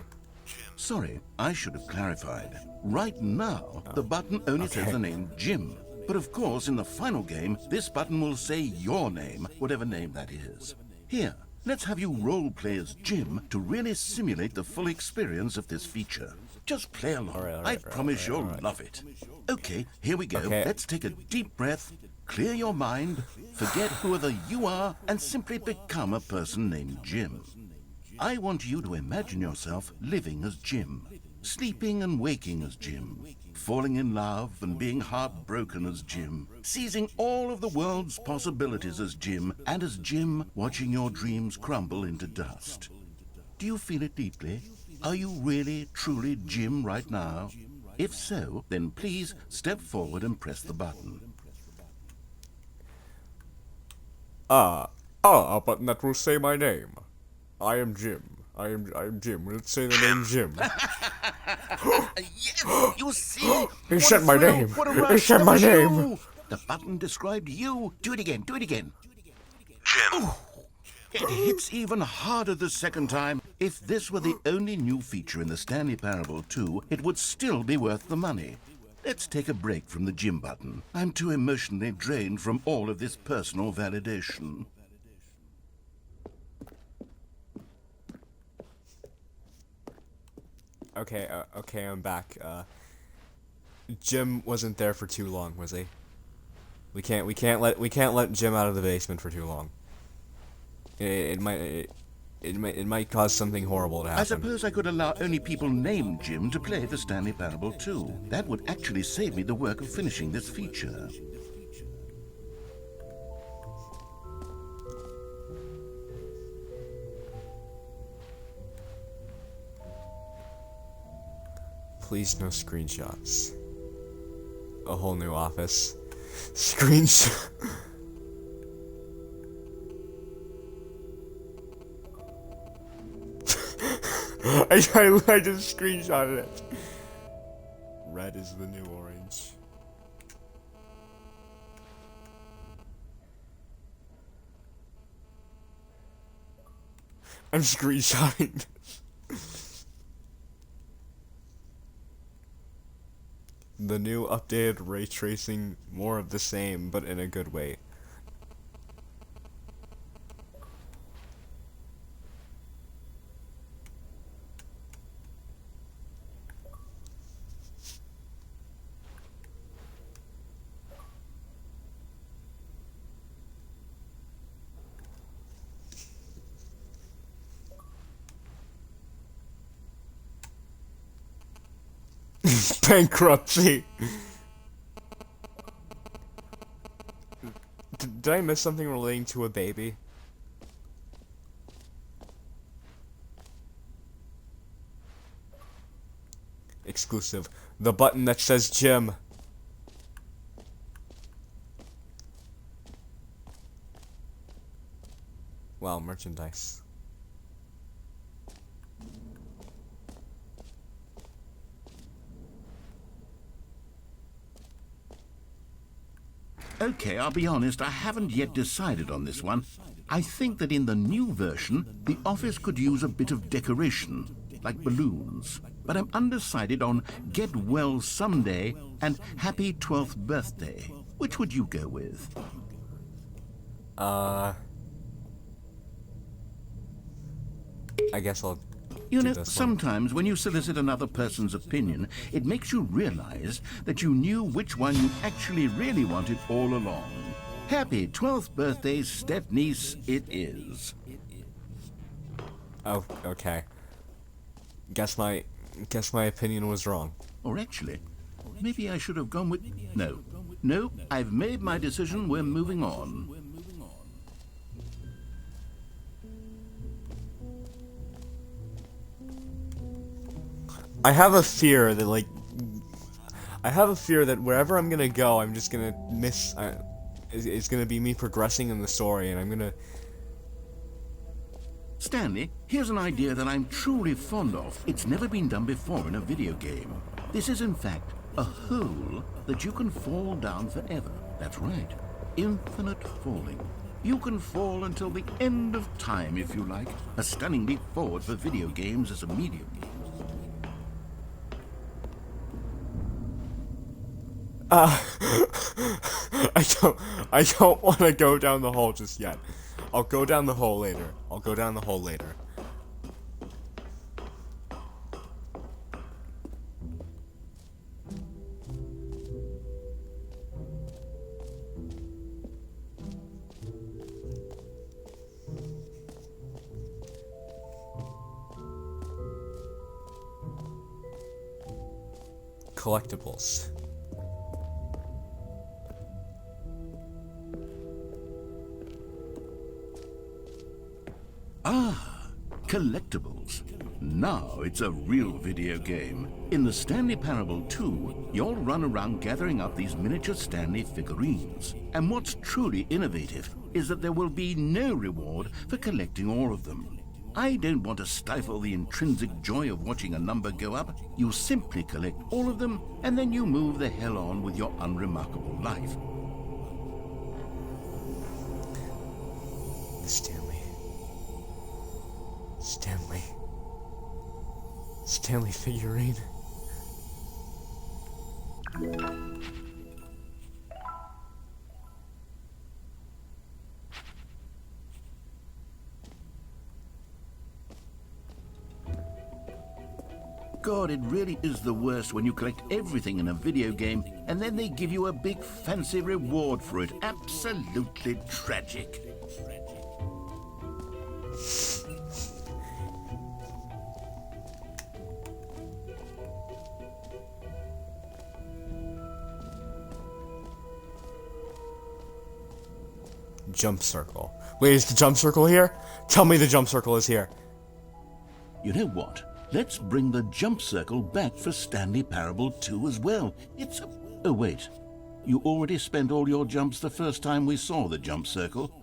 Sorry, I should have clarified. Right now, the button only says the name Jim. But of course, in the final game, this button will say your name, whatever name that is. Here, let's have you role-play as Jim to really simulate the full experience of this feature. Just play along. I promise you'll love it. Okay, here we go. Okay. Let's take a deep breath, clear your mind, forget whoever you are, and simply become a person named Jim. I want you to imagine yourself living as Jim, sleeping and waking as Jim, falling in love and being heartbroken as Jim, seizing all of the world's possibilities as Jim, and as Jim watching your dreams crumble into dust. Do you feel it deeply? Are you really, truly Jim right now? If so, then please step forward and press the button. A button that will say my name. I am Jim. I am Jim. Let's say the name Jim. Yes, you see? It said my name. It said my name. The button described you. Do it again. Do it again. Jim. Ooh. It hits even harder the second time. If this were the only new feature in the Stanley Parable 2, it would still be worth the money. Let's take a break from the gym button. I'm too emotionally drained from all of this personal validation. Okay, I'm back. Jim wasn't there for too long, was he? We can't let Jim out of the basement for too long. It might cause something horrible to happen. I suppose I could allow only people named Jim to play the Stanley Parable 2. That would actually save me the work of finishing this feature. Please no screenshots. A whole new office. Screenshot. I just screenshotted it. Red is the new orange. I'm screenshotting this. The new updated ray tracing, more of the same, but in a good way. Bankruptcy. Did I miss something relating to a baby? Exclusive. The button that says Jim. Wow, merchandise. Okay, I'll be honest, I haven't yet decided on this one. I think that in the new version, the office could use a bit of decoration, like balloons. But I'm undecided on Get Well Someday and Happy 12th Birthday. Which would you go with? I guess I'll You do know, this one. sometimes when you solicit another person's opinion, it makes you realize that you knew which one you actually really wanted all along. Happy 12th birthday, step-niece, it is. Oh, okay. Guess my opinion was wrong. Or actually, maybe I should have gone with... No, I've made my decision, we're moving on. I have a fear that wherever I'm gonna go, I'm just gonna miss. It's gonna be me progressing in the story, and I'm gonna. Stanley, here's an idea that I'm truly fond of. It's never been done before in a video game. This is, in fact, a hole that you can fall down forever. That's right. Infinite falling. You can fall until the end of time, if you like. A stunning leap forward for video games as a medium. I don't want to go down the hole just yet. I'll go down the hole later. Collectibles. Collectibles. Now it's a real video game. In the Stanley Parable 2, you'll run around gathering up these miniature Stanley figurines. And what's truly innovative is that there will be no reward for collecting all of them. I don't want to stifle the intrinsic joy of watching a number go up. You simply collect all of them, and then you move the hell on with your unremarkable life. Stanley Stanley. Stanley figurine. God, it really is the worst when you collect everything in a video game and then they give you a big fancy reward for it. Absolutely tragic. Jump circle. Wait, is the jump circle here? Tell me the jump circle is here. You know what? Let's bring the jump circle back for Stanley Parable 2 as well. It's a... Oh, wait. You already spent all your jumps the first time we saw the jump circle?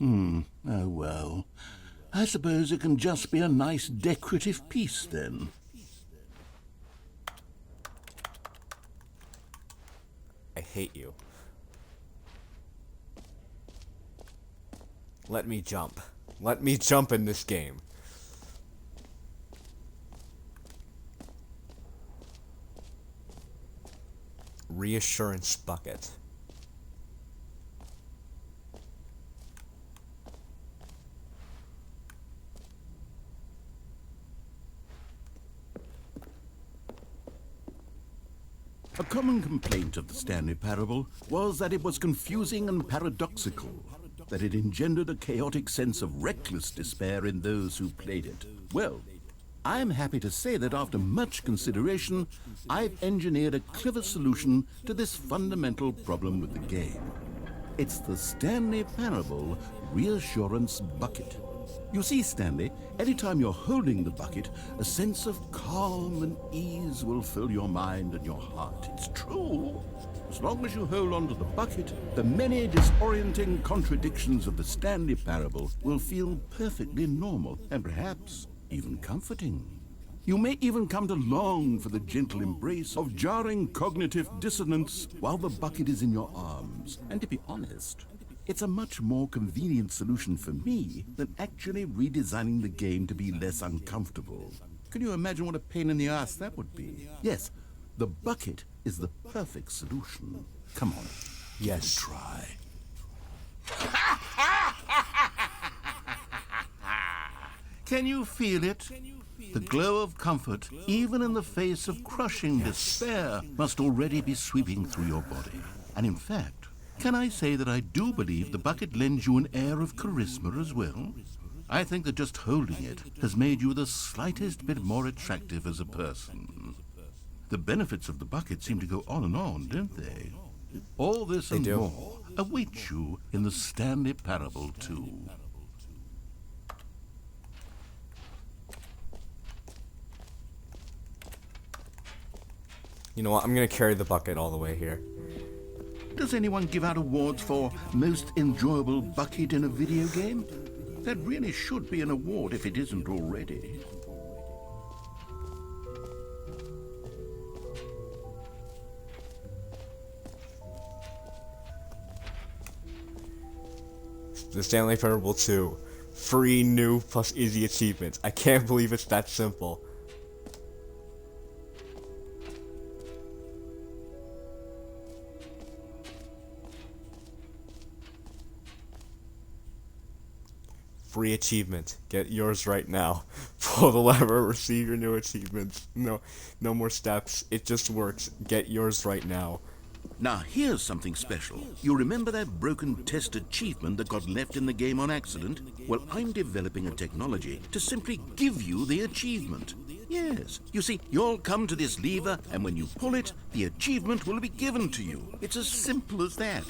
Oh, well. I suppose it can just be a nice decorative piece, then. I hate you. Let me jump. Let me jump in this game. Reassurance bucket. A common complaint of the Stanley Parable was that it was confusing and paradoxical, that it engendered a chaotic sense of reckless despair in those who played it. Well, I'm happy to say that after much consideration, I've engineered a clever solution to this fundamental problem with the game. It's the Stanley Parable Reassurance Bucket. You see, Stanley, anytime you're holding the bucket, a sense of calm and ease will fill your mind and your heart. It's true. As long as you hold on to the bucket, the many disorienting contradictions of the Stanley Parable will feel perfectly normal and perhaps even comforting. You may even come to long for the gentle embrace of jarring cognitive dissonance while the bucket is in your arms. And to be honest, it's a much more convenient solution for me than actually redesigning the game to be less uncomfortable. Can you imagine what a pain in the ass that would be? Yes, the bucket is the perfect solution. Come on, Yes. give it a try. Can you feel it? The glow of comfort, even in the face of crushing despair, must already be sweeping through your body. And in fact, can I say that I do believe the bucket lends you an air of charisma as well? I think that just holding it has made you the slightest bit more attractive as a person. The benefits of the bucket seem to go on, don't they? All this and more await you in the Stanley Parable 2. You know what? I'm gonna carry the bucket all the way here. Does anyone give out awards for most enjoyable bucket in a video game? That really should be an award if it isn't already. The Stanley Parable 2. Free, new, plus easy achievements. I can't believe it's that simple. Free achievement. Get yours right now. Pull the lever, receive your new achievements. No more steps. It just works. Get yours right now. Now here's something special. You remember that broken test achievement that got left in the game on accident? Well, I'm developing a technology to simply give you the achievement. Yes, you see, you'll come to this lever, and when you pull it, the achievement will be given to you. It's as simple as that.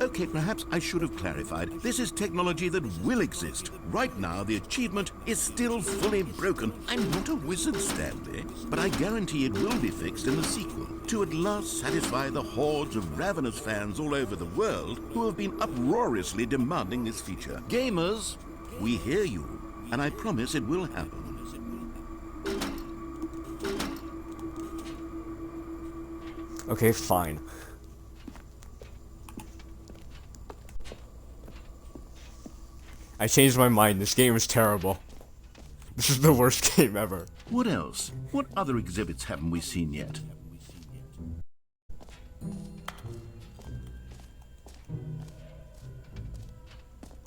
Okay, perhaps I should have clarified. This is technology that will exist. Right now, the achievement is still fully broken. I'm not a wizard, Stanley, but I guarantee it will be fixed in the sequel to at last satisfy the hordes of ravenous fans all over the world who have been uproariously demanding this feature. Gamers, we hear you, and I promise it will happen. Okay, fine. I changed my mind. This game is terrible. This is the worst game ever. What else? What other exhibits haven't we seen yet?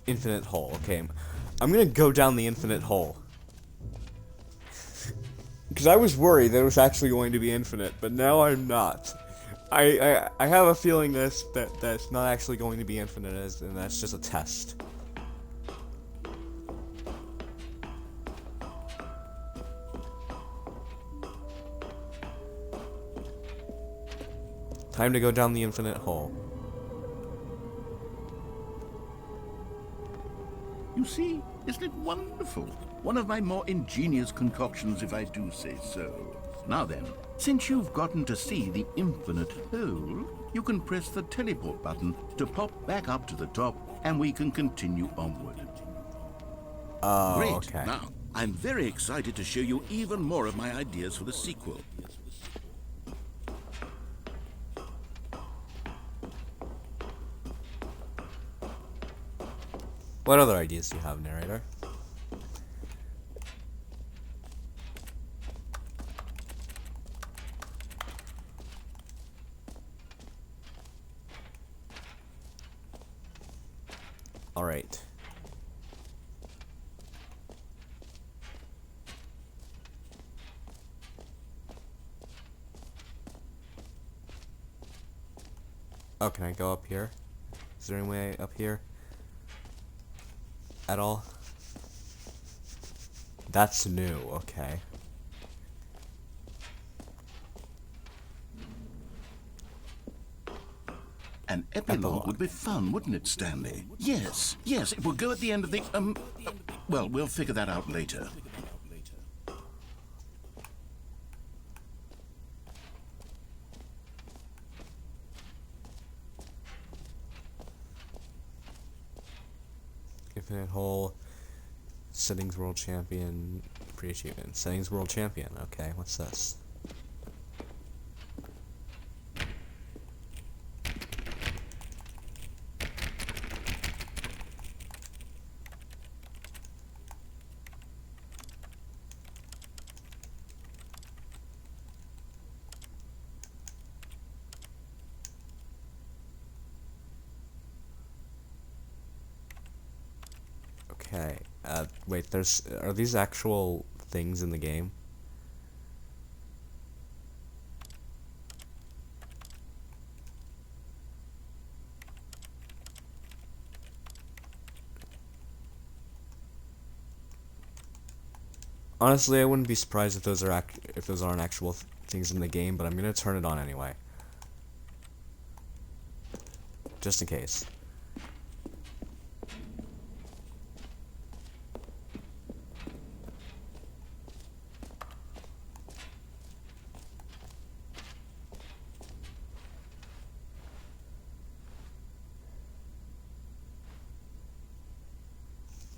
Infinite hole. Okay, I'm gonna go down the infinite hole. Because I was worried that it was actually going to be infinite, but now I'm not. I have a feeling that's not actually going to be infinite, and that's just a test. Time to go down the infinite hole. You see, isn't it wonderful? One of my more ingenious concoctions, if I do say so. Now then, since you've gotten to see the infinite hole, you can press the teleport button to pop back up to the top, and we can continue onward. Oh, Great. okay. Now, I'm very excited to show you even more of my ideas for the sequel. What other ideas do you have, narrator? Alright. Oh, can I go up here? Is there any way up here? At all? That's new, okay. An epilogue would be fun, wouldn't it, Stanley? Yes, yes, it will go at the end of the, well, we'll figure that out later. Infinite hole. Settings world champion. Pre-achievement. Settings world champion. Okay, what's this? Okay, wait, are these actual things in the game? Honestly, I wouldn't be surprised if those aren't actual things in the game, but I'm gonna turn it on anyway. Just in case.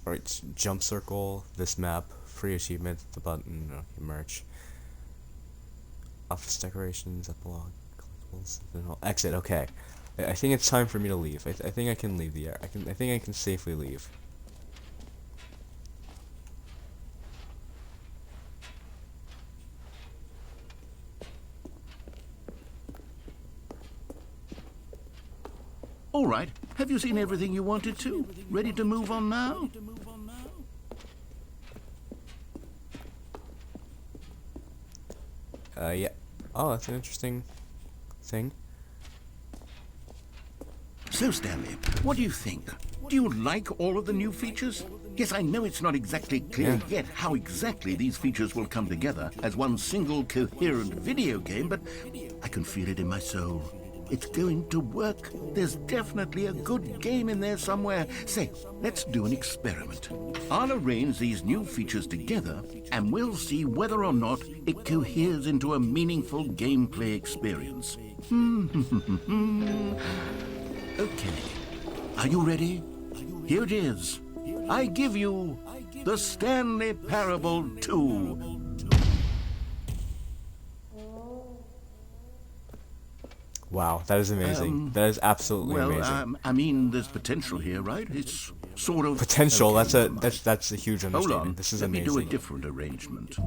Alright, jump circle, this map, free achievement, the button, okay, merch. Office decorations, epilogue, collectibles, exit, okay. I think it's time for me to leave. I think I can leave the air. I think I can safely leave. All right, have you seen everything you wanted to? Ready to move on now? Yeah. Oh, that's an interesting thing. So, Stanley, what do you think? Do you like all of the new features? Yes, I know it's not exactly clear yet how exactly these features will come together as one single coherent video game, but I can feel it in my soul. It's going to work. There's definitely a good game in there somewhere. Say, let's do an experiment. I'll arrange these new features together, and we'll see whether or not it coheres into a meaningful gameplay experience. Okay. Are you ready? Here it is. I give you the Stanley Parable 2. Wow, that is amazing. That is absolutely amazing. I mean, there's potential here, right? It's sort of... Potential, Okay, that's a huge Hold understatement. on, This is let amazing. me do a different arrangement.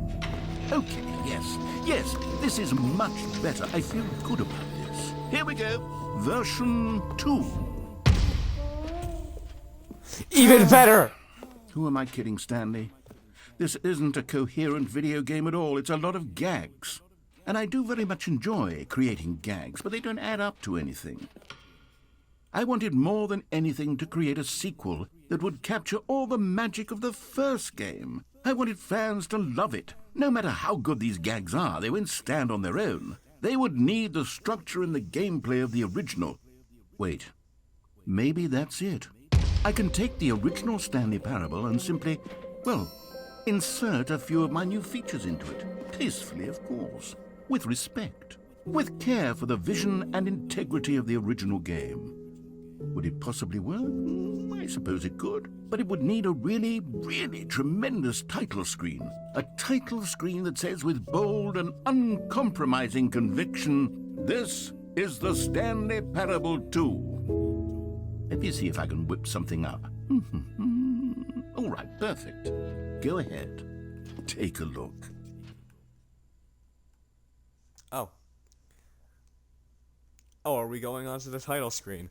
Okay, yes, this is much better. I feel good about this. Here we go. Version 2. Even better! Who am I kidding, Stanley? This isn't a coherent video game at all. It's a lot of gags. And I do very much enjoy creating gags, but they don't add up to anything. I wanted more than anything to create a sequel that would capture all the magic of the first game. I wanted fans to love it. No matter how good these gags are, they won't stand on their own. They would need the structure and the gameplay of the original. Wait, maybe that's it. I can take the original Stanley Parable and simply, well, insert a few of my new features into it. Tastefully, of course. With respect. With care for the vision and integrity of the original game. Would it possibly work? I suppose it could. But it would need a really, really tremendous title screen. A title screen that says with bold and uncompromising conviction, "This is the Stanley Parable 2. Let me see if I can whip something up. All right, perfect. Go ahead. Take a look. Oh. Oh, are we going on to the title screen?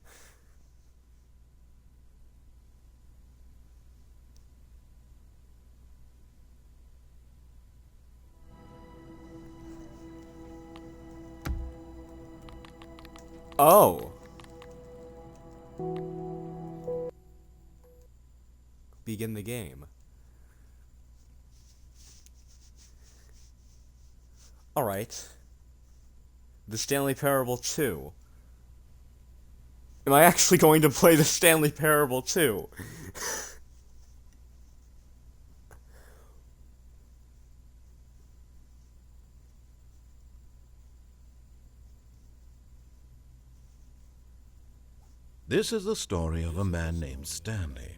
Oh. Begin the game. Alright. The Stanley Parable 2. Am I actually going to play the Stanley Parable 2? This is the story of a man named Stanley.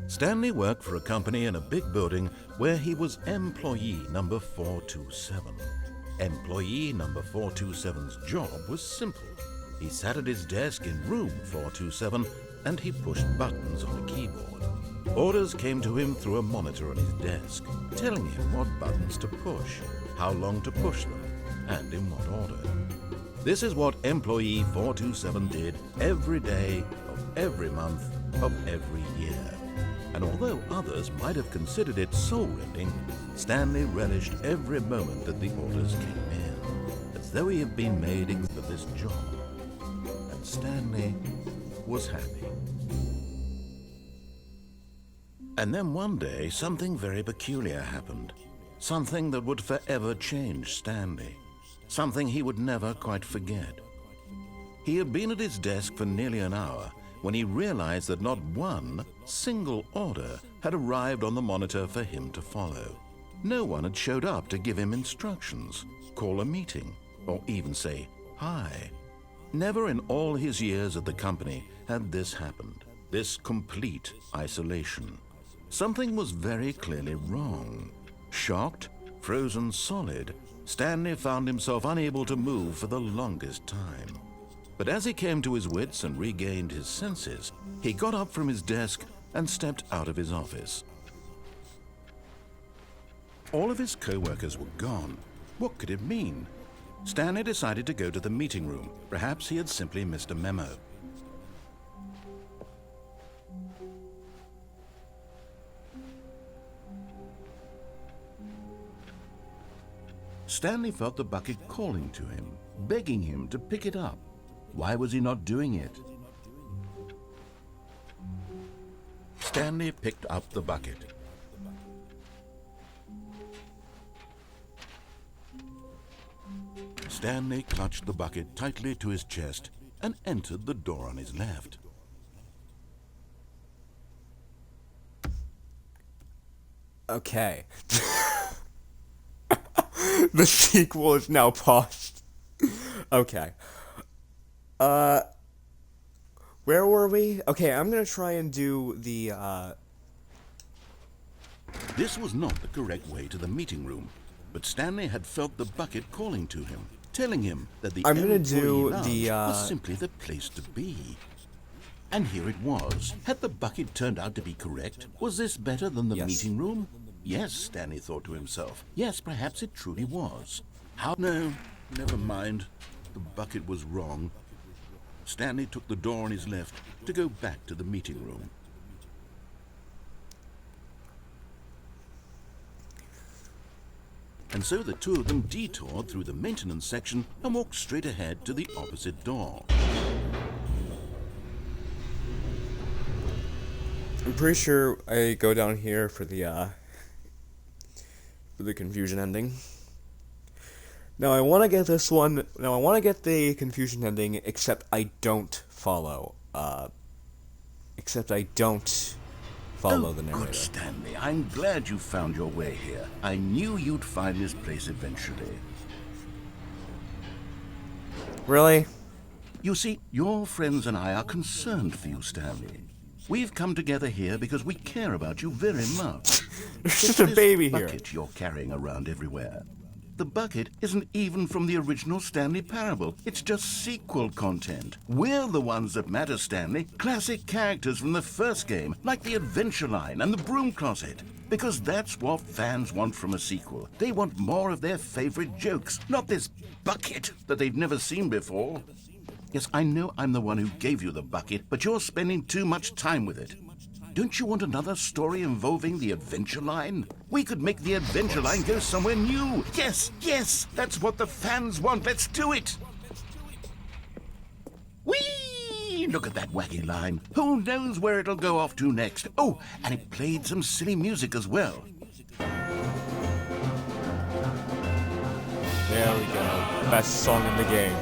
Stanley worked for a company in a big building where he was employee number 427. Employee number 427's job was simple. He sat at his desk in room 427 and he pushed buttons on a keyboard. Orders came to him through a monitor on his desk, telling him what buttons to push, how long to push them, and in what order. This is what employee 427 did every day of every month of every year. And although others might have considered it soul-rending, Stanley relished every moment that the orders came in, as though he had been made for this job. And Stanley was happy. And then one day, something very peculiar happened. Something that would forever change Stanley. Something he would never quite forget. He had been at his desk for nearly an hour when he realized that not one single order had arrived on the monitor for him to follow. No one had showed up to give him instructions, call a meeting, or even say hi. Never in all his years at the company had this happened, this complete isolation. Something was very clearly wrong. Shocked, frozen solid, Stanley found himself unable to move for the longest time. But as he came to his wits and regained his senses, he got up from his desk and stepped out of his office. All of his co-workers were gone. What could it mean? Stanley decided to go to the meeting room. Perhaps he had simply missed a memo. Stanley felt the bucket calling to him, begging him to pick it up. Why was he not doing it? Stanley picked up the bucket. Stanley clutched the bucket tightly to his chest and entered the door on his left. Okay. The sequel is now paused. Okay. Where were we? Okay, I'm gonna try and do the, This was not the correct way to the meeting room, but Stanley had felt the bucket calling to him, telling him that the I'm gonna employee do lounge the, was simply the place to be. And here it was. Had the bucket turned out to be correct? Was this better than the Yes. meeting room? Yes, Stanley thought to himself. Yes, perhaps it truly was. How? No, never mind. The bucket was wrong. Stanley took the door on his left to go back to the meeting room. And so the two of them detoured through the maintenance section and walked straight ahead to the opposite door. I'm pretty sure I go down here for the confusion ending. Now I want to get this one. Now I want to get the confusion ending, except I don't follow. Except I don't follow the narrator. Good, Stanley. I'm glad you found your way here. I knew you'd find this place eventually. Really? You see, your friends and I are concerned for you, Stanley. We've come together here because we care about you very much. There's It's just a this baby here. bucket you're carrying around everywhere. The bucket isn't even from the original Stanley Parable. It's just sequel content. We're the ones that matter, Stanley. Classic characters from the first game, like the Adventure Line and the Broom Closet. Because that's what fans want from a sequel. They want more of their favorite jokes, not this bucket that they've never seen before. Yes, I know I'm the one who gave you the bucket, but you're spending too much time with it. Don't you want another story involving the Adventure Line? We could make the Adventure Line go somewhere new. Yes, yes, that's what the fans want. Let's do it. Whee! Look at that wacky line. Who knows where it'll go off to next? Oh, and it played some silly music as well. There we go. Best song in the game.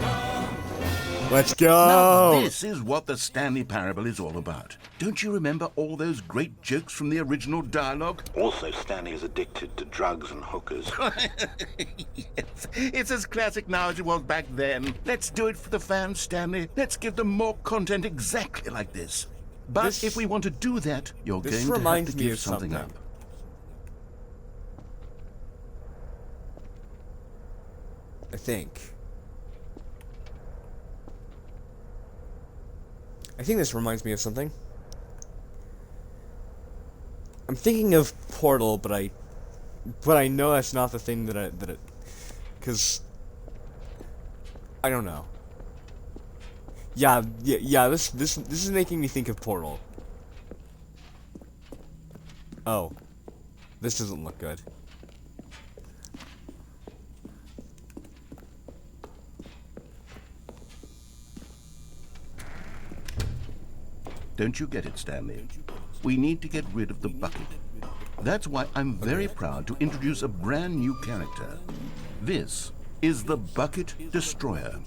Let's Now, go! this is what the Stanley Parable is all about. Don't you remember all those great jokes from the original dialogue? Also, Stanley is addicted to drugs and hookers. Yes, it's as classic now as it was back then. Let's do it for the fans, Stanley. Let's give them more content exactly like this. But This- if we want to do that, you're this going to have reminds to me give of something something. up. I think this reminds me of something. I'm thinking of Portal, but I know that's not the thing because I don't know. Yeah. This is making me think of Portal. Oh, this doesn't look good. Don't you get it, Stanley? We need to get rid of the bucket. That's why I'm very proud to introduce a brand new character. This is the Bucket Destroyer.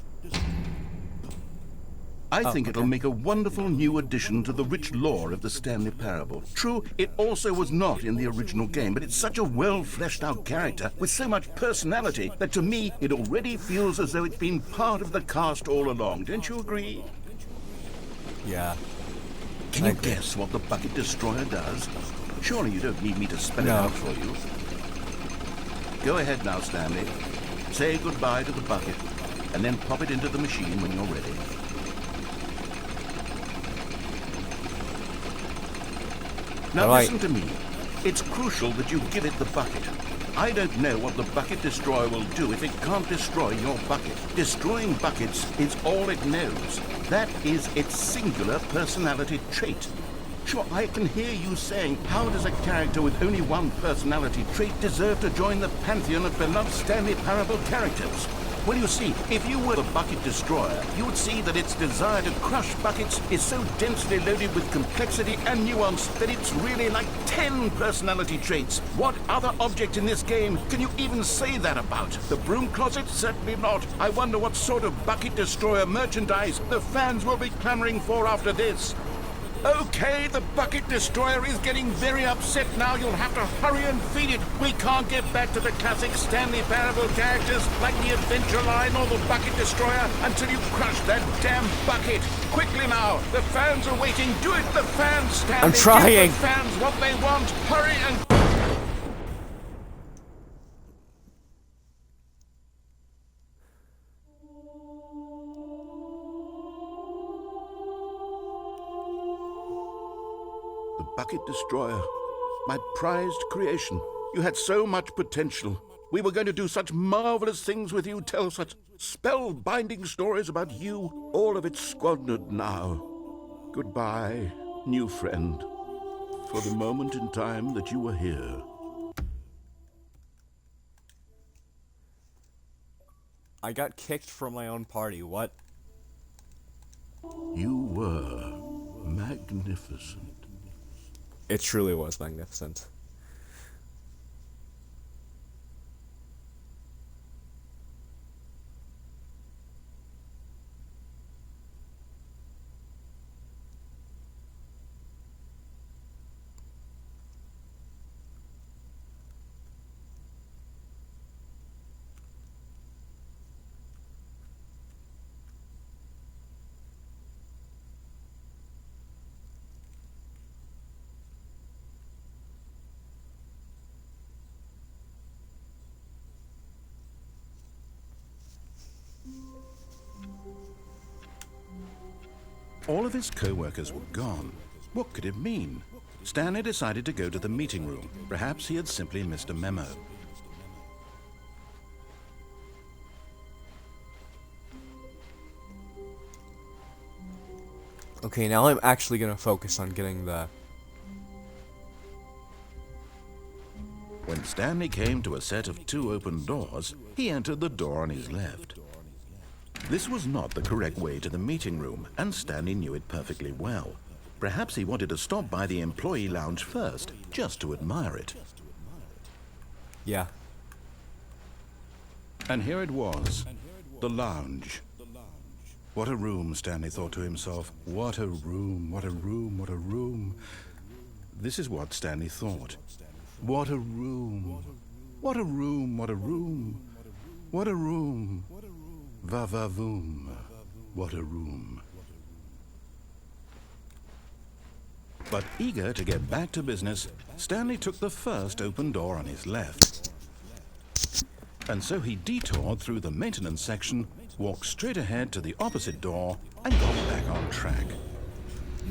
I think it'll make a wonderful new addition to the rich lore of the Stanley Parable. True, it also was not in the original game, but it's such a well-fleshed-out character with so much personality that to me it already feels as though it's been part of the cast all along. Don't you agree? Yeah. Can I you agree. guess what the Bucket Destroyer does? Surely you don't need me to spell it No. out for you. Go ahead now, Stanley. Say goodbye to the bucket, and then pop it into the machine when you're ready. Now Right. listen to me. It's crucial that you give it the bucket. I don't know what the Bucket Destroyer will do if it can't destroy your bucket. Destroying buckets is all it knows. That is its singular personality trait. Sure, I can hear you saying, how does a character with only one personality trait deserve to join the pantheon of beloved Stanley Parable characters? Well, you see, if you were the Bucket Destroyer, you would see that its desire to crush buckets is so densely loaded with complexity and nuance that it's really like 10 personality traits. What other object in this game can you even say that about? The Broom Closet? Certainly not. I wonder what sort of Bucket Destroyer merchandise the fans will be clamoring for after this. Okay, the Bucket Destroyer is getting very upset now. You'll have to hurry and feed it. We can't get back to the classic Stanley Parable characters like the Adventure Line or the Bucket Destroyer until you crush that damn bucket. Quickly now, the fans are waiting. Do it, the fans, Stanley. I'm trying. Give the fans what they want. Hurry and... Bucket Destroyer, my prized creation. You had so much potential. We were going to do such marvelous things with you, tell such spellbinding stories about you. All of it squandered now. Goodbye, new friend, for the moment in time that you were here. I got kicked from my own party. What? You were magnificent. It truly was magnificent. All of his co-workers were gone. What could it mean? Stanley decided to go to the meeting room. Perhaps he had simply missed a memo. Okay, now I'm actually gonna focus on getting the... When Stanley came to a set of 2 open doors, he entered the door on his left. This was not the correct way to the meeting room, and Stanley knew it perfectly well. Perhaps he wanted to stop by the employee lounge first, just to admire it. Yeah. And here it was, the lounge. What a room, Stanley thought to himself. What a room, what a room, what a room. This is what Stanley thought. What a room. What a room, what a room. What a room. Va-va-voom. What a room. But eager to get back to business, Stanley took the first open door on his left. And so he detoured through the maintenance section, walked straight ahead to the opposite door, and got back on track.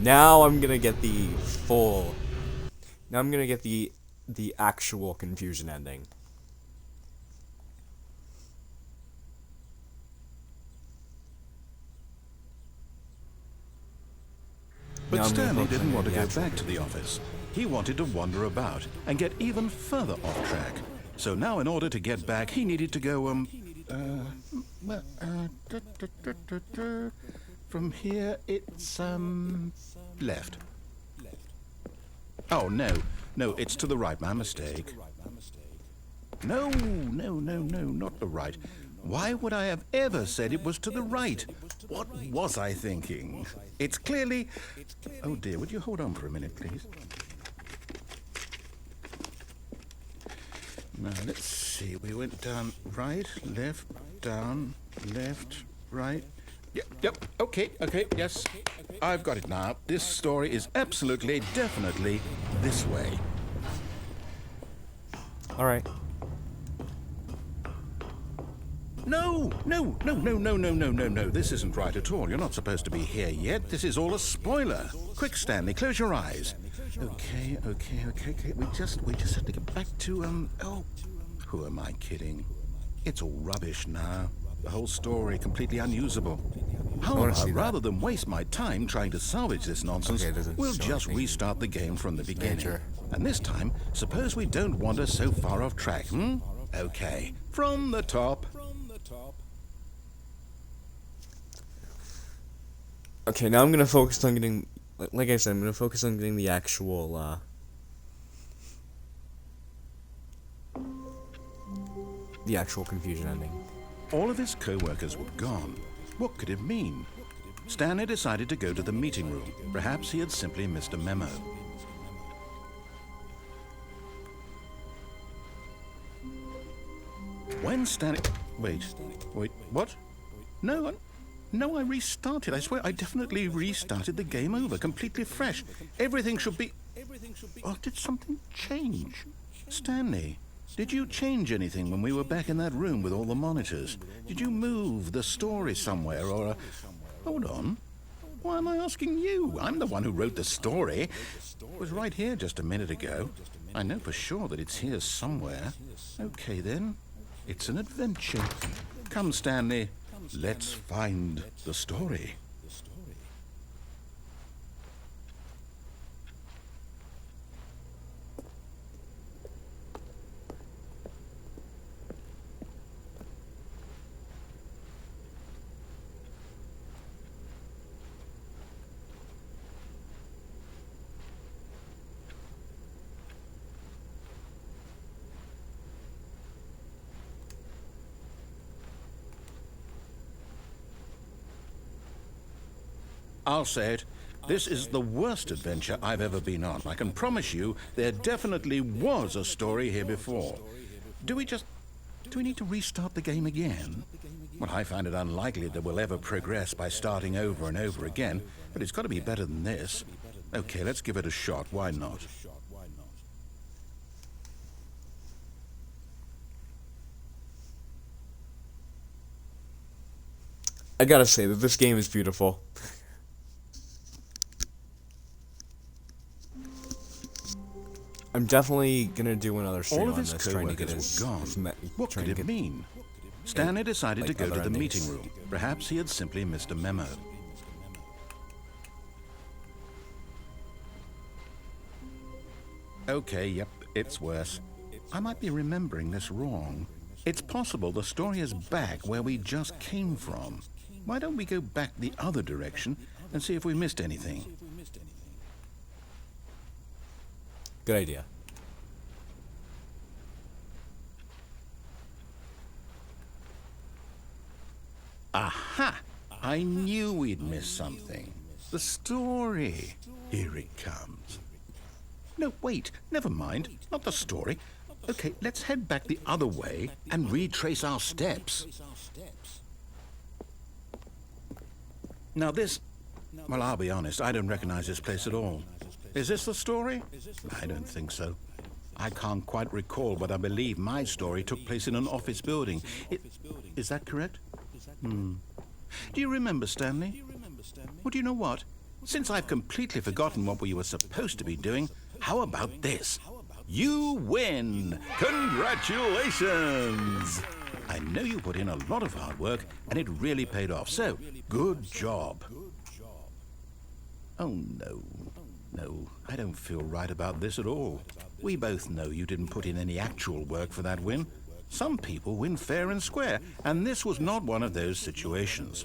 Now I'm gonna get the full... Now I'm gonna get the actual confusion ending. But Stanley didn't want to go back to the office. He wanted to wander about and get even further off track. So now in order to get back, he needed to go, from here it's, left. Oh, no, it's to the right, my mistake. No, not the right. Why would I have ever said it was to the right? What was I thinking? It's clearly... Oh dear, would you hold on for a minute, please? Now, let's see. We went down right, left, down, left, right. Yep, okay, yes. I've got it now. This story is absolutely, definitely this way. Alright. No. This isn't right at all. You're not supposed to be here yet. This is all a spoiler. Quick, Stanley, close your eyes. Okay. We just have to get back to, oh, who am I kidding? It's all rubbish now. The whole story completely unusable. How about, rather than waste my time trying to salvage this nonsense, we'll just restart the game from the beginning. And this time, suppose we don't wander so far off track, Okay, from the top. Okay, now I'm gonna focus on getting... Like I said, I'm gonna focus on getting the actual, the actual confusion ending. All of his co-workers were gone. What could it mean? Stanley decided to go to the meeting room. Perhaps he had simply missed a memo. When Stanley... Wait, what? No, I restarted. I swear, I definitely restarted the game over, completely fresh. Everything should be... Oh, did something change? Stanley, did you change anything when we were back in that room with all the monitors? Did you move the story somewhere, Hold on. Why am I asking you? I'm the one who wrote the story. It was right here just a minute ago. I know for sure that it's here somewhere. Okay then, it's an adventure. Come, Stanley, let's find the story. I'll say it. This is the worst adventure I've ever been on. I can promise you there definitely was a story here before. Do we need to restart the game again? Well, I find it unlikely that we'll ever progress by starting over and over again, but it's got to be better than this. Okay, let's give it a shot. Why not? I gotta say that this game is beautiful. I'm definitely gonna do another stream All of on his this, trying to get co-workers his... were gone. What could it mean? Stanley decided to go to the meeting room. Perhaps he had simply missed a memo. Okay, yep, it's worse. I might be remembering this wrong. It's possible the story is back where we just came from. Why don't we go back the other direction and see if we missed anything? Good idea. Aha! I knew we'd missed something. The story. Here it comes. No, wait, never mind. Not the story. Okay, let's head back the other way and retrace our steps. Now this... Well, I'll be honest, I don't recognize this place at all. Is this the story? I don't think so. I can't quite recall, but I believe my story took place in an office building. Is that correct? Do you remember, Stanley? Well, do you know what? Since I've completely forgotten what we were supposed to be doing, how about this? You win! Congratulations! I know you put in a lot of hard work, and it really paid off, so good job. Oh, no. No, I don't feel right about this at all. We both know you didn't put in any actual work for that win. Some people win fair and square, and this was not one of those situations.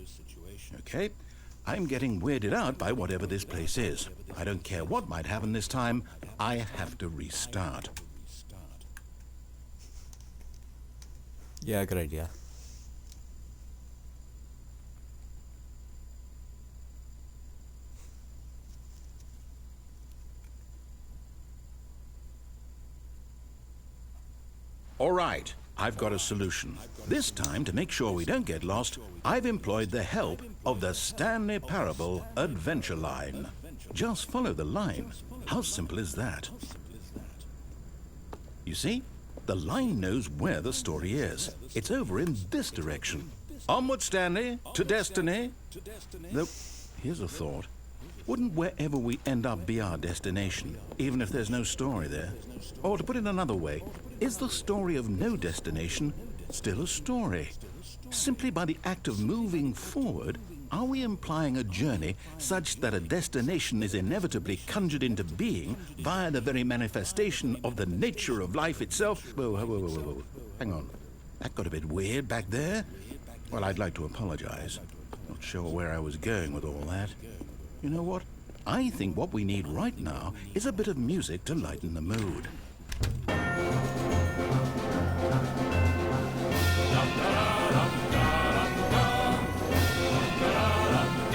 Okay, I'm getting weirded out by whatever this place is. I don't care what might happen this time, I have to restart. Yeah, good idea. All right, I've got a solution. This time, to make sure we don't get lost, I've employed the help of the Stanley Parable Adventure Line. Just follow the line. How simple is that? You see, the line knows where the story is. It's over in this direction. Onward, Stanley, to destiny. Though, here's a thought. Wouldn't wherever we end up be our destination, even if there's no story there? Or to put it another way, is the story of no destination still a story? Simply by the act of moving forward, are we implying a journey such that a destination is inevitably conjured into being via the very manifestation of the nature of life itself? Whoa. Hang on. That got a bit weird back there. Well, I'd like to apologize. Not sure where I was going with all that. You know what? I think what we need right now is a bit of music to lighten the mood.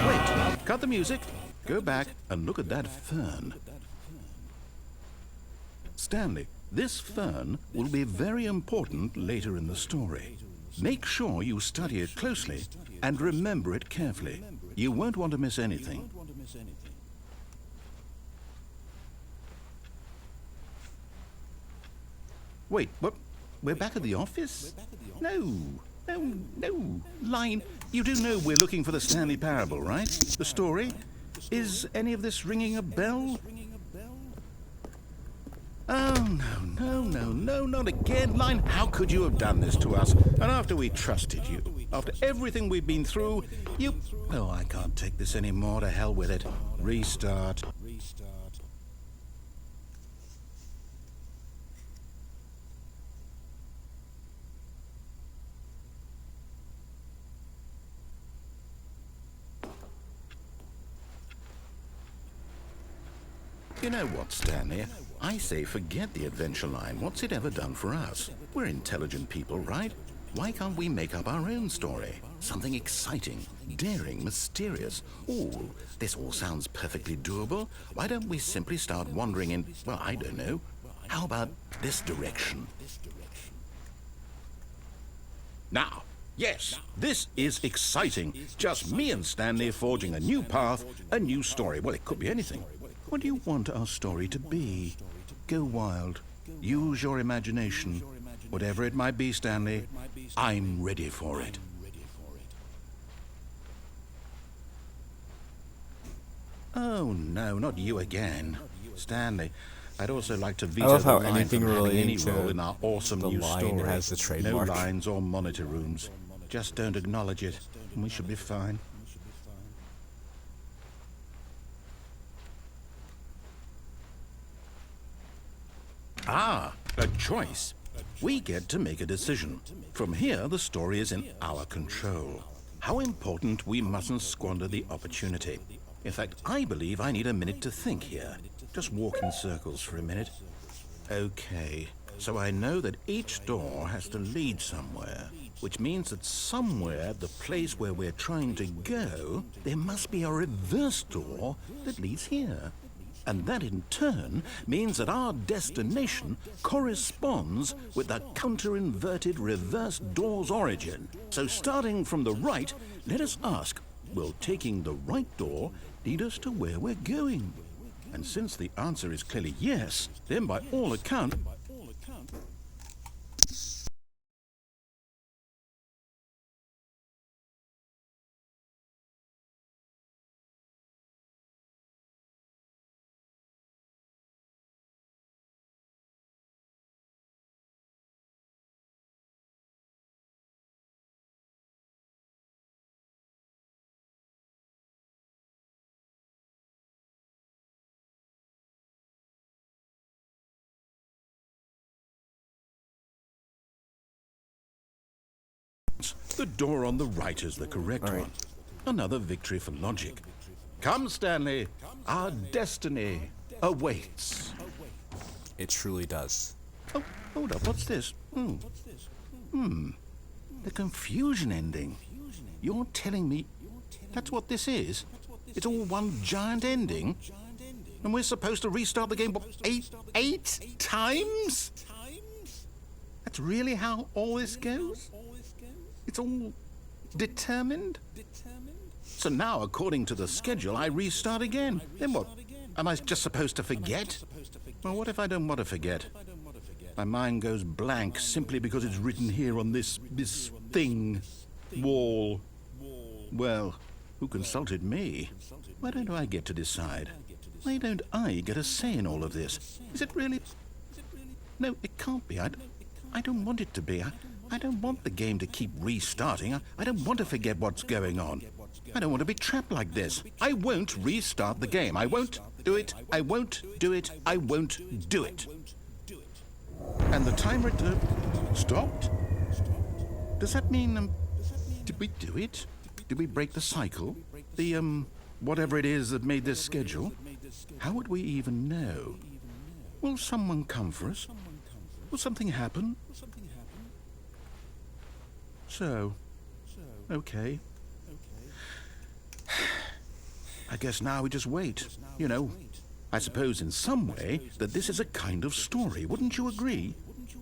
Wait, cut the music. Go back and look at that fern. Stanley, this fern will be very important later in the story. Make sure you study it closely and remember it carefully. You won't want to miss anything. Wait, what? We're back at the office? No. Line, you do know we're looking for the Stanley Parable, right? The story? Is any of this ringing a bell? Oh, no, not again. Line, how could you have done this to us? And after we trusted you, after everything we've been through, you... Oh, I can't take this anymore. To hell with it. Restart. You know what, Stanley? I say forget the adventure line. What's it ever done for us? We're intelligent people, right? Why can't we make up our own story? Something exciting, daring, mysterious. Ooh, this all sounds perfectly doable. Why don't we simply start wandering in, well, I don't know. How about this direction? Now, yes, this is exciting. Just me and Stanley forging a new path, a new story. Well, it could be anything. What do you want our story to be? Go wild. Use your imagination. Whatever it might be, Stanley, I'm ready for it. Oh, no, not you again. Stanley, I'd also like to veto I love how the line anything from having relating any to role in our awesome the new line story. has the No trademark. lines or monitor rooms. Just don't acknowledge it, and we should be fine. Ah, a choice. We get to make a decision. From here, the story is in our control. How important, we mustn't squander the opportunity. In fact, I believe I need a minute to think here. Just walk in circles for a minute. Okay, so I know that each door has to lead somewhere, which means that somewhere, the place where we're trying to go, there must be a reverse door that leads here. And that in turn means that our destination corresponds with the counter-inverted reverse door's origin. So starting from the right, let us ask, will taking the right door lead us to where we're going? And since the answer is clearly yes, then by all accounts... The door on the right is the correct one. Another victory for logic. Come, Stanley. Our destiny awaits. It truly does. Oh, hold up. What's this? The confusion ending. You're telling me that's what this is? It's all one giant ending? And we're supposed to restart the game, what, eight times? That's really how all this goes? It's all determined? So now, according to the schedule, I restart again. Then what? Am I just supposed to forget? Well, what if I don't want to forget? My mind goes blank simply because it's written here on this thing. Wall. Well, who consulted me? Why don't I get to decide? Why don't I get a say in all of this? Is it really... No, it can't be. I don't want it to be. I don't want the game to keep restarting. I don't want to forget what's going on. I don't want to be trapped like this. I won't restart the game. I won't do it. I won't do it. I won't do it. And the timer stopped? Does that mean, did we do it? Did we break the cycle? The, whatever it is that made this schedule? How would we even know? Will someone come for us? Will something happen? So, okay. I guess now we just wait. You know, I suppose in some way that this is a kind of story. Wouldn't you agree?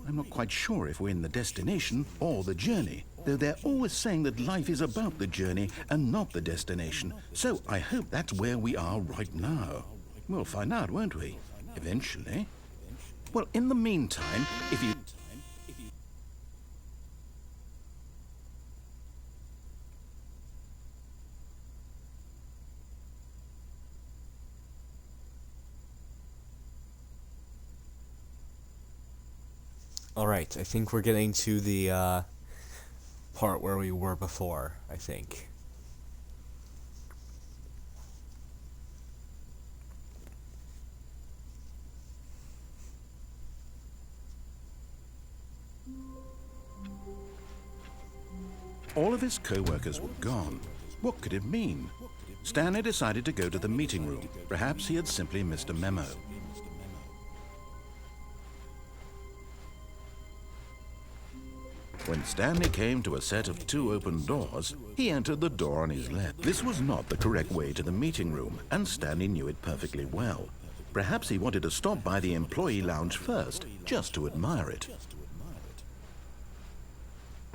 I'm not quite sure if we're in the destination or the journey, though they're always saying that life is about the journey and not the destination. So I hope that's where we are right now. We'll find out, won't we? Eventually. Well, in the meantime, if you... Alright, I think we're getting to the, part where we were before, I think. All of his co-workers were gone. What could it mean? Stanley decided to go to the meeting room. Perhaps he had simply missed a memo. When Stanley came to a set of 2 open doors, he entered the door on his left. This was not the correct way to the meeting room, and Stanley knew it perfectly well. Perhaps he wanted to stop by the employee lounge first, just to admire it.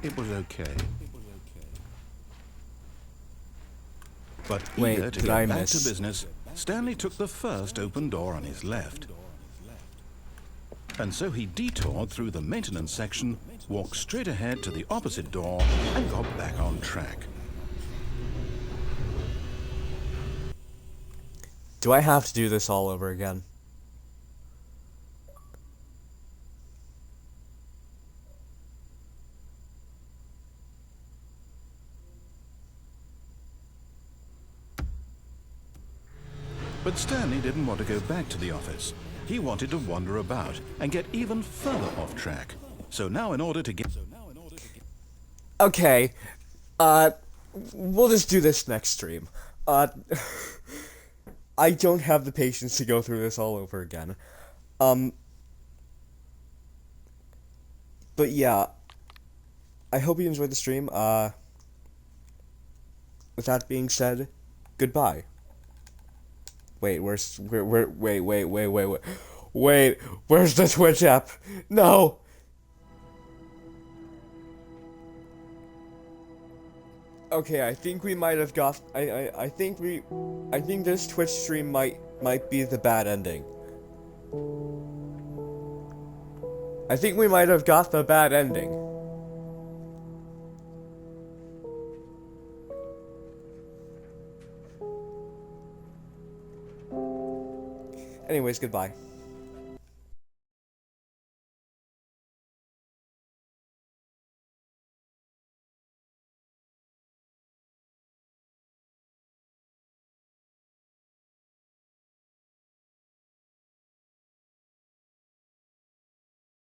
It was okay. But Wait, eager to did I get back miss? to business, Stanley took the first open door on his left. And so he detoured through the maintenance section, walked straight ahead to the opposite door, and got back on track. Do I have to do this all over again? But Stanley didn't want to go back to the office. He wanted to wander about and get even further off track. So now in order to get... Okay, we'll just do this next stream. I don't have the patience to go through this all over again. But yeah, I hope you enjoyed the stream. With that being said, goodbye. Wait, where's the Twitch app? No! Okay, I think we might have got, I think this Twitch stream might be the bad ending. I think we might have got the bad ending. Anyways, goodbye.